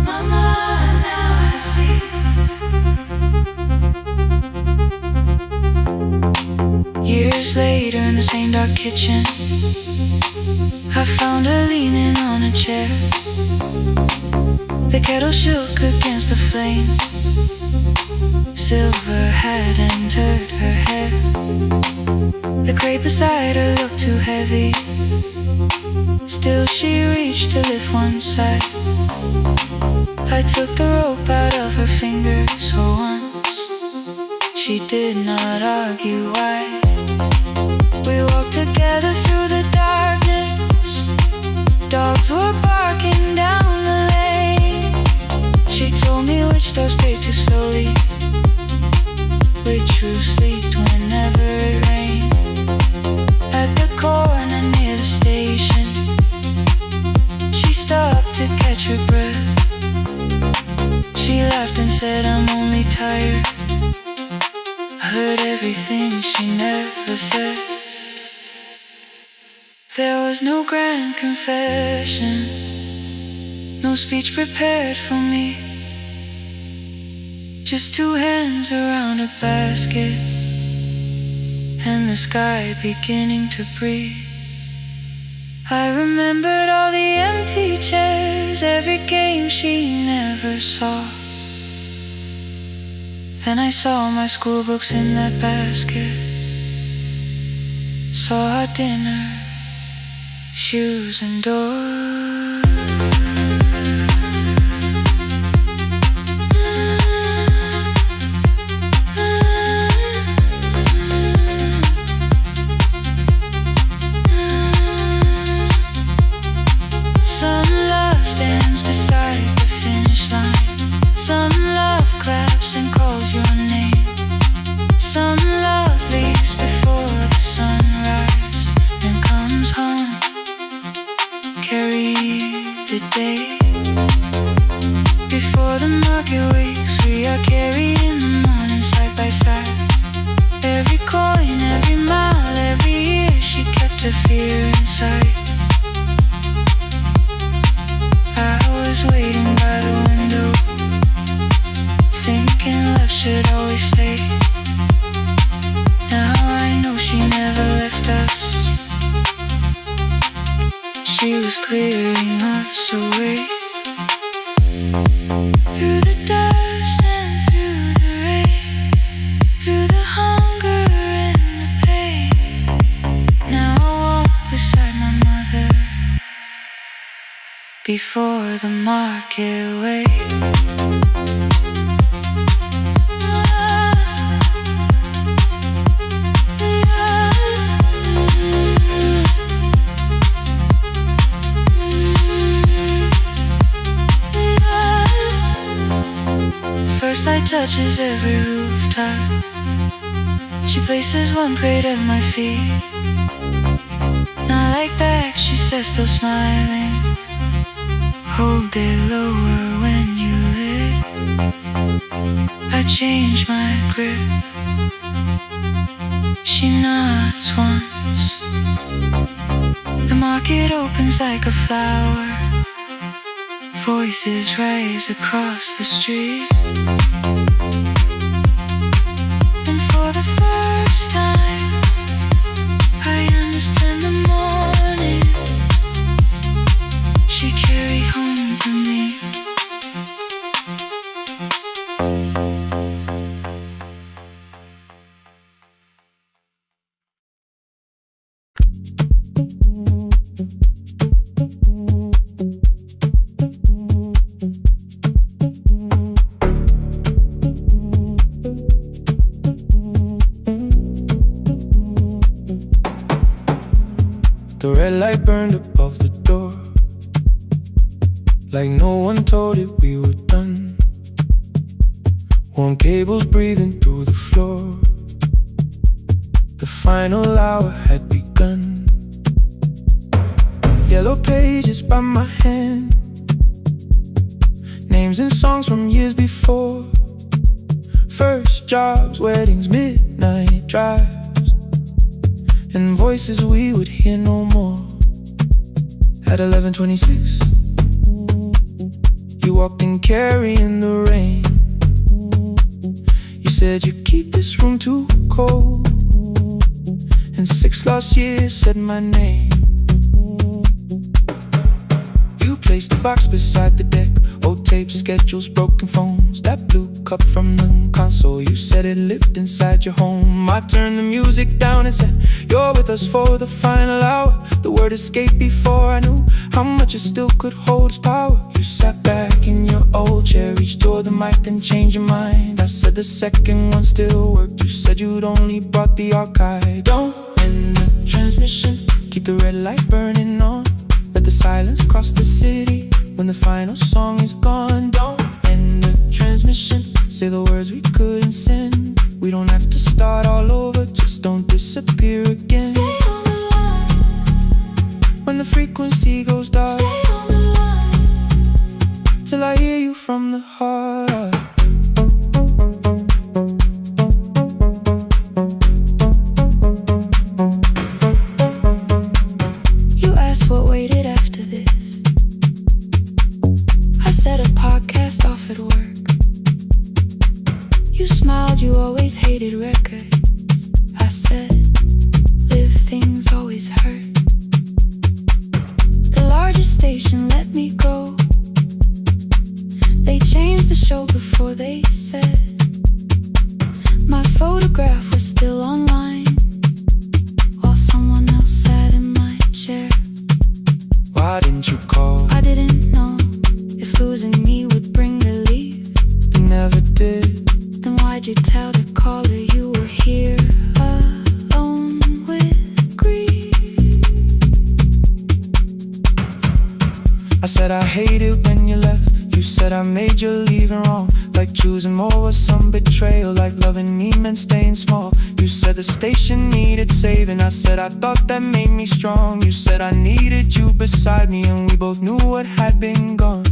Mama, now I see. Years later in the same dark kitchen, I found her leaning on a chair. The kettle shook against the flame. Silver had entered her hair. The crate beside her looked too heavy. Still she reached to lift one side. I took the rope out of her fingers for once. She did not argue why. We walked together through the darkness. Dogs were barking down the lane. She told me which doors paid too slowly, which roofs leaked whenever it rained. At the corner near the station, she stopped to catch her breath. She laughed and said, I'm only tired. I heard everything she never said. There was no grand confession, no speech prepared for me, just two hands around a basket and the sky beginning to breathe. I remembered all the empty chairs, every game she never saw. Then I saw my school books in that basket, saw our dinner, shoes and doors. Some love stands beside the finish line. Some love claps and calls your name. Some love leaves before the sunrise and comes home. Carry the day. Before the market wakes, we are carried in the morning side by side. Every coin, every mile, every year, she kept her fear inside. I was waiting by the window, thinking love should always stay. Now I know she never left us. She was clearing us away. Through the dust and through the rain, through the hunger and the pain. Now I walk beside my mother before the market wakes. First light touches every rooftop. She places one crate at my feet. Not like back, she says, still smiling. Hold it lower when you lit. I change my grip. She nods once. The market opens like a flower. Voices rise across the street. And for the first time, I understand the morning she carried home to me.
The red light burned above the door, like no one told it we were done. Warm cables breathing through the floor. The final hour had begun. Yellow pages by my hand, names and songs from years before. First jobs, weddings, midnight drives, and voices we would hear no more. At 11:26, you walked in carrying the rain. You said you keep this room too cold, and 6 lost years said my name. You placed a box beside the deck, old tapes, schedules, broken phones, that blue cup from the console. You said it lived inside your home. I turned the music down and said, you're with us for the final hour. The word escaped before I knew how much it still could hold its power. You sat back in your old chair, reached toward the mic, then changed your mind. I said the second one still worked. You said you'd only brought the archive. Don't end the transmission, keep the red light burning on. Let the silence cross the city when the final song is gone. Don't end the transmission, say the words we couldn't send. We don't have to start all over, just don't disappear again.
Stay on the line.
When the frequency goes dark,
Stay on the line.
till I hear you from the heart.
You asked what waited after this. I said a podcast off at work. You smiled, you always hated records. I said, live things always hurt. The largest station let me go. They changed the show before they said my photograph was still online, while someone else sat in my chair.
Why didn't you call?
I didn't know if losing me would bring relief.
You never did.
Then why'd you tell the caller you were here alone with grief?
I said I hate it when you left. You said I made you leaving wrong, like choosing more was some betrayal, like loving me meant staying small. You said the station needed saving. I said I thought that made me strong. You said I needed you beside me, and we both knew what had been gone.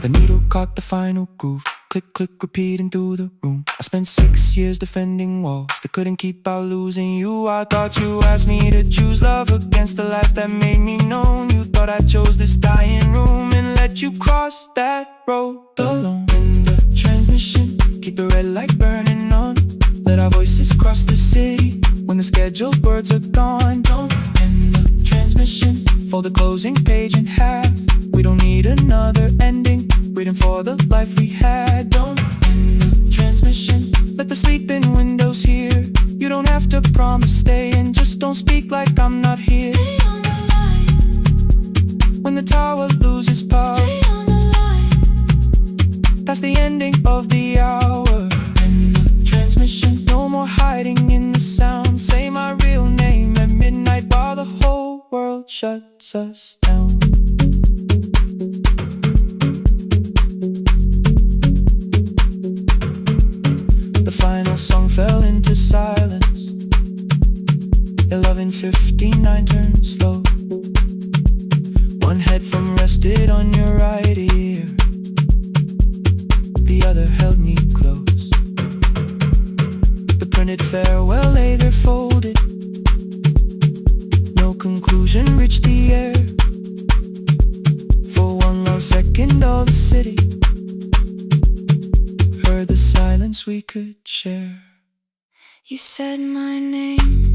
The needle caught the final groove, click, click, repeating through the room. I spent 6 years defending walls that couldn't keep out losing you. I thought you asked me to choose love against the life that made me known. You thought I chose this dying room and let you cross that road alone. In the transmission, keep the red light burning on. Let our voices cross the city when the scheduled words are gone. Don't end the transmission, fold the closing page in half. We don't need another ending, waiting for the life we had. Don't end the transmission, let the sleeping windows hear. You don't have to promise staying, just don't speak like I'm not here.
Stay on the line.
When the tower loses power,
Stay on the line.
that's the ending of the hour. End the transmission, no more hiding in the sound. Say my real name at midnight while the whole world shuts us down. The final song fell into silence. 11:59 turned slow. One headphone rested on your right ear, the other held me close. The printed farewell lay there folded. No conclusion reached the air. For one long second all the city heard the silence we could share.
You said my name,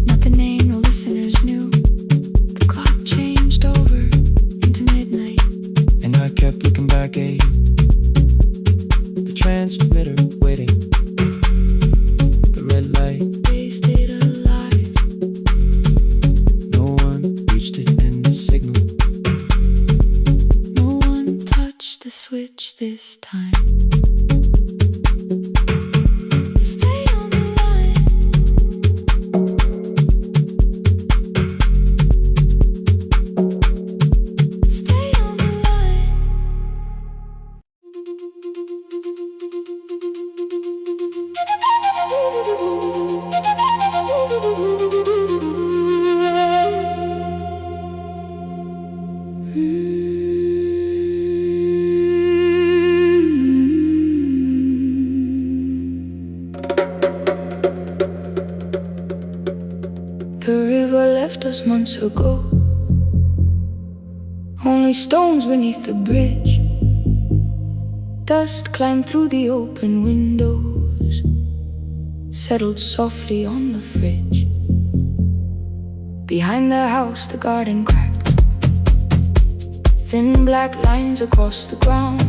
not the name the listeners knew. The clock changed over into midnight,
And I kept looking back at you, the transmitter waiting, the red light,
wasted alive.
no one reached it and the signal.
No one touched the switch this time. Stay on the line. us months ago. Only stones beneath the bridge. Dust climbed through the open windows, settled softly on the fridge. Behind the house the garden cracked, thin black lines across the ground.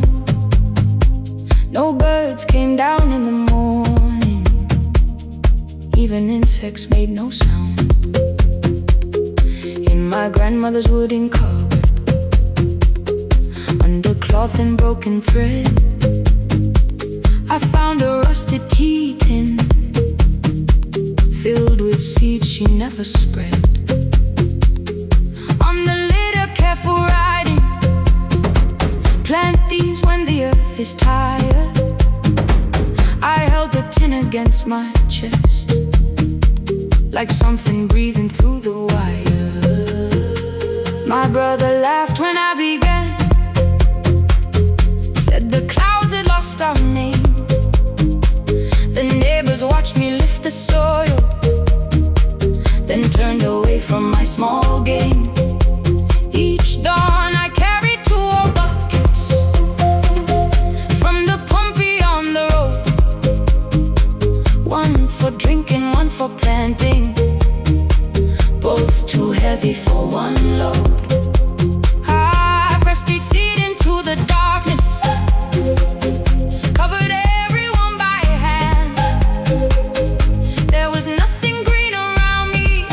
No birds came down in the morning, even insects made no sound. In my grandmother's wooden cupboard, under cloth and broken thread, I found a rusted tea tin filled with seeds she never spread. On the lid a careful writing: plant these when the earth is tired. I held the tin against my chest, like something breathing through the wire. My brother laughed when I began, said the clouds had lost our name. The neighbors watched me lift the soil, then turned away from my small game. Each dawn I carried 2 old buckets from the pump beyond the road, one for drinking, one for planting, both too heavy for one load. I pressed each seed into the darkness, covered everyone by hand. There was nothing green around me,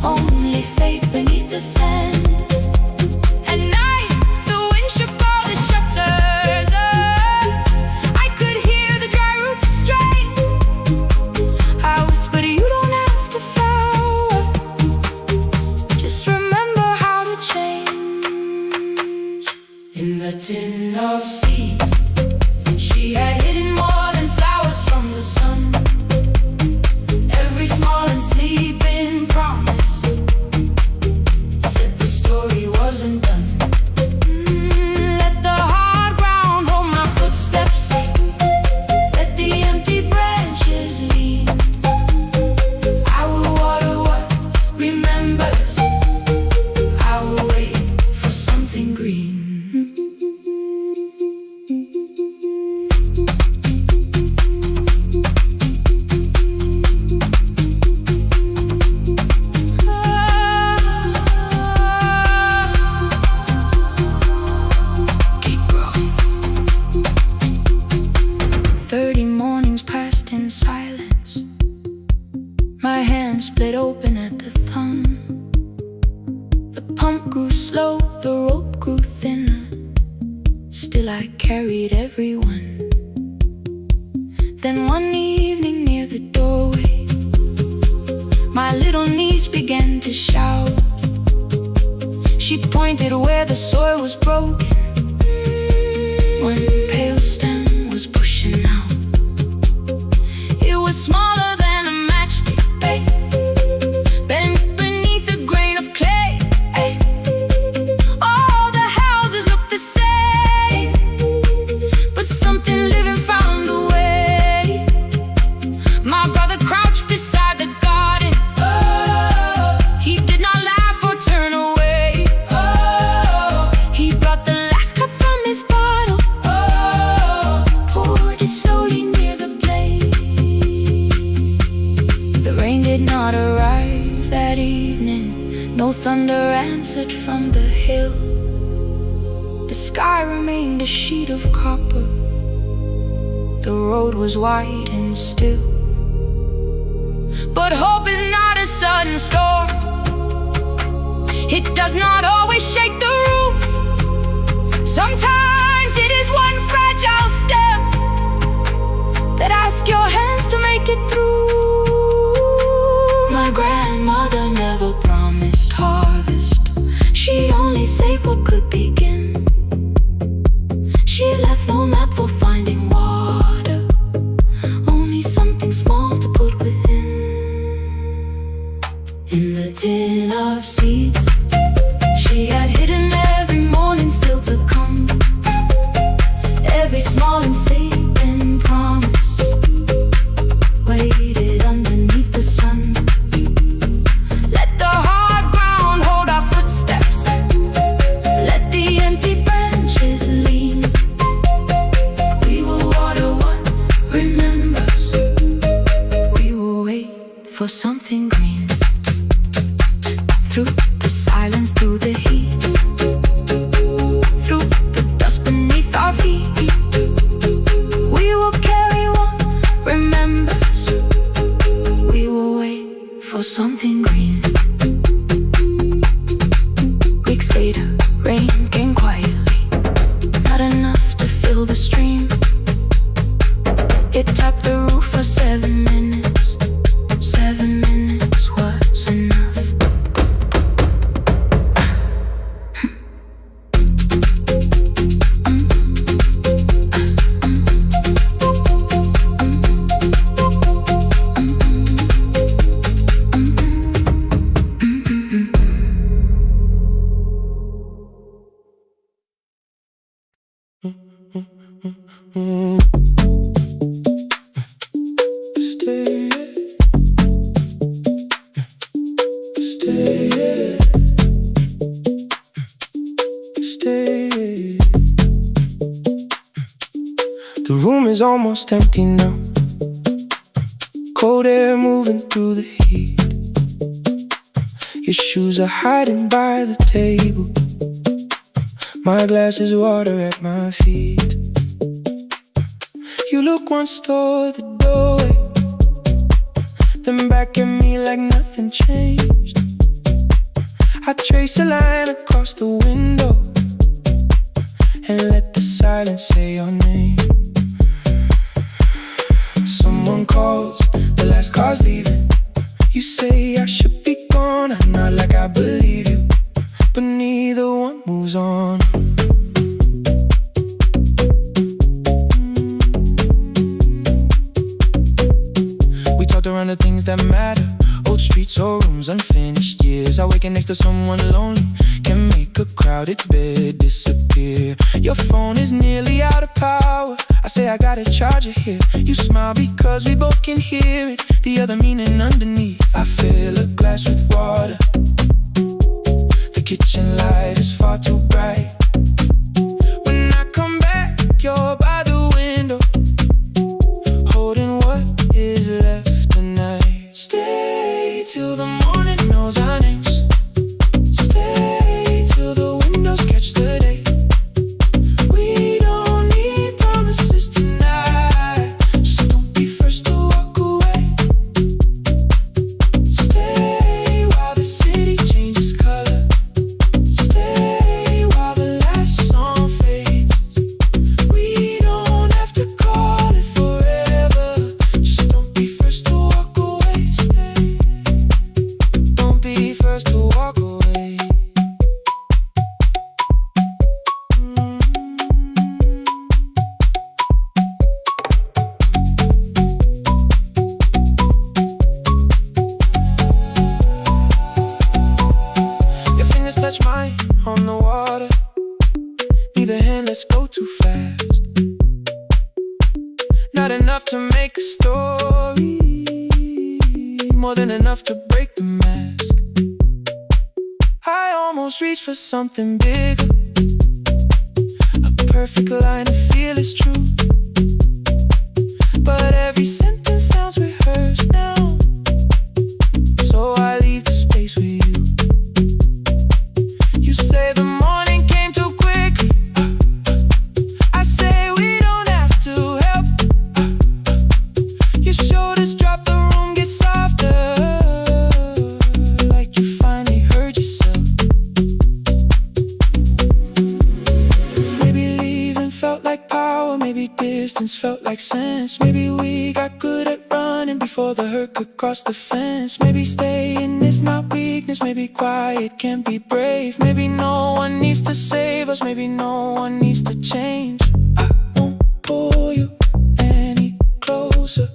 only faith beneath the sand. At night the wind shook all the shutters up. I could hear the dry roots strain. I whispered, you don't have to flower, just remember how to change. In the tin of seeds she had hidden more than flowers from the sun. Every small and sleeping promise said the story wasn't done. Let the hard ground hold my footsteps, let the empty branches lean. I will water what remembers, I will wait for something green. Keep growing. 30 mornings passed in silence. My hand split open at the thumb. The pump grew slow, the rope grew thinner. Still I carried everyone. Then one evening near the doorway, my little niece began to shout. She pointed where the soil was broken. One pale stem was pushing out. It was smaller than a matchstick, babe, bent beneath a grain of clay. All the houses looked the same, but something living found a way. My brother crouched beside the garden. He did not laugh or turn away. He brought the last cup from his bottle, poured it slowly near the blaze. The rain did not arrive that evening, no thunder answered from the hill. The sky remained a sheet of copper, the road was wide and still. But hope is not a sudden storm, it does not always shake the roof. Sometimes it is one fragile step that asks your hands to make it through. My grandmother never promised harvest, she only saved what could begin. She left no map for finding water, only something small to put within. In the tin of seeds she had hidden every morning still to come. Every small and sleeping promise waited underneath the sun. Let
Stay, stay, stay. The room is almost empty now. Cold air moving through the heat. Your shoes are hiding by the table. My glass is water at my feet. You look once toward the doorway, then back at me like nothing changed. I trace a line across the window and let the silence say your name. Someone calls, the last car's leaving. You say I should be gone, I nod like I believe you, but neither one moves on. We talked around the things that matter, old streets or rooms, unfinished years. I waking next to someone lonely can make a crowded bed disappear. Your phone is nearly out of power. I say I got a charger here. You smile because we both can hear it, the other meaning underneath. I fill a glass with water. The kitchen light is far too bright. When I come back, you're by the window, holding what is left tonight. Stay till the morning knows our names. Stay till the windows catch the day. We don't need promises tonight. Just don't be first to walk away. Stay while the city changes color. Stay while the last song fades. We don't have to call it forever. Just don't be first to walk away. Stay. Don't be first to walk away. Your fingers touch mine on the water. Neither hand, let's go too fast. Not enough to make a story, more than enough to break the mask. I almost reach for something bigger, a perfect line to feel is true. But every sentence sounds rehearsed now, so I leave the space with you. You say the morning came too quickly. I say we don't have to help. Your shoulders drop, the room gets softer, like you finally heard yourself. Maybe leaving felt like power, maybe distance felt like sense. Maybe we got good at running before the hurt could cross the fence. Maybe staying is not weakness, maybe quiet can be brave. Maybe no one needs to save us, maybe no one needs to change. I won't pull you any closer.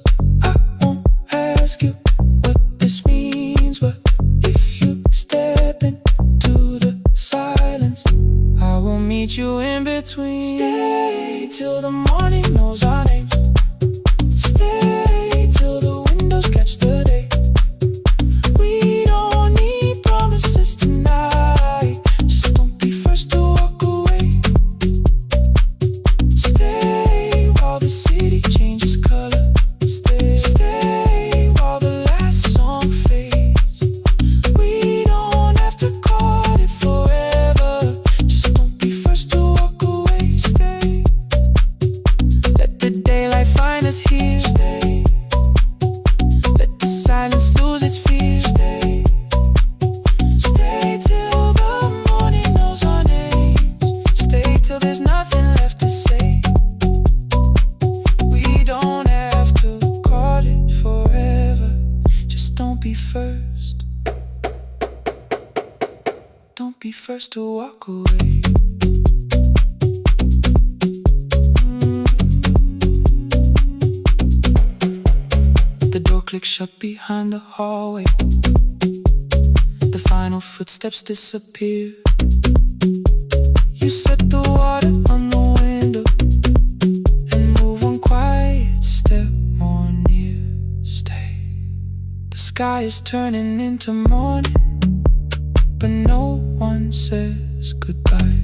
I won't ask you what this means, but if you step into the silence, I will meet you in between. Stay till the morning knows our names. Stay till the windows catch the day. We don't need promises tonight. Just don't be first to walk away. Stay while the city changes color. Stay while the last song fades. We don't have to call it forever. Just don't be first to walk away. Stay. Let the daylight find us here. Stay. Let the silence lose its fear. Stay. Stay till the morning knows our names. Stay till there's nothing left to say. We don't have to call it forever. Just don't be first. Don't be first to walk away. The door clicks shut behind the hallway. The final footsteps disappear. You set the water on the window. sky is turning into morning, but no one says goodbye.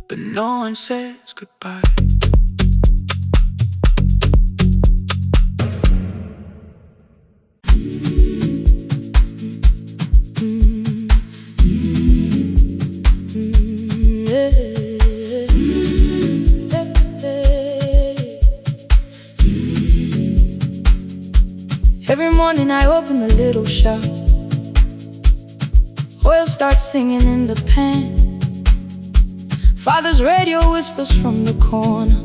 But no one says goodbye.
Every morning I open the little shop. Oil starts singing in the pan. Father's radio whispers from the corner,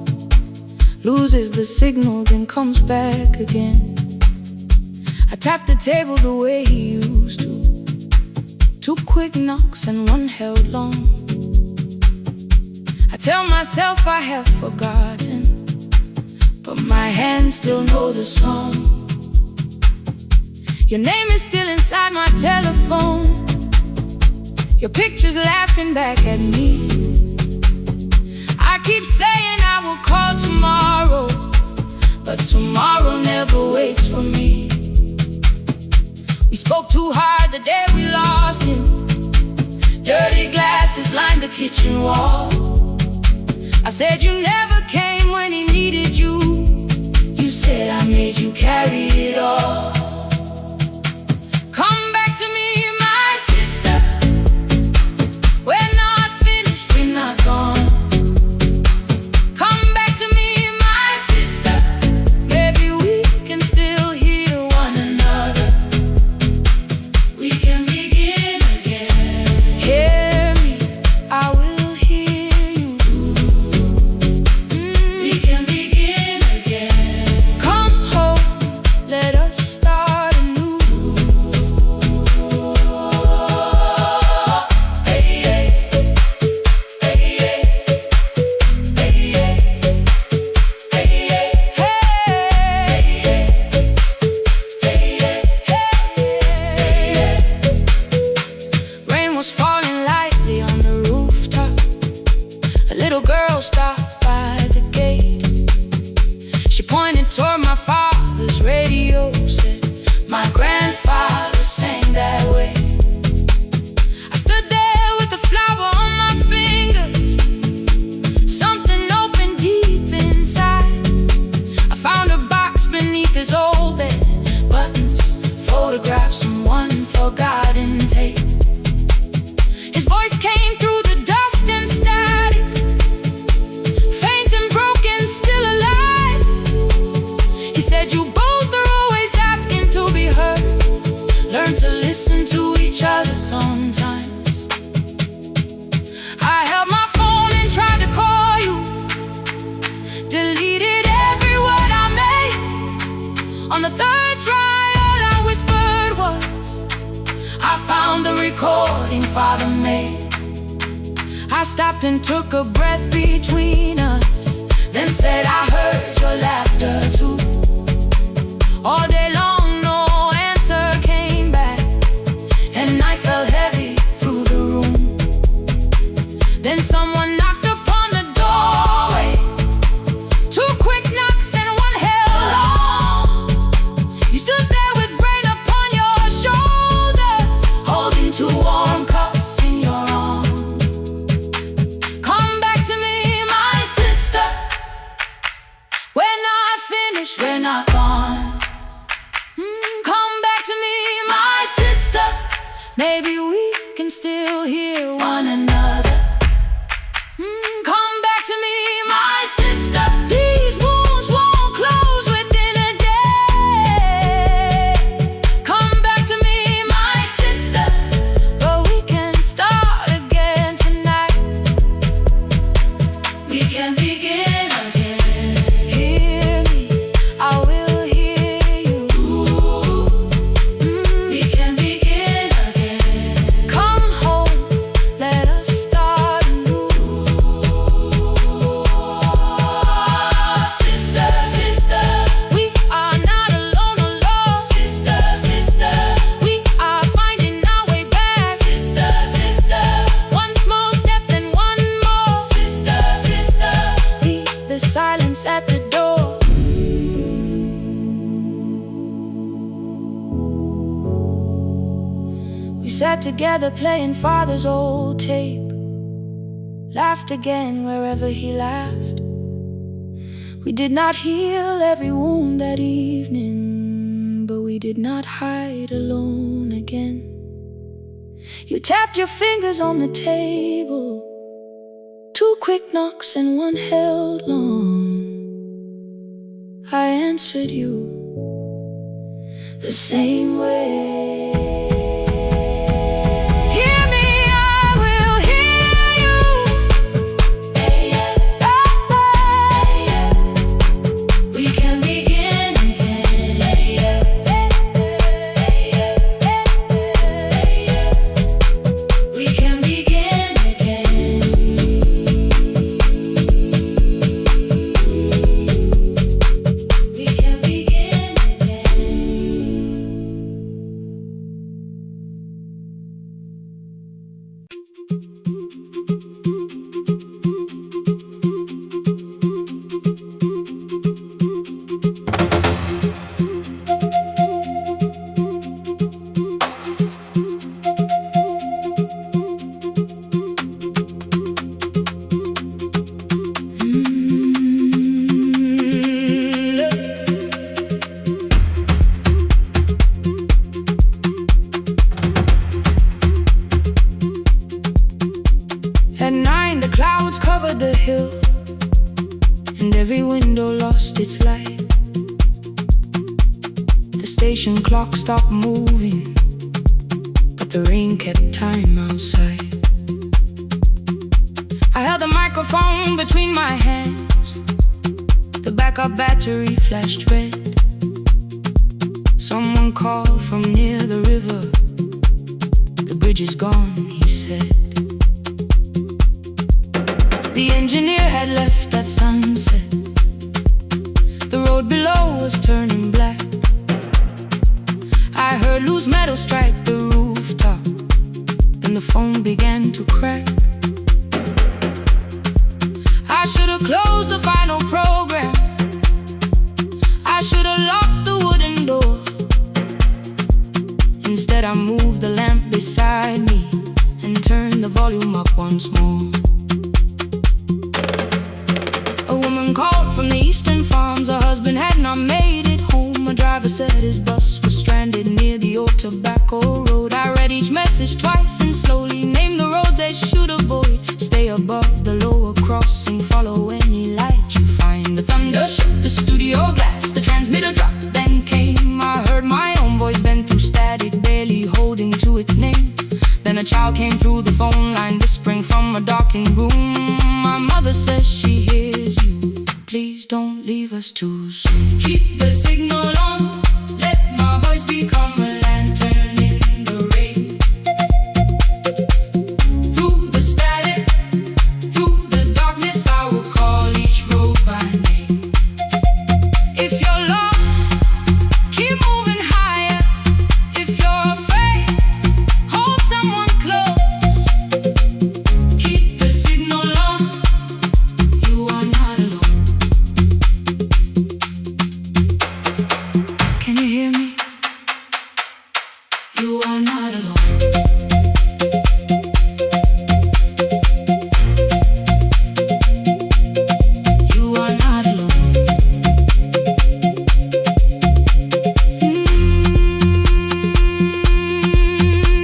loses the signal, then comes back again. I tap the table the way he used to. 2 quick knocks and 1 held long. I tell myself I have forgotten, but my hands still know the song. Your name is still inside my telephone. Your picture's laughing back at me. I keep saying I will call tomorrow, but tomorrow never waits for me. We spoke too hard the day we lost him. Dirty glasses lined the kitchen wall. I said you never came when he needed you. You said I made you carry it all. Come back to me, my sister. We're not finished, we're not gone. Come back to me, my sister. Maybe we can still hear one another. We can begin again. Hear me, I will hear you. We can begin again. Come home, let us start anew. Rain was falling lightly on the rooftop. A little girl stopped by the gate. She pointed toward my father's radio, said, my grandfather sang that way. I stood there with a flower on my fingers. Something opened deep inside. I found a box beneath his old bed. Buttons, photographs, someone forgotten tape. His voice came through the dust and static, faint and broken, still alive. He said, you both are always asking to be heard. Learn to listen to each other sometimes. I held my phone and tried to call you, deleted every word I made. On the 3rd try, all I whispered was, I found the recording Father made. I stopped and took a breath between us, then said I heard your laughter too. All day long no answer came back, and night fell heavy through the room. Then someone knocked upon the doorway. 2 quick knocks and 1 held long. You stood there with rain upon your shoulders, holding 2 warm cups in your arms. Come back to me, my sister. We're not finished, we're not gone. Come back to me, my sister. Maybe we can still hear one another. Come back to me, my sister. These wounds won't close within a day. Come back to me, my sister. But we can start again tonight. We can begin again. Hear me, I will hear you. We can begin again. Come home, let us sat together playing father's old tape, laughed again wherever he laughed. We did not heal every wound that evening, but we did not hide alone again. You tapped your fingers on the table, 2 quick knocks and 1 held long. I answered you the same way. Hear me, I will hear you. We can begin again. We can begin again. We can begin again. At 9, the clouds covered the hill, and every window lost its light. The station clock stopped moving, but the rain kept time outside. I held the microphone between my hands. The backup battery flashed red. Someone called from near the river. The bridge is gone, he said. The engineer had left at sunset. The road below was turning black. I heard loose metal strike the rooftop, and the phone began to crack. I should have closed the final program. I should have locked the wooden door. Instead I moved the lamp beside me and turned the volume up once more. A woman called from the eastern farms. Her husband had not made it home. A driver said his bus was stranded near the old tobacco road. I read each message twice and slowly named the roads they should avoid. Stay above the lower crossing, follow any light you find. The thunder shook the studio glass, the transmitter dropped, then came. I heard my own voice bend through static, barely holding to its name. Then a child came through the phone line, whispering from a darkened room. My mother says she hears you. Please don't leave us too soon. Keep the signal on, let my voice become a lantern in the rain. Through the static, through the darkness, I will call each road by name. If you're lost, keep moving higher. If you're afraid, hold someone close. Keep the signal on, you are not alone. Can you hear me? You are not alone. You are not alone.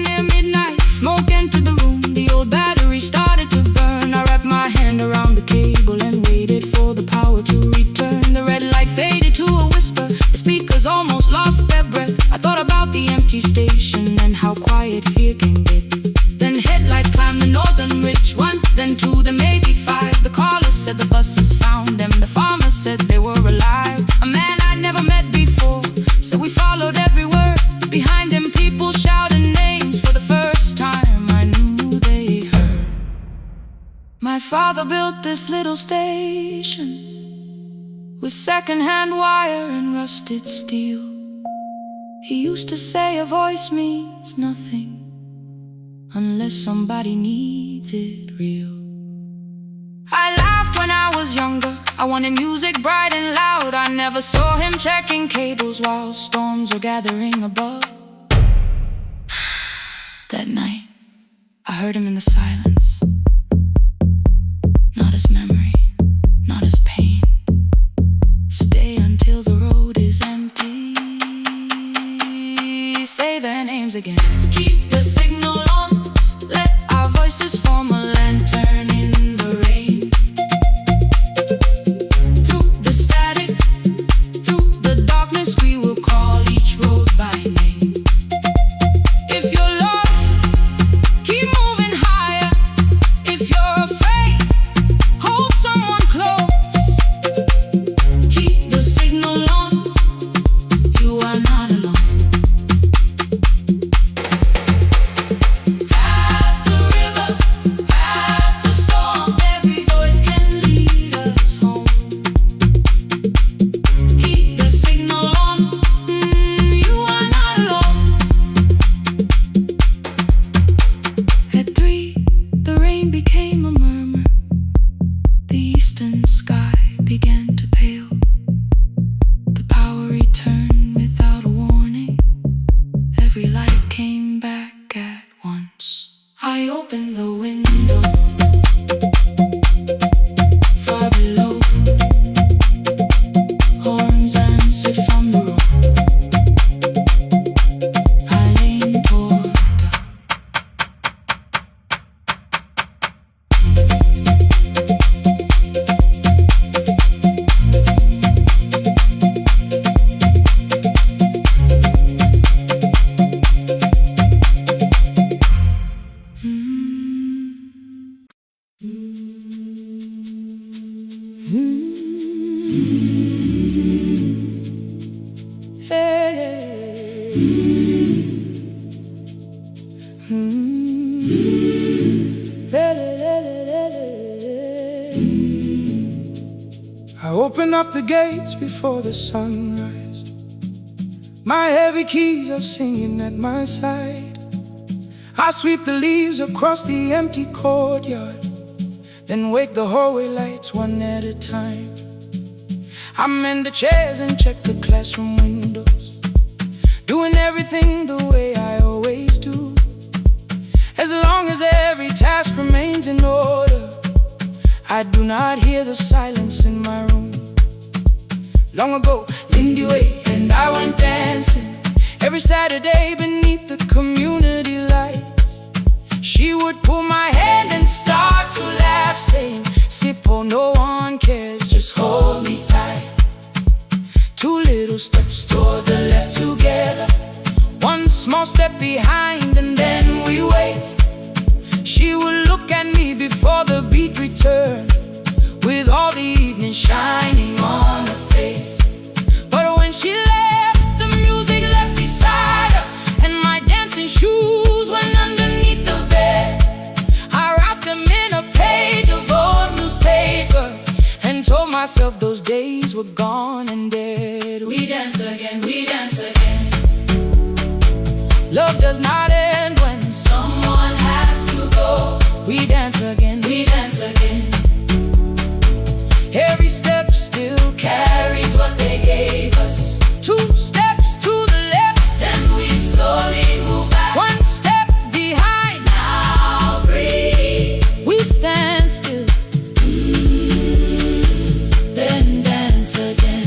Near midnight, smoke entered the room. The old battery started to burn. I wrapped my hand around the cable and waited for the power to return. The red light faded to a whisper. The speakers almost lost their breath. I thought about the empty station and how quiet fear can get. Then headlights climbed the northern ridge, 1, then 2, then maybe 5. The caller said the buses found them. The farmer said they were alive. A man I'd never met before, so we followed every word. Behind them people shouted names. For the first time I knew they heard. My father built this little station with second-hand wire and rusted steel. He used to say a voice means nothing unless somebody needs it real. I laughed when I was younger. I wanted music bright and loud. I never saw him checking cables while storms were gathering above. That night, I heard him in the silence. Not as memory, not as pain. Stay until the road is empty. Say their names again. Keep the signal on. Let our voices form a lantern in the rain. Through the static, through the darkness, we will call each road by name. If you're lost, keep moving higher. If you're afraid, hold someone close. Keep the signal on. You are not alone. Past the river, past the storm, every voice can lead us home. Keep the signal on. You are not alone. At 3, the rain became a murmur. The eastern sky began to pale. The power returned without a warning. Every light came back at once. I opened the window. Far below, horns answered from the road. I leaned toward the
I open up the gates before the sunrise. My heavy keys are singing at my side. I sweep the leaves across the empty courtyard, then wake the hallway lights one at a time. I mend the chairs and check the classroom windows, doing everything the way I always do. As long as every task remains in order, I do not hear the silence in my room. Long ago, Lindy Way and I went dancing every Saturday beneath the community lights. She would pull my hand and start to laugh, saying, "Sippo, no one cares, just hold me tight." 2 little steps toward the left together, 1 small step behind, and then we wait. She would look at me before the beat returned, with all the evening shining on her face. But when she left, the music left beside her, and my dancing shoes went underneath the bed. I wrapped them in a page of old newspaper and told myself those days were gone and dead. We dance again, we dance again. Love does not end when someone has to go. We dance again, we dance again. Every step still carries what they gave us. 2 steps to the left, then we slowly move back. 1 step behind, now breathe. We stand still, then dance again.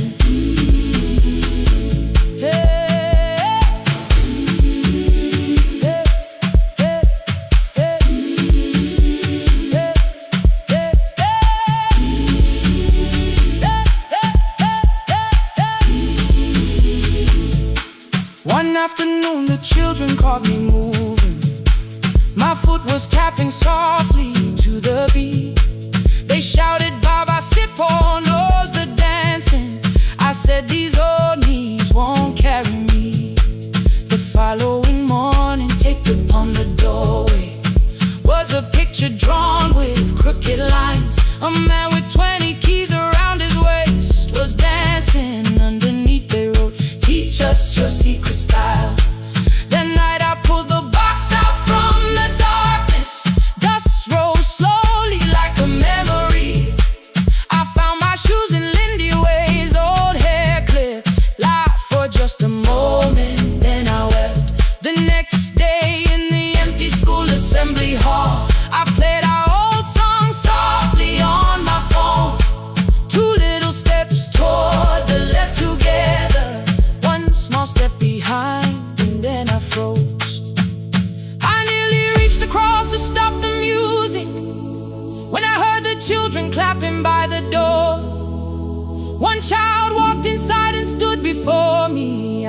One afternoon the children caught me moving. My foot was tapping softly to the beat. They shouted, "Baba Sippo knows the dancing." I said, "These old knees won't carry me." The following morning, taped upon the doorway was a picture drawn with crooked lines. A man with 20 keys around his waist was dancing underneath. They wrote, "Teach us your secret style." That night I pulled the box out from the darkness. Dust rose slowly like a memory. I found my shoes in Lindy Way's old hair clip.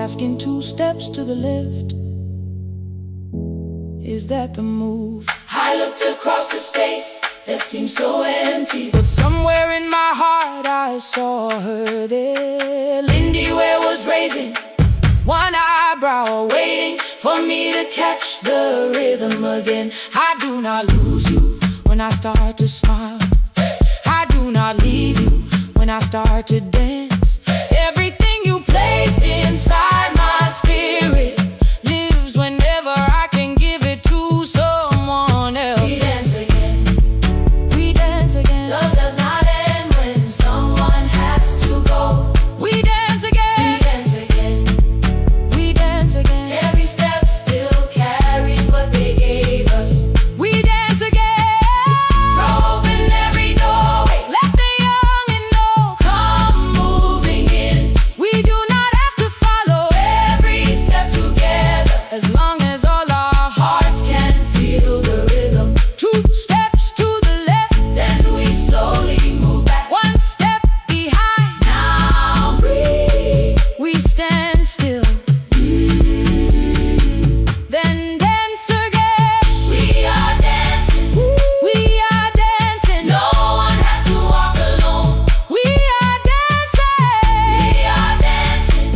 asking 2 steps to the left. Is that the move? I looked across the space that seemed so empty, but somewhere in my heart I saw her there. Lindy Ware was raising one eyebrow, waiting for me to catch the rhythm again. I do not lose you when I start to smile. I do not leave you when I start to dance. Everything you placed inside my spirit lives whenever I can give it to someone else. We dance again, we dance again. Love does not end when someone has to go. We dance again, we dance again, we dance again. Every step still carries what they gave us. We dance again, throw open every doorway, let the young and old come moving in. We do not have to follow every step together, as long as all our hearts can feel the rhythm. 2 steps to the left, then we slowly move back 1 step behind. Now breathe, we stand still, then dance again. We are dancing, we are dancing. No one has to walk alone. We are dancing, we are dancing.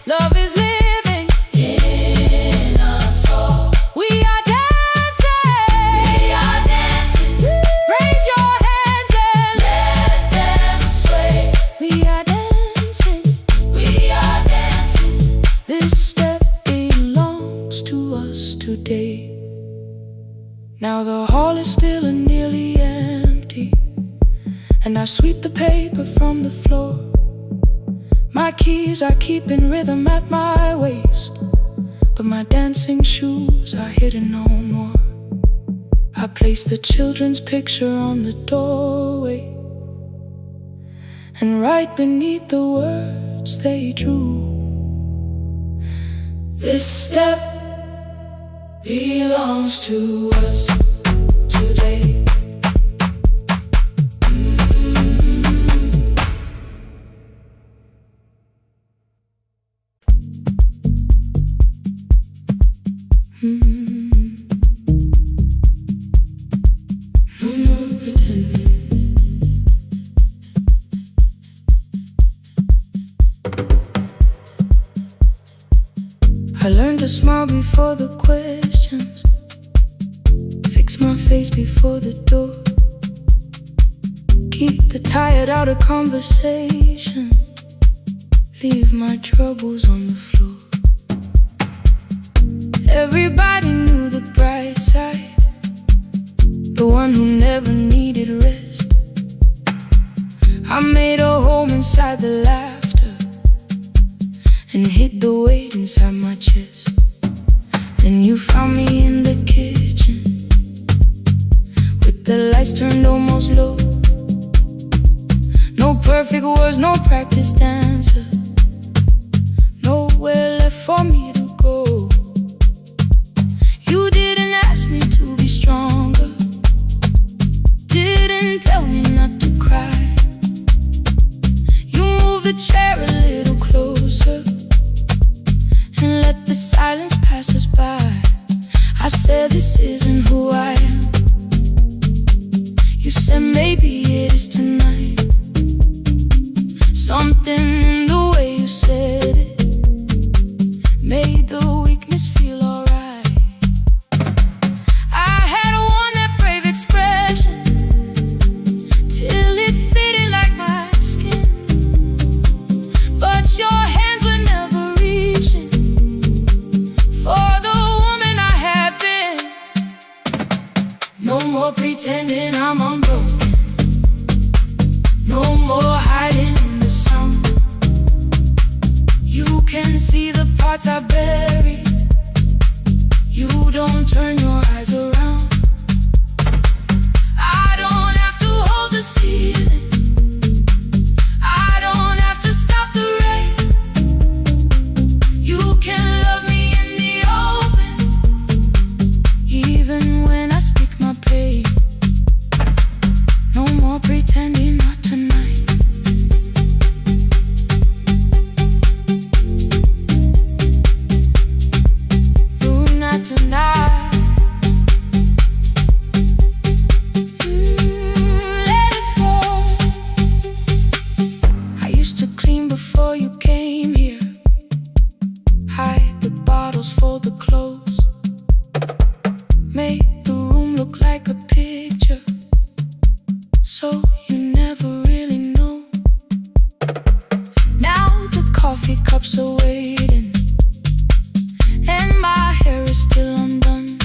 Love is living in us all. We are dancing, we are dancing. Raise your hands and let them sway. We are dancing, we are dancing. This step belongs to us today. Now the hall is still and nearly empty, and I sweep the paper from the floor. My keys are keeping rhythm at my waist, but my dancing shoes are hidden no more. I place the children's picture on the doorway, and right beneath the words they drew, this step belongs to us today. No more pretending. I learned to smile before the questions, fix my face before the door, keep the tired out of conversation, leave my troubles on the floor. Everybody knew the bright side, the one who never needed rest. I made a home inside the laughter and hid the weight inside my chest. Then you found me in the kitchen with the lights turned almost low. No perfect words, no practiced answer, nowhere left for me to go. You didn't ask me to be stronger, didn't tell me not to cry. You moved the chair a little closer and let the silence pass us by. I said, this isn't who I am. You said, maybe it is tonight. Something in the way you said it made the weakness feel alright. I had worn that brave expression till it fitted like my skin, but your hands were never reaching for the woman I had been. No more pretending I'm unbroken, no more hiding in the sun. You can see the parts I bury, you don't turn your eyes around. I don't have to hold the ceiling, I don't have to stop the rain. You can love me in the open, even when I speak my pain. No more pretending, not tonight. coffee cups are waiting, and my hair is still undone.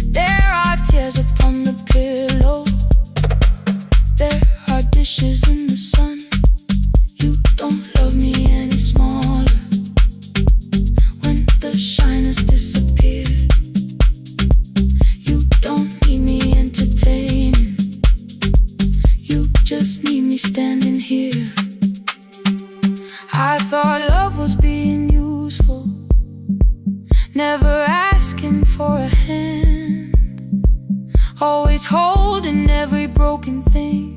There are tears upon the pillow, there are dishes in the sun. You don't love me any smaller when the shine has disappeared. You don't need me entertaining, you just need me standing here. I thought love was being useful, never asking for a hand, always holding every broken thing,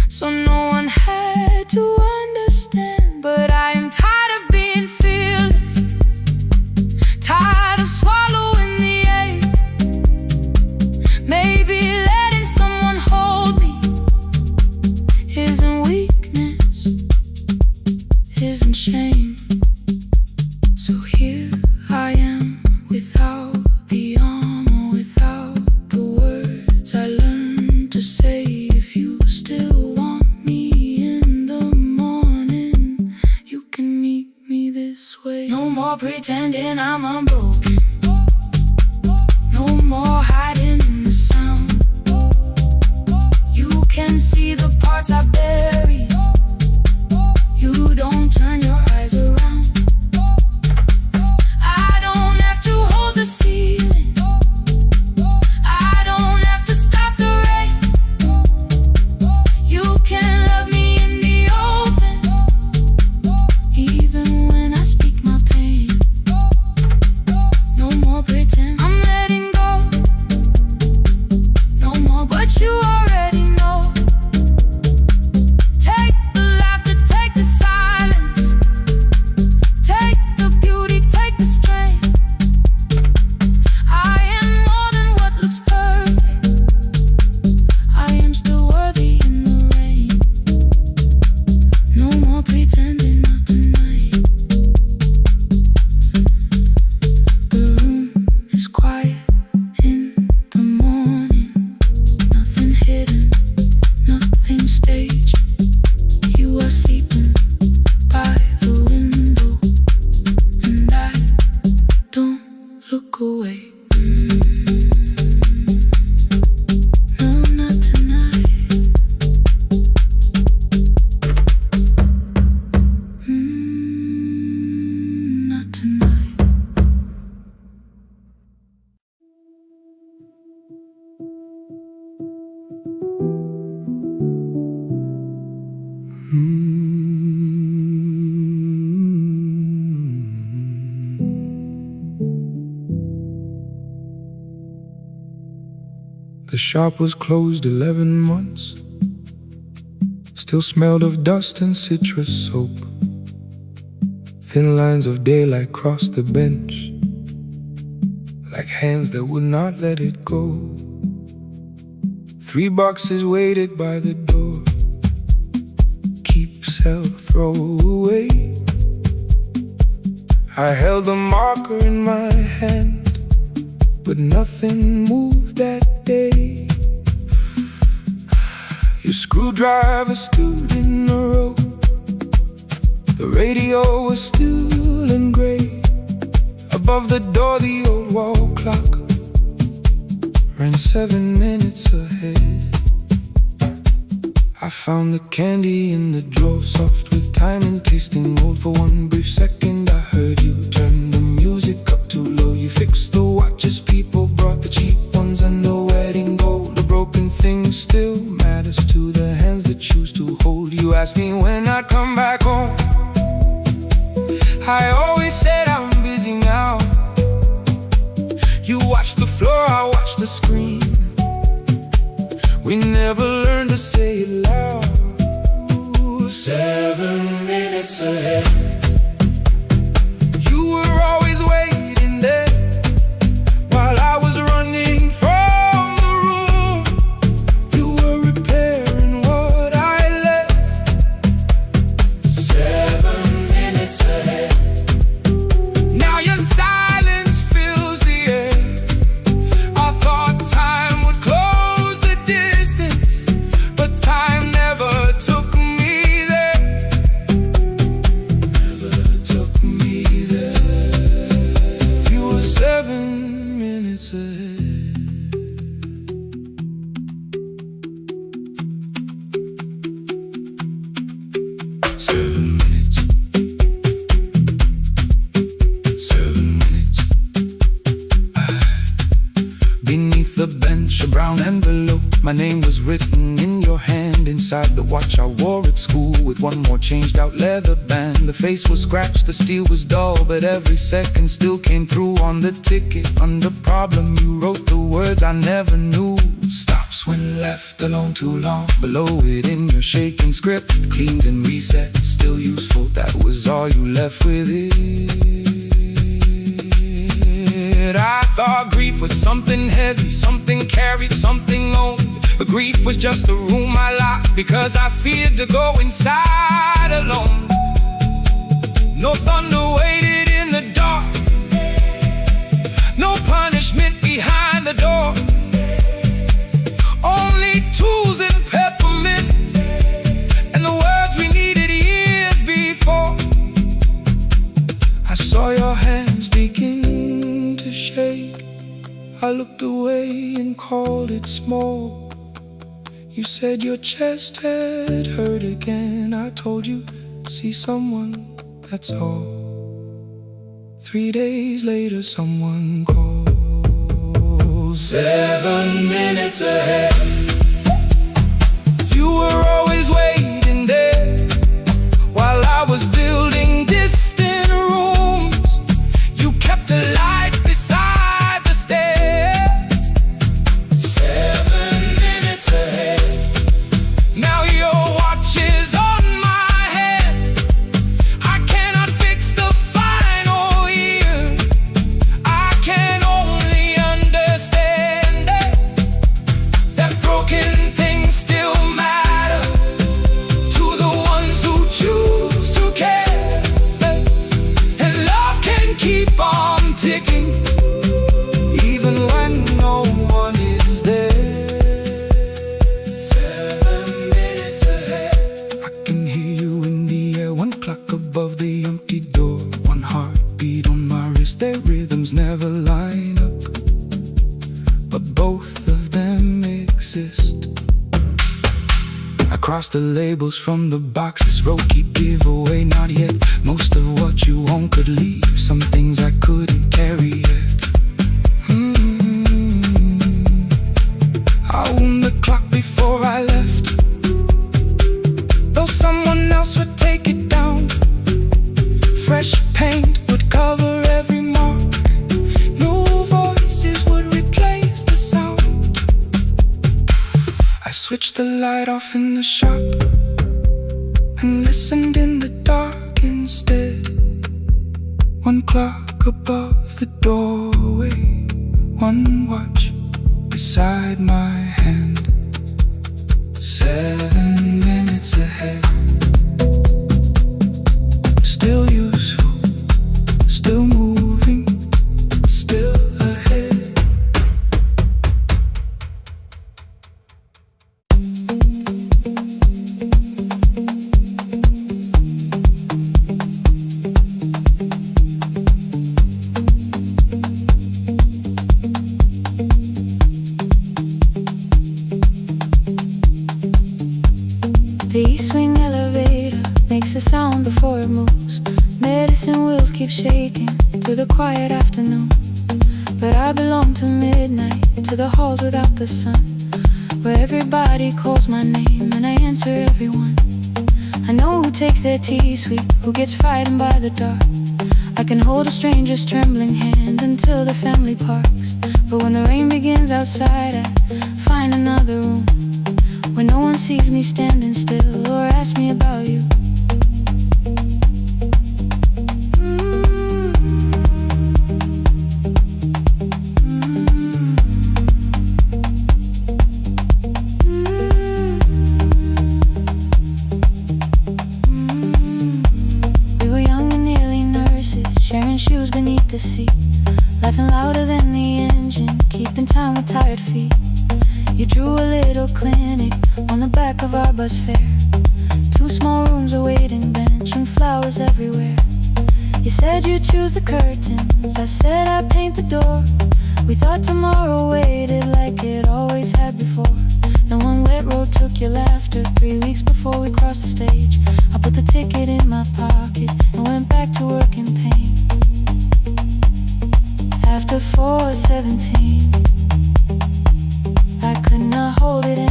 so no one had to understand. But I am tired of being fearless, tired of swallowing the ache. Maybe letting someone hold me isn't weakness, isn't shame. So here I am, without the armor, without the words I learned to say. If you still want me in the morning, you can meet me this way. No more pretending I'm unbroken, no more hiding in the sound. You can see the parts I buried, you don't turn your eyes around. I don't have to hold the ceiling, I don't have to stop the rain. You can love me in the open, even when I speak my pain. No more pretend, I'm letting go. No more, but you already know. Take the laughter, take the silence, take the beauty, take the strength. I am more than what looks perfect, I am still worthy in the rain. No more pretending, not tonight. The room is quiet in the morning, nothing hidden, nothing staged. You are sleeping by the window, and I don't look away. No, not tonight. Not tonight.
The shop was closed 11 months, still smelled of dust and citrus soap. Thin lines of daylight crossed the bench, like hands that would not let it go. 3 boxes waited by the door, keep, sell, throw away. I held the marker in my hand, but nothing moved that day. Your screwdriver stood in the road, the radio was still and gray. Above the door the old wall clock ran 7 minutes ahead. I found the candy in the drawer, soft with time and tasting old. For one brief second I heard you turn the music up too low. You fixed the watches, people brought the cheap ones and the wedding gold. The broken thing still matters to the hands that choose to hold. You asked me when I'd come back home, I always said I'm busy now. You watched the floor, I watched the screen. We never learned to say it loud. 7 minutes ahead. You were always waiting there while I was running from the room. You were repairing what I left. 7 minutes ahead. Now your silence fills the air. I thought time would close the distance, but time never took me there. My name was written in your hand inside the watch I wore at school, with one more changed out leather band. The face was scratched, the steel was dull, but every second still came through on the ticket. Under problem you wrote the words I never knew. Stops when left alone too long. Below it in your shaking script, cleaned and reset, still useful. That was all you left with it. I thought grief was something heavy, something carried, something owned. But grief was just a room I locked because I feared to go inside alone. No thunder waited in the dark, no punishment behind the door. Only tools and peppermint, and the words we needed years before. I saw your hands begin to shake. I looked away and called it small. You said your chest had hurt again. I told you, see someone, that's all. 3 days later someone calls. 7 minutes ahead. You were always waiting there while I was building distant rooms. You kept a light beside the stairs. 7 minutes ahead. Now your watch is on my head. I cannot fix the final year. I can only understand that broken things still matter to the ones who choose to care. And love can keep on ticking even when no one is there. 7 minutes ahead. I can hear you in the air, one clock above the empty door, one heartbeat on my wrist. Their rhythms never line up, but both of them exist. I cross the labels from the boxes, wrote keep, give away, not yet. Most of what you own could leave, some things I couldn't carry yet. I wound the clock before I left, though someone else would take it down. Fresh paint would cover every mark, new voices would replace the sound. I switched the light off in the shop and listened in the dark instead. One clock above the doorway, one watch beside my hand. 7 minutes ahead. Still useful, still moving, still ahead.
The E-swing elevator makes a sound before it moves. Medicine wheels keep shaking through the quiet afternoon. But I belong to midnight, to the halls without the sun, where everybody calls my name and I answer everyone. I know who takes their tea sweet, who gets frightened by the dark. I can hold a stranger's trembling hand until the family parks. But when the rain begins outside, I find another room where no one sees me standing still or asks me about you. We were young and nearly nurses, sharing shoes beneath the seat, laughing louder than the engine, keeping time with tired feet. You drew a little clinic on the back of our bus fare. 2 small rooms, a waiting bench, and flowers everywhere. You said you'd choose the curtains, I said I'd paint the door. We thought tomorrow waited like it always had before. Then one wet road took your laughter. 3 weeks before we crossed the stage, I put the ticket in my pocket and went back to work in pain. After 4:17, I could not hold it in.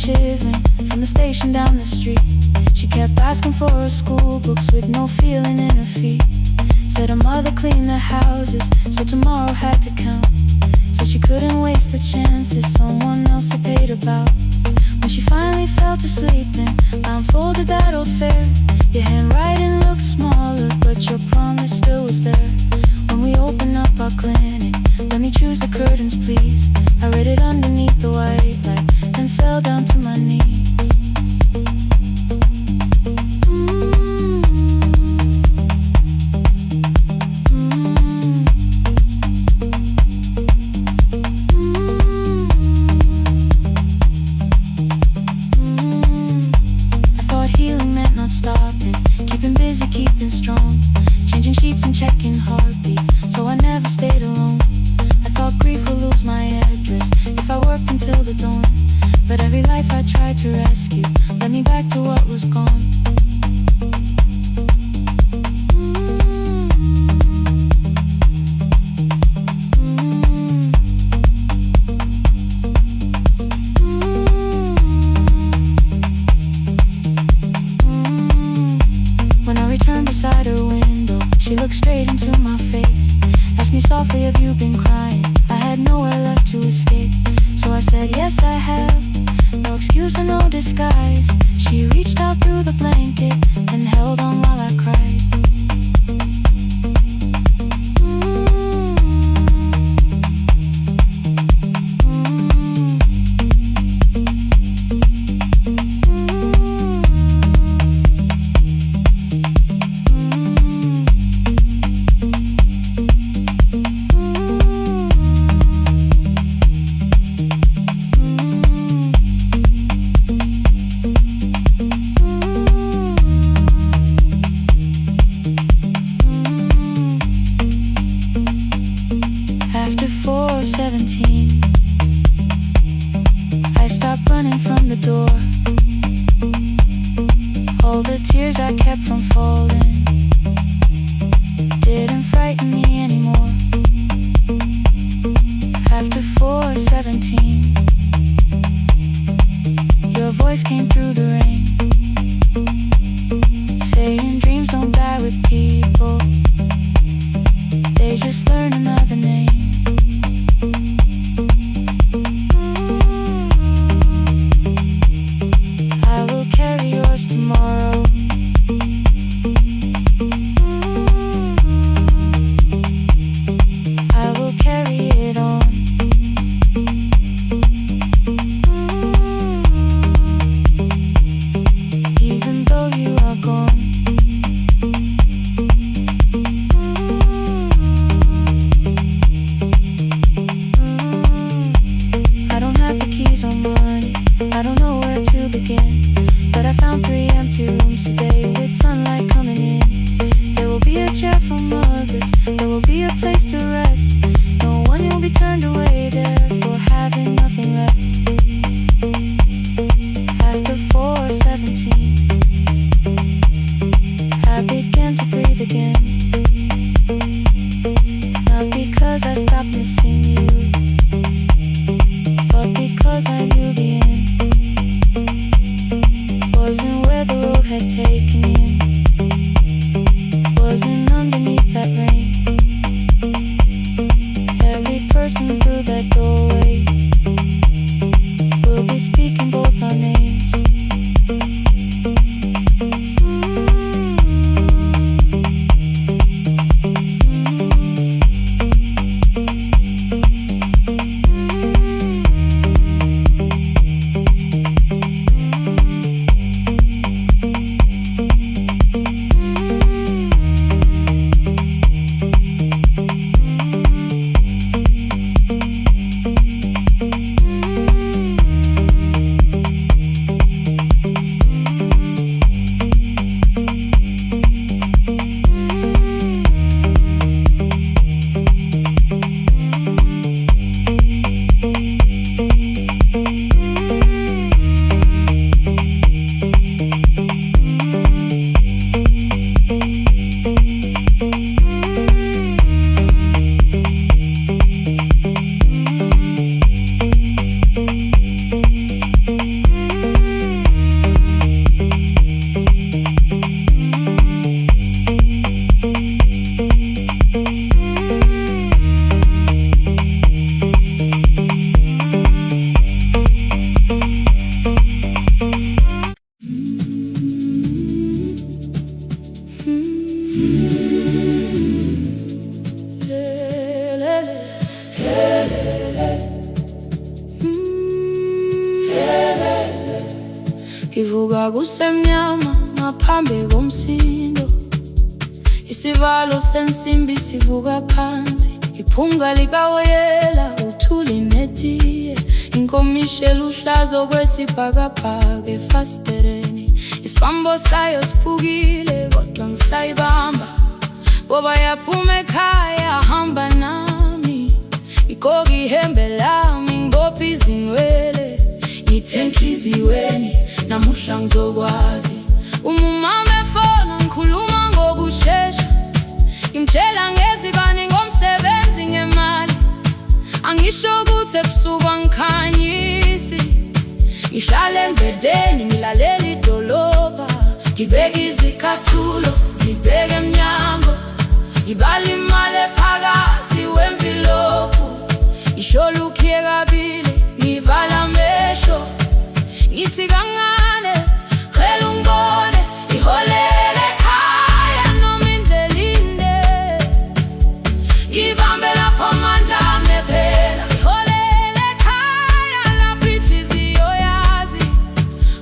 shivering from the station down the street. She kept asking for her school books with no feeling in her feet. Said her mother cleaned the houses, so tomorrow had to count. Said she couldn't waste the chances someone else had paid about. When she finally fell to sleep and I unfolded that old fare, your handwriting looked smaller, but your promise still was there. When we opened up our clinic, let me choose the curtains please. I read it underneath the white light, then fell down to my knees. Keeping strong, changing sheets and checking heartbeats, so I never stayed alone. I thought grief would lose my address if I worked until the dawn, but every life I tried to rescue led me back to what was gone. Beside her window, she looked straight into my face, asked me softly, have you been crying? I had nowhere left to escape, so I said, yes I have, no excuse or no disguise. She reached out through the blanket and held on while I cried. After 4:17, I stopped running from the door. All the tears I kept from falling didn't frighten me anymore. After 4:17, your voice came through the rain, saying dreams don't die with people, they just learn another name. I will carry yours tomorrow. I will carry it on. Even though you are gone. I don't have the keys or money, I don't know where to begin, but I found 3 empty rooms today with sunlight coming in. There will be a chair for mothers, there will be a place to rest. No one will be turned away there for having nothing left. After 4:17, I began to breathe again. Not because I stopped missing you, but because I knew the end wasn't where the road had taken him, wasn't underneath that rain. Every person through that doorway will be speaking both our names. ngoba kusemnyama ngaphambi komsindo. Isivalo sensimbi sivuka phansi, iphunga likawoyela uthuli netiye. Inkomishe luhlazo kwesibhakabhaka efasitereni. Isibambo sayo siphukile kodwa ngisayibamba, ngoba yaphuma ekhaya hamba nami. Igqoka ihembe lami ngibopha izinwele, ngithe enhliziyweni namuhla ngizokwazi. Umama efona ngikhuluma ngokushesha, ngimtshela ngezibani ngomsebenzi ngemali. Angisho ukuthi ebusuku angikhanyisi, ngihlala embedeni ngilalela idolobha. Ngibeka izicathulo zibheke emnyango, ngibala imali ephakathi wemvilophu. Isholukhiye kabili ngivala amehlo, ngithi kancane cela ungibone. Iholele ekhaya noma indlela inde, ngibambe lapho amandla ami ephela. Iholele ekhaya lapho inhliziyo yazi,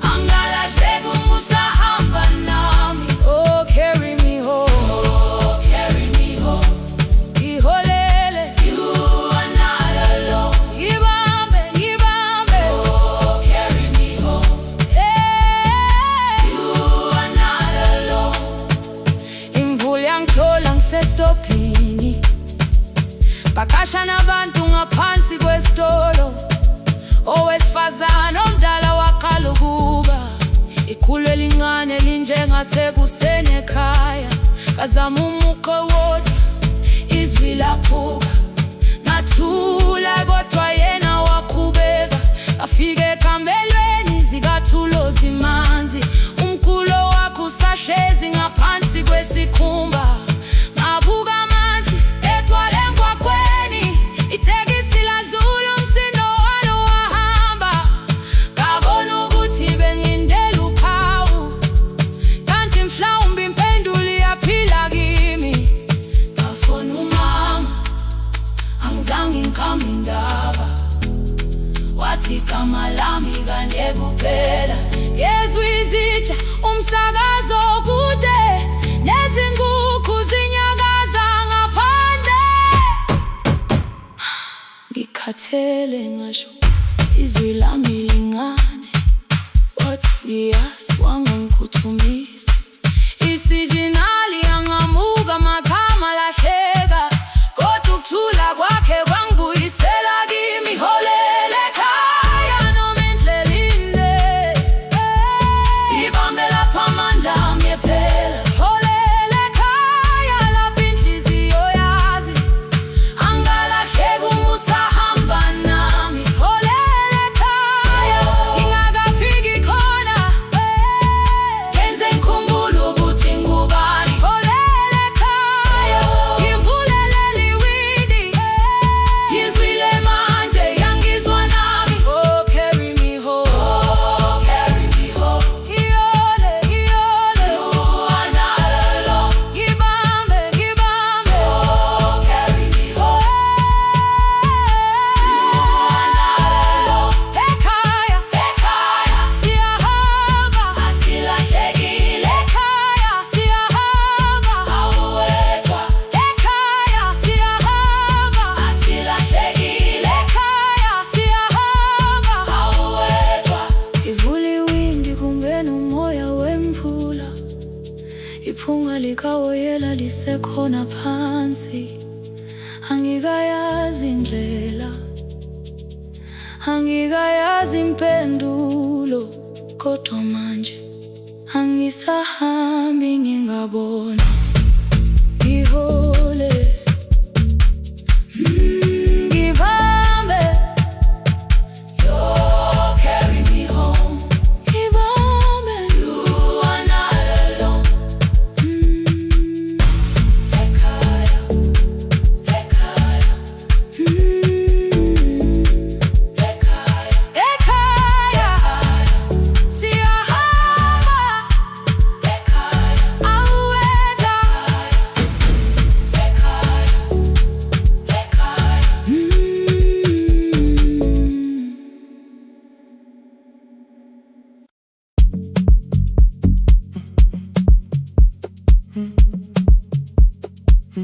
angalahleki uma usahamba nami. Oh, carry me home, oh, carry me home. Iholele, you are not alone. Ngibambe, ngibambe, oh, carry me home. You are not alone. Imvula yangithola ngisestophini, percussion abantu ngaphansi kwesitolo. Owesifazane omdala waqala ukuba, ikhulu elincane linjengasekuseni ekhaya. Kazama umuqo wodwa izwi laphuka, ngathula kodwa yena waqhubeka. Afike ekambelweni zikathulo zimanzi, umkhulo wakhe usahlezi ngaphansi kwesikhumba. Ngabuka amanzi egcwale emgwaqweni, itekisi ladlula umsindo walo wahamba. Ngabona ukuthi bengindela uphawu, kanti mhlawumbe impendulo iyaphila kimi. Ngafona umama, angizange ngikhambe indaba, wathi igama lami kanye kuphela. Yezwa izitsha umsakazo kude, nezinkukhu zinyakaza ngaphandle. Ngikhathele ngasho izwi lami lingane, wathi ngiyazi wangangikhuthumisa. Isijinali yangamuka magama lahleka, kodwa ukuthula kwakhe kwangibuyisela kimi. Iholele ekhaya noma indlela inde, ngibambe lapho amandla ami ephela. Iholele ekhaya lapho inhliziyo yazi, angalahleki uma usahamba nami. Iholele ekhaya ngingakafiki khona, ngenze ngikhumbule ukuthi ngubani. Iholele ekhaya ngivulelele iwindi, ngizwile manje yangizwa nami. Oh, carry me home, oh, carry me home. Iyole, iyole, you are not alone. Ngibambe, ngibambe, oh, carry me home. You are not alone. Ekhaya, ekhaya siyahamba, asilahlekile. Ekhaya siyahamba, awuwedwa. Ekhaya siyahamba, asilahlekile. Ekhaya siyahamba, awuwedwa. Ivula iwindi kungena umoya wemvula, iphunga likawoyela lisekhona phansi. Angikayazi indlela, angikayazi impendulo, kodwa manje angisahambi ngingabona. Ihole, ngibambe, you carry me home. Ngibambe, you are not alone. Ekhaya, ekhaya, ekhaya, ekhaya siyahamba. Ekhaya, awuwedwa.
The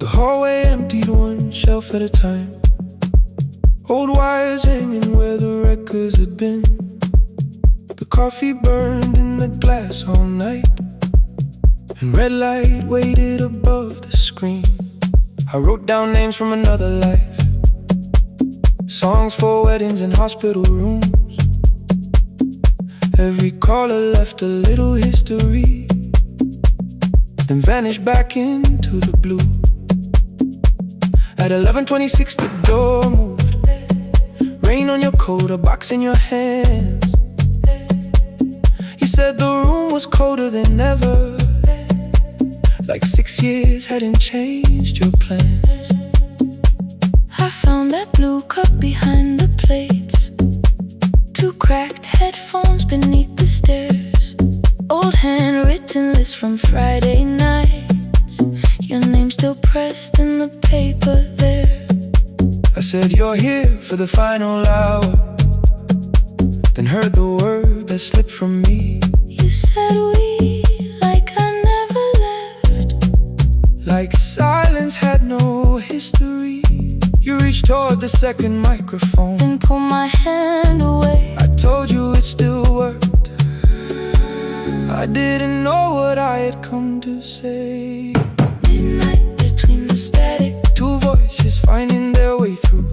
hallway emptied one shelf at a time. Old wires hanging where the records had been. The coffee burned in the glass all night, and red light waited above the screen. I wrote down names from another life, songs for weddings and hospital rooms. Every caller left a little history, then vanished back into the blue. At 11:26 the door moved. Rain on your coat, a box in your hands. You said the room was colder than ever, like 6 years hadn't changed your plans.
I found that blue cup behind the plates, 2 cracked headphones beneath the stairs, old handwritten list from Friday nights, your name still pressed in the paper there.
I said you're here for the final hour, then heard the word that slipped from me.
You said we, like I never left,
like silence had no history. You reached toward the second microphone,
then pulled my hand away.
I told you it still worked. I didn't know what I had come to say.
Midnight between the static,
2 voices finding their way through.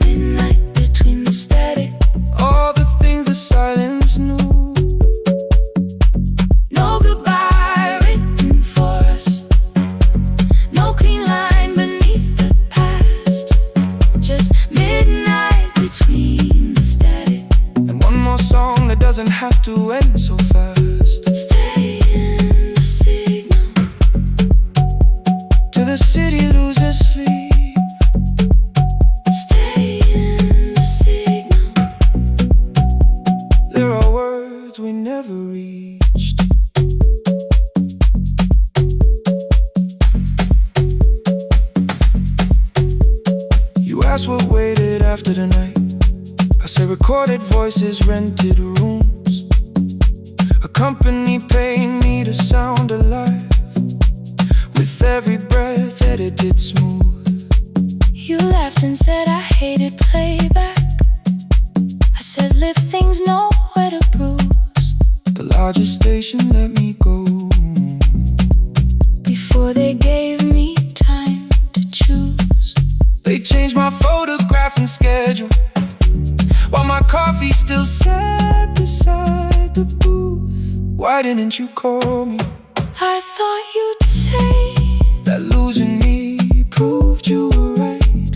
midnight between the static.
All the things the silence knew.
No goodbye written for us, no clean line beneath the past, just midnight between the static.
And one more song that doesn't have to end so fast.
Stay in the signal
Till the city loses sleep.
Stay in the signal.
There are words we never reached. You asked what waited after the night. I said recorded voices, rented rooms, a company paying me to sound alive, with every breath edited smooth.
You laughed and said I hated playback. I said live things nowhere to bruise,
The largest station let me go.
before they gave me time to choose.
They changed my photograph and schedule, while my coffee still sat beside the booth. Why didn't you call me?
I thought you'd say
That losing me proved you were right.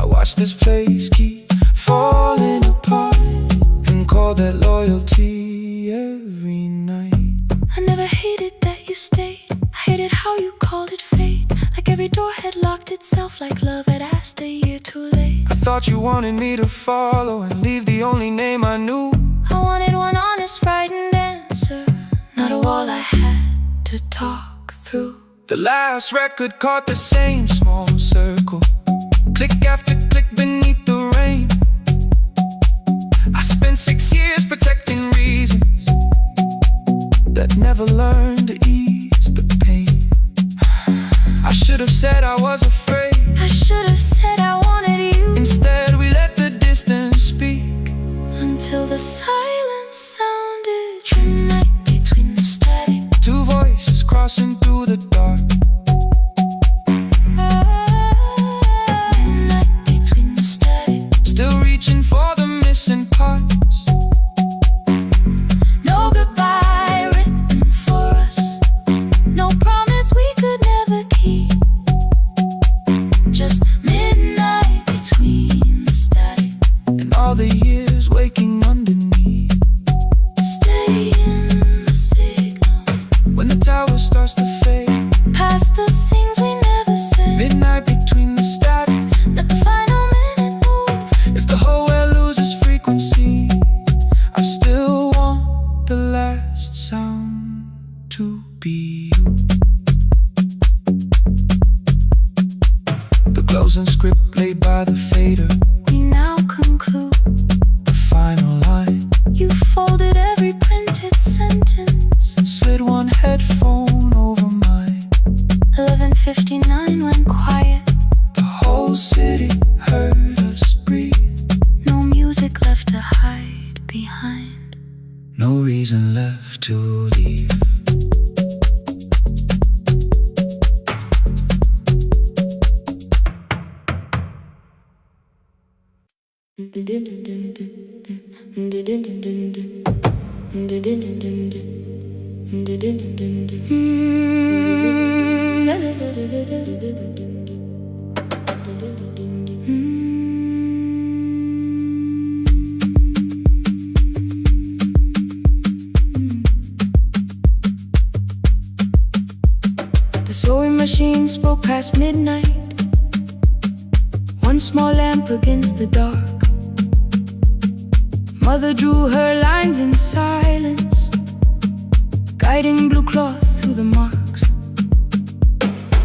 I watched this place keep falling apart, and called that loyalty every night.
I never hated that you stayed. I hated how you called it fate, like every door had locked itself, like love had asked a year too late.
I thought you wanted me to follow and leave the only name I knew.
I wanted one honest, frightened answer, not a wall I had to talk through.
The last record caught the same small circle, click after click beneath the rain. I spent 6 years protecting reasons that never learned to ease the pain. I should have said I was afraid.
I should have said I wanted you.
Instead we let the distance speak,
Until the silence sounded midnight between the static.
2 voices crossing through the dark.
Midnight between the static.
Still reaching for the missing parts.
No goodbye written for us, no promise we could never keep, just midnight between the static.
And all the years waking underneath.
Stay in the signal,
When the tower starts to fade,
past the things we never said.
midnight between the static.
Let the final minute move.
If the whole world loses frequency, I still want the last sound to be you. The closing script laid by the fader.
We now conclude
The final line.
you folded every printed sentence.
Slid one headphone over mine.
11:59 went quiet.
The whole city heard us breathe.
No music left to hide behind.
No reason left to leave.
The sewing machine spoke past midnight. One small lamp against the dark. Mother drew her lines in silence, guiding blue cloth through the marks.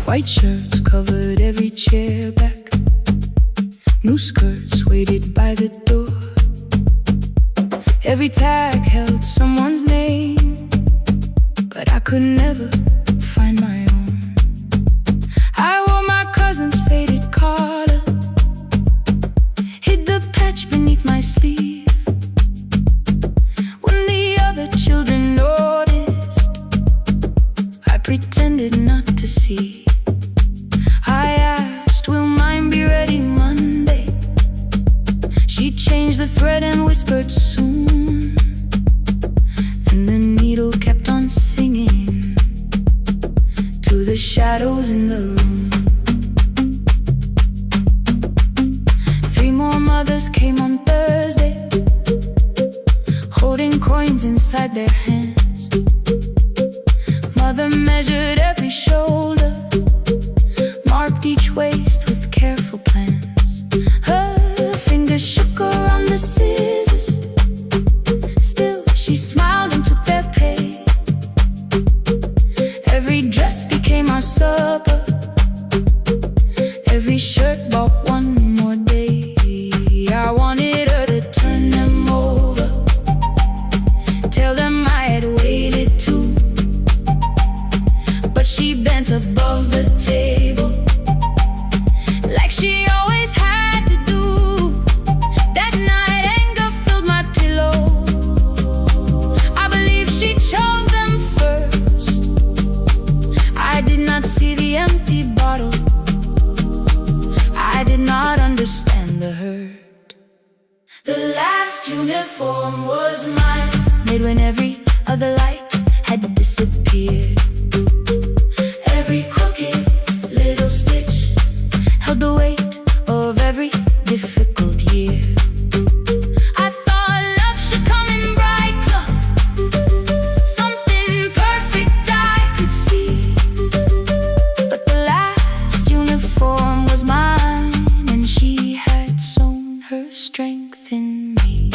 White shirts covered every chair back. New skirts waited by the door. Every tag held someone's name, but I could never find my own. I wore my cousin's faded collar, hid the patch beneath my sleeve. When the other children noticed, I pretended not to see. I asked, will mine be ready Monday? She changed the thread and whispered soon. Then the needle kept on singing to the shadows in the room. 3 more mothers came on Thursday, holding coins inside their hands. Mother measured every shoulder, marked each waist with careful plans. Her fingers shook around the scissors. Still she smiled and took their pay. Every dress became our supper. Every shirt bought one more day. I wanted her to turn them over, tell them I had waited too. But she bent above the table, like she always had to do. That night anger filled my pillow. I believe she chose them first. I did not see the empty bottle. I did not understand the hurt. The last uniform was mine, made when every other light had disappeared. Every crooked little stitch held the weight of every difficult year. I thought love should come in bright cloth, something perfect I could see. But the last uniform was mine, and she had sown her strength in me.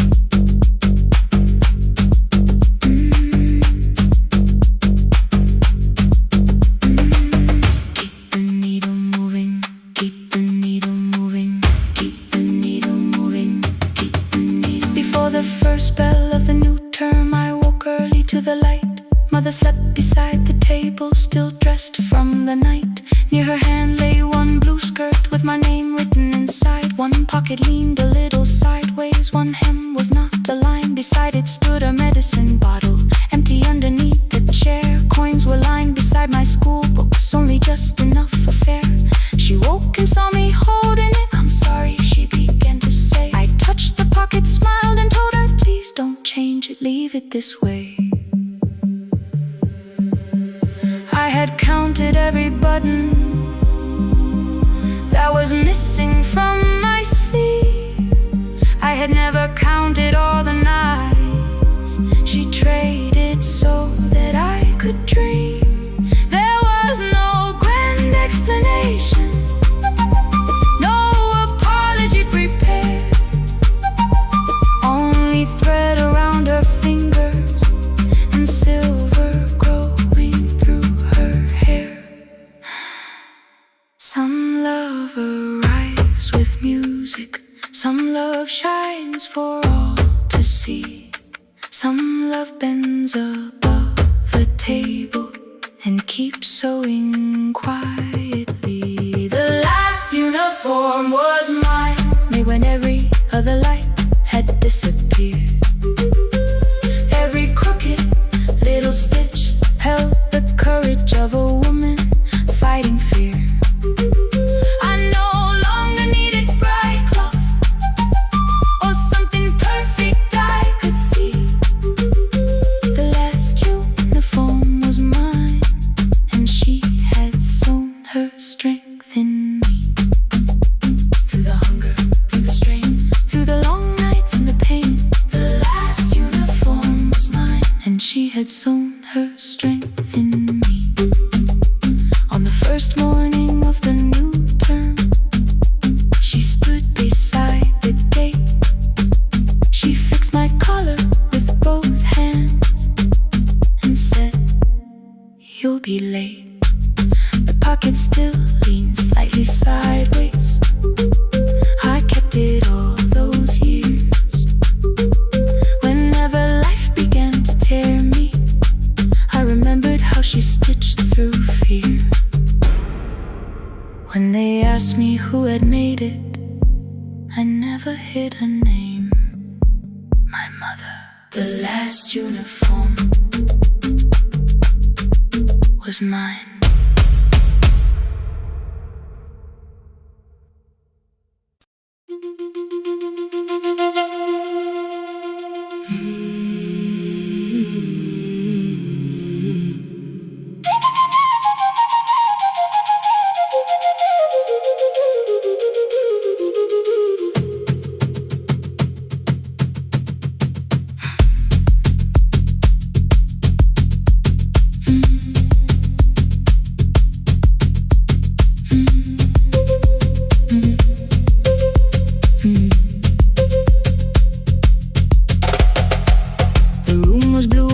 Keep the needle moving, keep the needle moving, keep the needle moving, keep the needle. Before the first bell of the new term, I woke early to the light. Mother slept beside the table, still dressed from the night. Near her hand lay one blue skirt with my name written inside. One pocket leaned a little sideways, one hem was not aligned. Beside it stood a medicine bottle, empty underneath the chair. Coins were lined beside my school books, only just enough for fare. She woke and saw me holding it. I'm sorry, she began to say. I touched the pocket, smiled and told her, please don't change it, leave it this way. I had counted every button that was missing from my sleeve. I had never counted all the nights she traded so that I could dream. There was no grand explanation, no apology prepared, only thread around her fingers and silver growing through her hair. Some love arrived music. Some love shines for all to see. Some love bends above a table and keeps sewing quietly. The last uniform was mine, made when every other light had disappeared. Every crooked little stitch held the courage of a woman fighting fear. I no longer needed bright cloth or something perfect I could see. The last uniform was mine, and she had sewn her strength in me. Through the hunger, through the strain, through the long nights and the pain, the last uniform was mine, and she had sewn her strength in me. On the first morning of the new term, she stood beside the gate. She fixed my collar with both hands and said, "You'll be late." The pocket still leaned slightly sideways. I kept it all those years. Whenever life began to tear me, I remembered how she stitched through fear. When they asked me who had made it, I never hid a name. My mother. The last uniform was mine.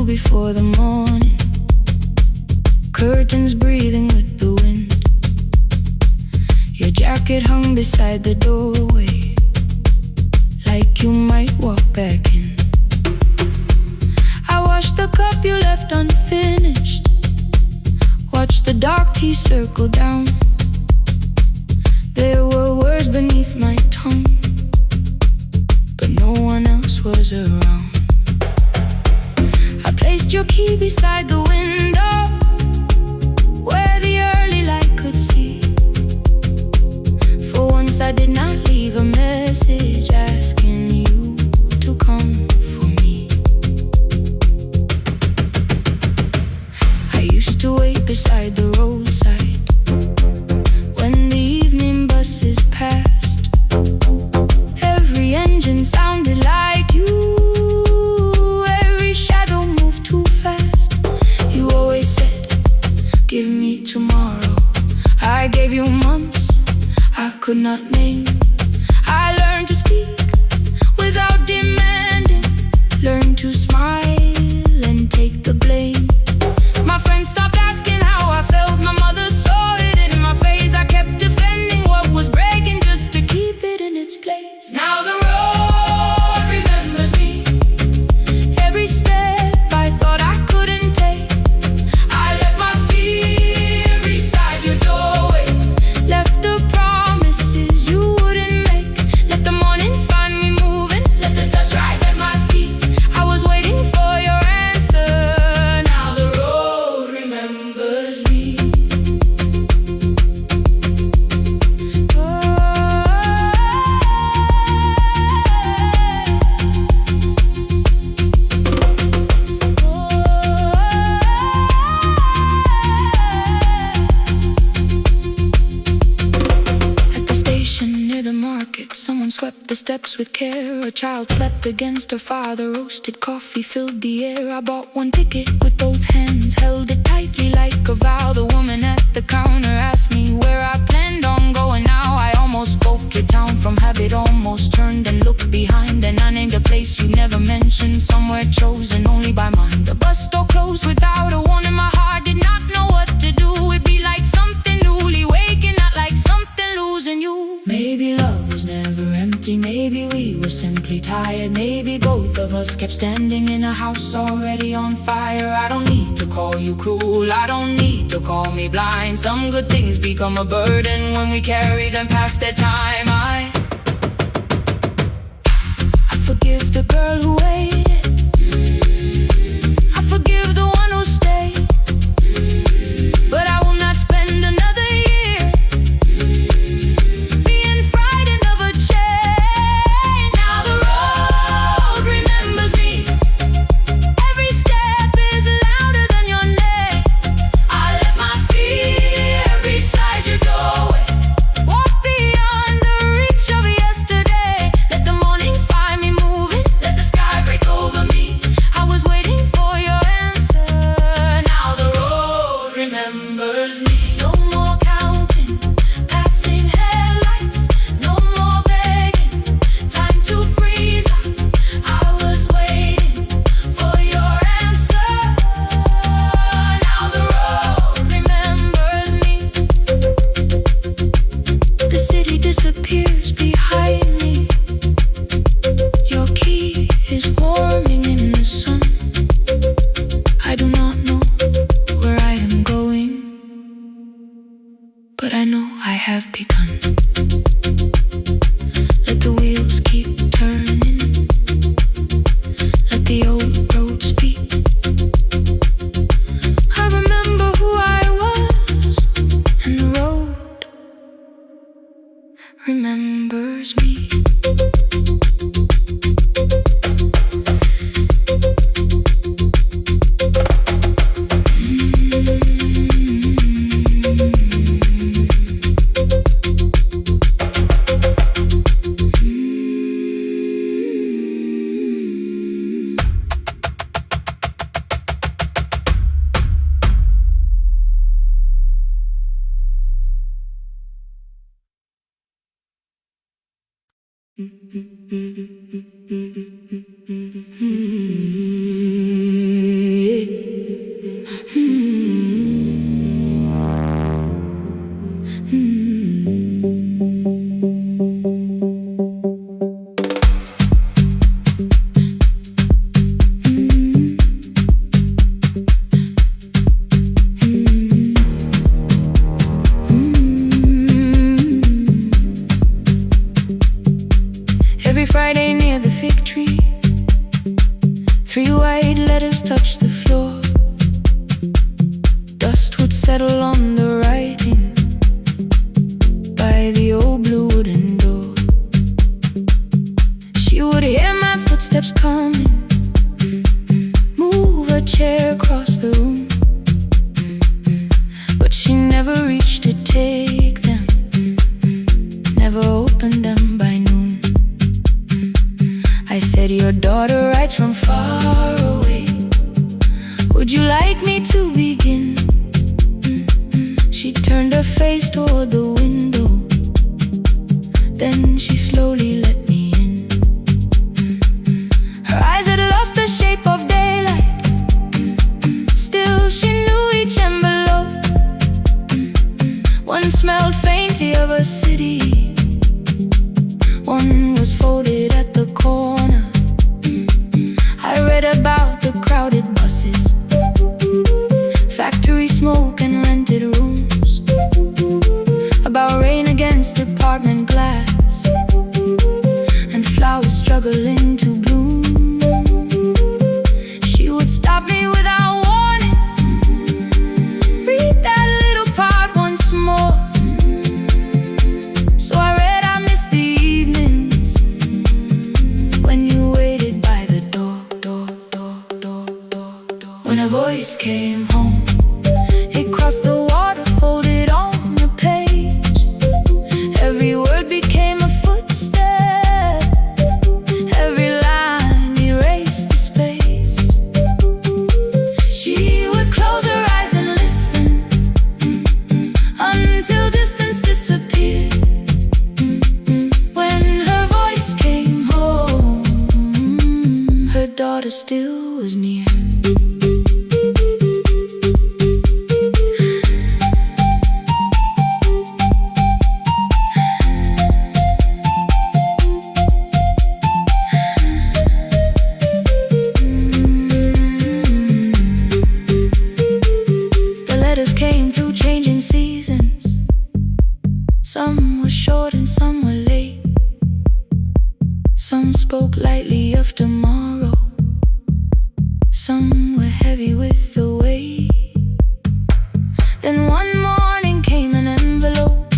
Before the morning, curtains breathing with the wind. Your jacket hung beside the doorway, like you might walk back in. I washed the cup you left unfinished, watched the dark tea circle down. There were words beneath my tongue, but no one else was around. Placed your key beside the window, where the early light could see. For once I did not leave a message asking you to come for me. I used to wait beside the roadside when the evening buses passed. Every engine sounded like you. Give me tomorrow. I gave you months I could not name. I learned to speak without demanding, learned to smile and take the blame. My friends stopped asking how I felt. My mother saw it in my face. I kept defending what was breaking just to keep it in its place. Now the road remembers me. Every step I thought I couldn't take, I left my fear beside your doorway, left the promises you wouldn't make. Let the morning find me moving, let the dust rise at my feet. I was waiting for your answer. Now the road remembers me. At the station near the market, someone swept the steps with care. A child slept against her father, roasted coffee filled the air. I bought one ticket with both hands, held it tightly like a vow. The woman at the counter asked me where I planned on going. Now I almost spoke your town from habit, almost turned and looked behind. And I named a place you never mentioned, somewhere chosen only by mine. The bus store closed without a warning. My heart did not know what to do. It'd be like something newly waking, not like something losing you. Maybe love was never empty. empty. Maybe we were simply tired. Maybe both of us kept standing in a house already on fire. I don't need to call you cruel, I don't need to call me blind. Some good things become a burden when we carry them past their time. I forgive the girl who waited, I forgive the one who stayed, but I will not spend another year being frightened of a change. Now the road remembers me, every step is louder than your name. I left my fear beside your doorway, walk beyond the reach of yesterday. Let the morning find me moving, let the sky break over me. I was waiting for your answer. Now the road remembers me. No more counting passing headlights, no more begging, time to freeze up. I was waiting for your answer. Now the road remembers me. The city disappears behind me. Your key is warming in the sun. I do not know where I am going, but I know I have begun. Let the wheels keep turning, let the old road speak. I remember who I was, and the road remembers me. Every Friday near the fig tree, 3 white letters touched the floor. Dust would settle on the writing by the old blue wooden door. She would hear my footsteps coming, move a chair across the room, but she never reached to take them, never opened them by noon. I said, your daughter writes from far away, would you like me to begin? She turned her face toward the window, then she slowly let me in. Her eyes had lost the shape of daylight, still she knew each envelope. One smelled faintly of a city, one was folded at the corner. I read about the crowded buses, factory smoke and rented rooms, about rain against apartment glass, and flowers struggling to bloom. She would stop me without warning, read that little part once more. So I read, I missed the evenings when you waited by the door. When a voice came home, it crossed the water, folded on the page. Every word became a footstep, every line erased the space. She would close her eyes and listen, until distance disappeared. When her voice came home, her daughter still was near. Some spoke lightly of tomorrow, some were heavy with the weight. Then one morning came an envelope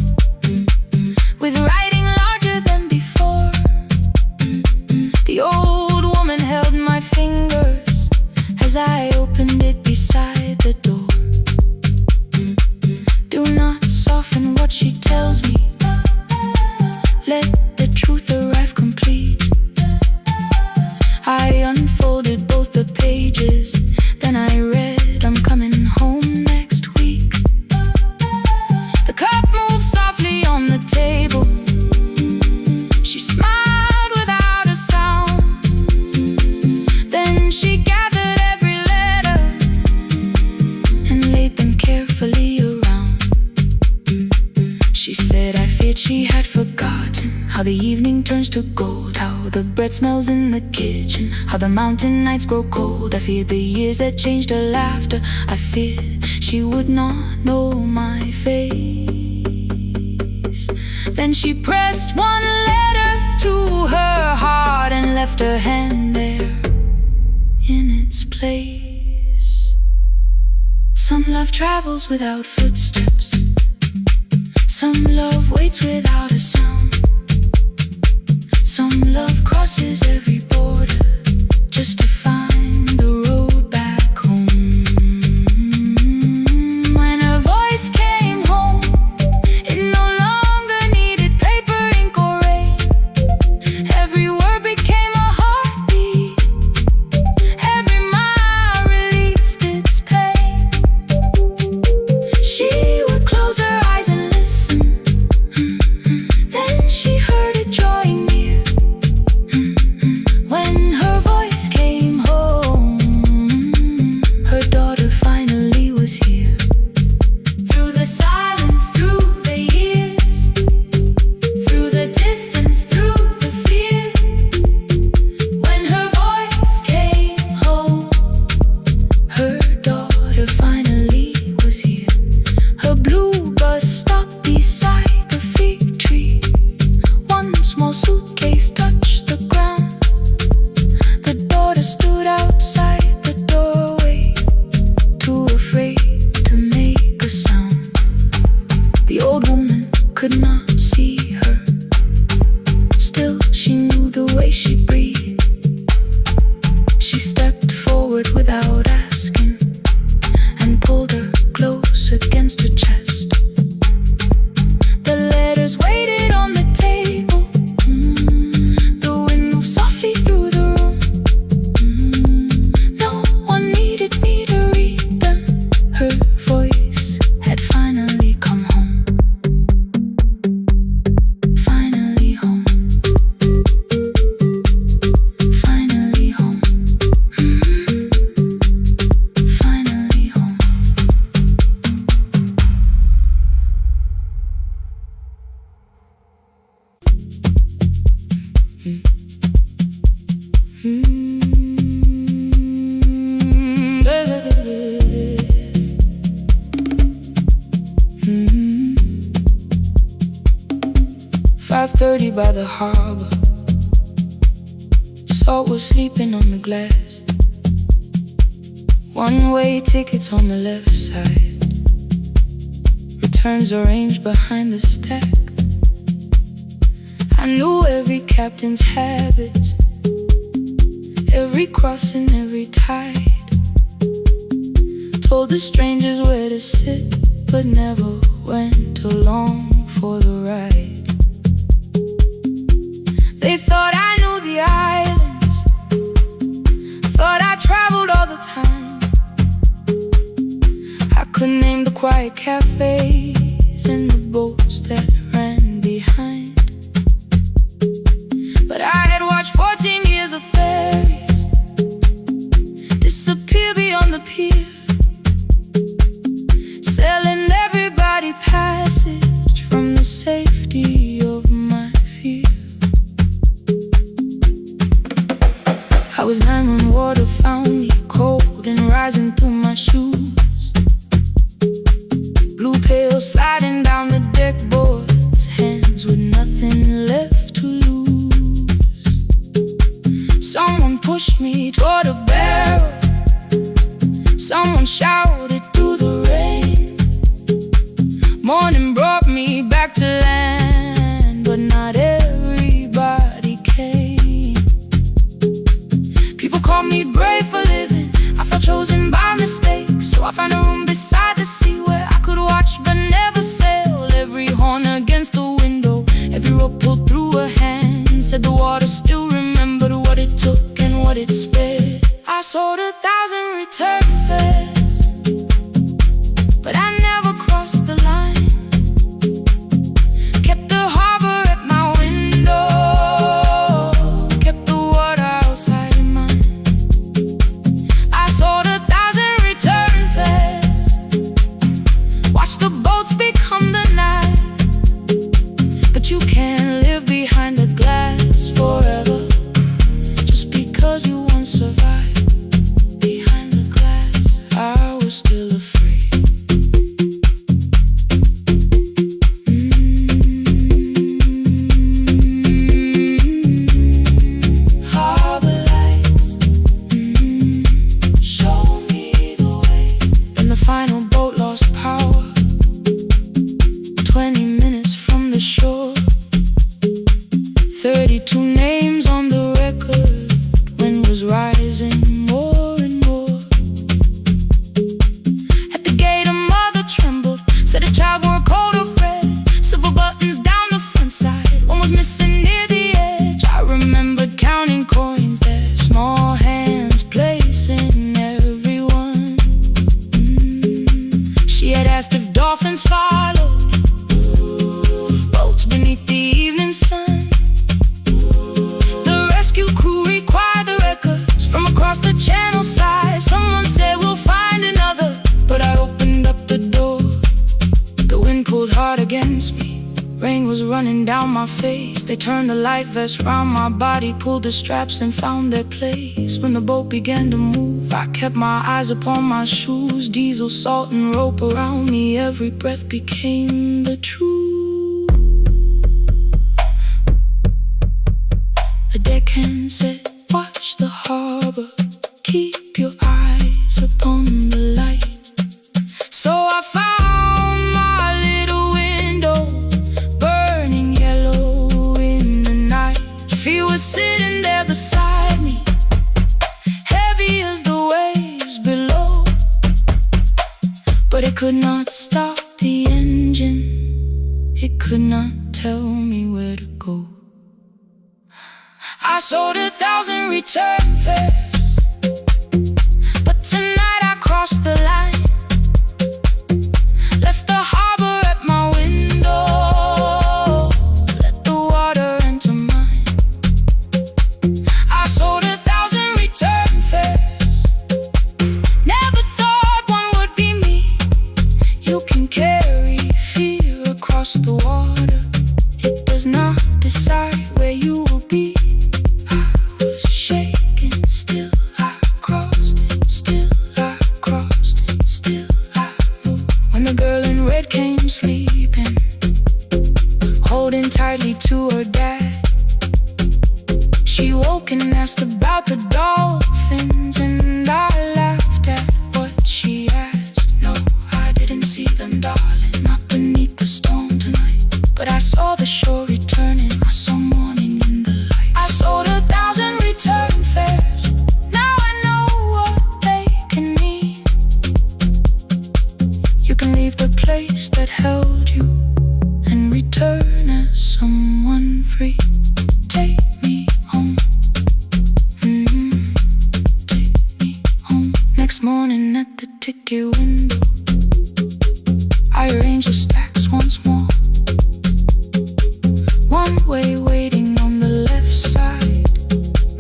with writing larger than before. The old woman held my fingers as I opened it beside the door. Do not soften what she tells me, let the truth arrive complete. I unfolded both the pages, then I read, I'm coming home next week. The cup moved softly on the table. She smiled without a sound. Then she gathered every letter and laid them carefully around. She said, I feared she had forgotten how the evening turns to gold, how the bread smells in the kitchen, how the mountain nights grow cold. I feared the years had changed her laughter. I feared she would not know my face. Then she pressed one letter to her heart and left her hand there in its place. Some love travels without footsteps, some love waits without a sound. Some love crosses every border just to find the road back home. When her voice came home, it no longer needed paper, ink, or rain. Every word became a heartbeat, every mile released its pain. She would close her eyes and listen, then she heard it drawing near. When her voice came home, her daughter finally was here. Through the silence, through the years, through the distance, through the fear. When her voice came home, her daughter finally was here. Her blue bus stopped beside the fig tree. One small suitcase touched the ground. The daughter stood outside the doorway, too afraid to make a sound. The old woman could not see her, still she knew the way she breathed. She stepped forward without asking and pulled her close against her chest. The letters waited on the table. The wind moved softly through the room. No one needed me to read them. Her voice had finally come home. Finally home. Finally home. Finally home. Mm. 5:30 by the harbor. Salt was sleeping on the glass. One-way tickets on the left side. Returns arranged behind the stack. I knew every captain's habits, every crossing, every tide. Told the strangers where to sit, but never went along for the ride. They thought I knew the islands, thought I traveled all the time. I could name the quiet cafes and the boats that ran behind. But I had watched 14 years of ferries disappear beyond the pier, selling everybody passage from the safety of my fear. I was 9 when water found me, cold and rising through my shoes. Blue pail sliding down the deck boards, hands with nothing left to lose. I found a room beside the sea where I could watch but never sail. Every horn against the window, every rope pulled through a hand. Said the water still remembered what it took and what it spared. I sold 1,000 return fares, but I never crossed the line. Kept the harbor at my window, kept the water outside of mine. I sold 1,000 return fares, watched the boats become the night. But you can't live behind the glass forever, just because you once survived. Behind the glass, I was still afraid. Harbor lights, show me the way. Then the final boat lost power, 20 minutes from the shore. 32 names on the record, wind was rising more and more. At the gate a mother trembled, said a child wore a coat of red, silver buttons down the front side, one was missing near the edge. I remembered counting coins there, small hands placing everyone. She had asked if dolphins followed, boats beneath the evening sun. The rescue crew required the records from across the channel side. Someone said we'll find another, but I opened up the door. The wind pulled hard against me, rain was running down my face. They turned the light vest round my body, pulled the straps and found their place. When the boat began to move, I kept my eyes upon my shoes. Diesel, salt and rope around me, every breath became the truth. A deckhand said, watch the harbor, keep your eyes upon the light. So I found my little window, burning yellow in the night. Fear was sitting there beside me, heavy as the waves below. But it could not stop the engine, it could not tell me where to go. I sold 1,000 return fares, but tonight I crossed the line. Left the harbor at my window, let the water enter mine. I sold 1,000 return fares, never thought one would be me. You can carry fear across the water, it does not decide where you will be. Shaking, still I crossed it, still I crossed it, still I moved. When the girl in red came sleeping, holding tightly to her dad, she woke and asked about the dolphins, and I laughed at what she asked. No, I didn't see them, darling, not beneath the storm tonight. But I saw the shore returning, I saw morning in the light. I sold 1,000 return fares, now I know what they can mean. You can leave the place that held you and return as someone free. Take me home, take me home. Next morning at the ticket window, I arranged the stacks once more. One way waiting on the left side,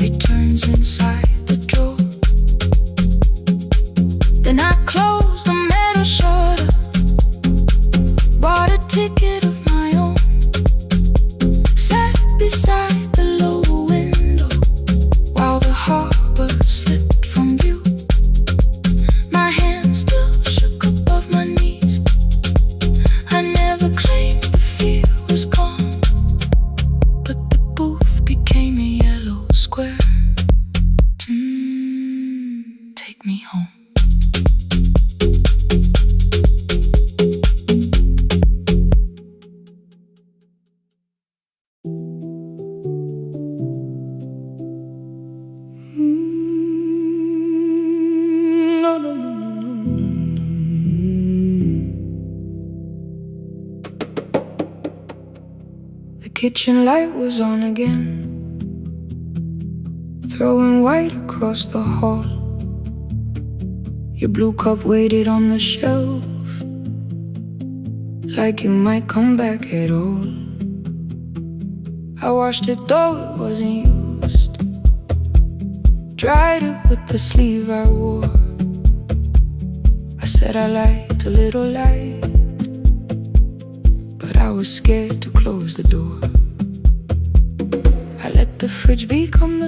returns inside the drawer. Then I closed the metal shutter, bought a ticket of my own, sat beside the low window while the harbor slipped from view. My hands still shook above my knees, I never claimed the fear was gone, but the booth became a yellow square. Take me home. No, no, no, no, no, no. kitchen light was on again, throwing white across the hall. Your blue cup waited on the shelf, like you might come back at all. I washed it though it wasn't used, dried it with the sleeve I wore. I said I liked a little light, but I was scared to close the door. I let the fridge become the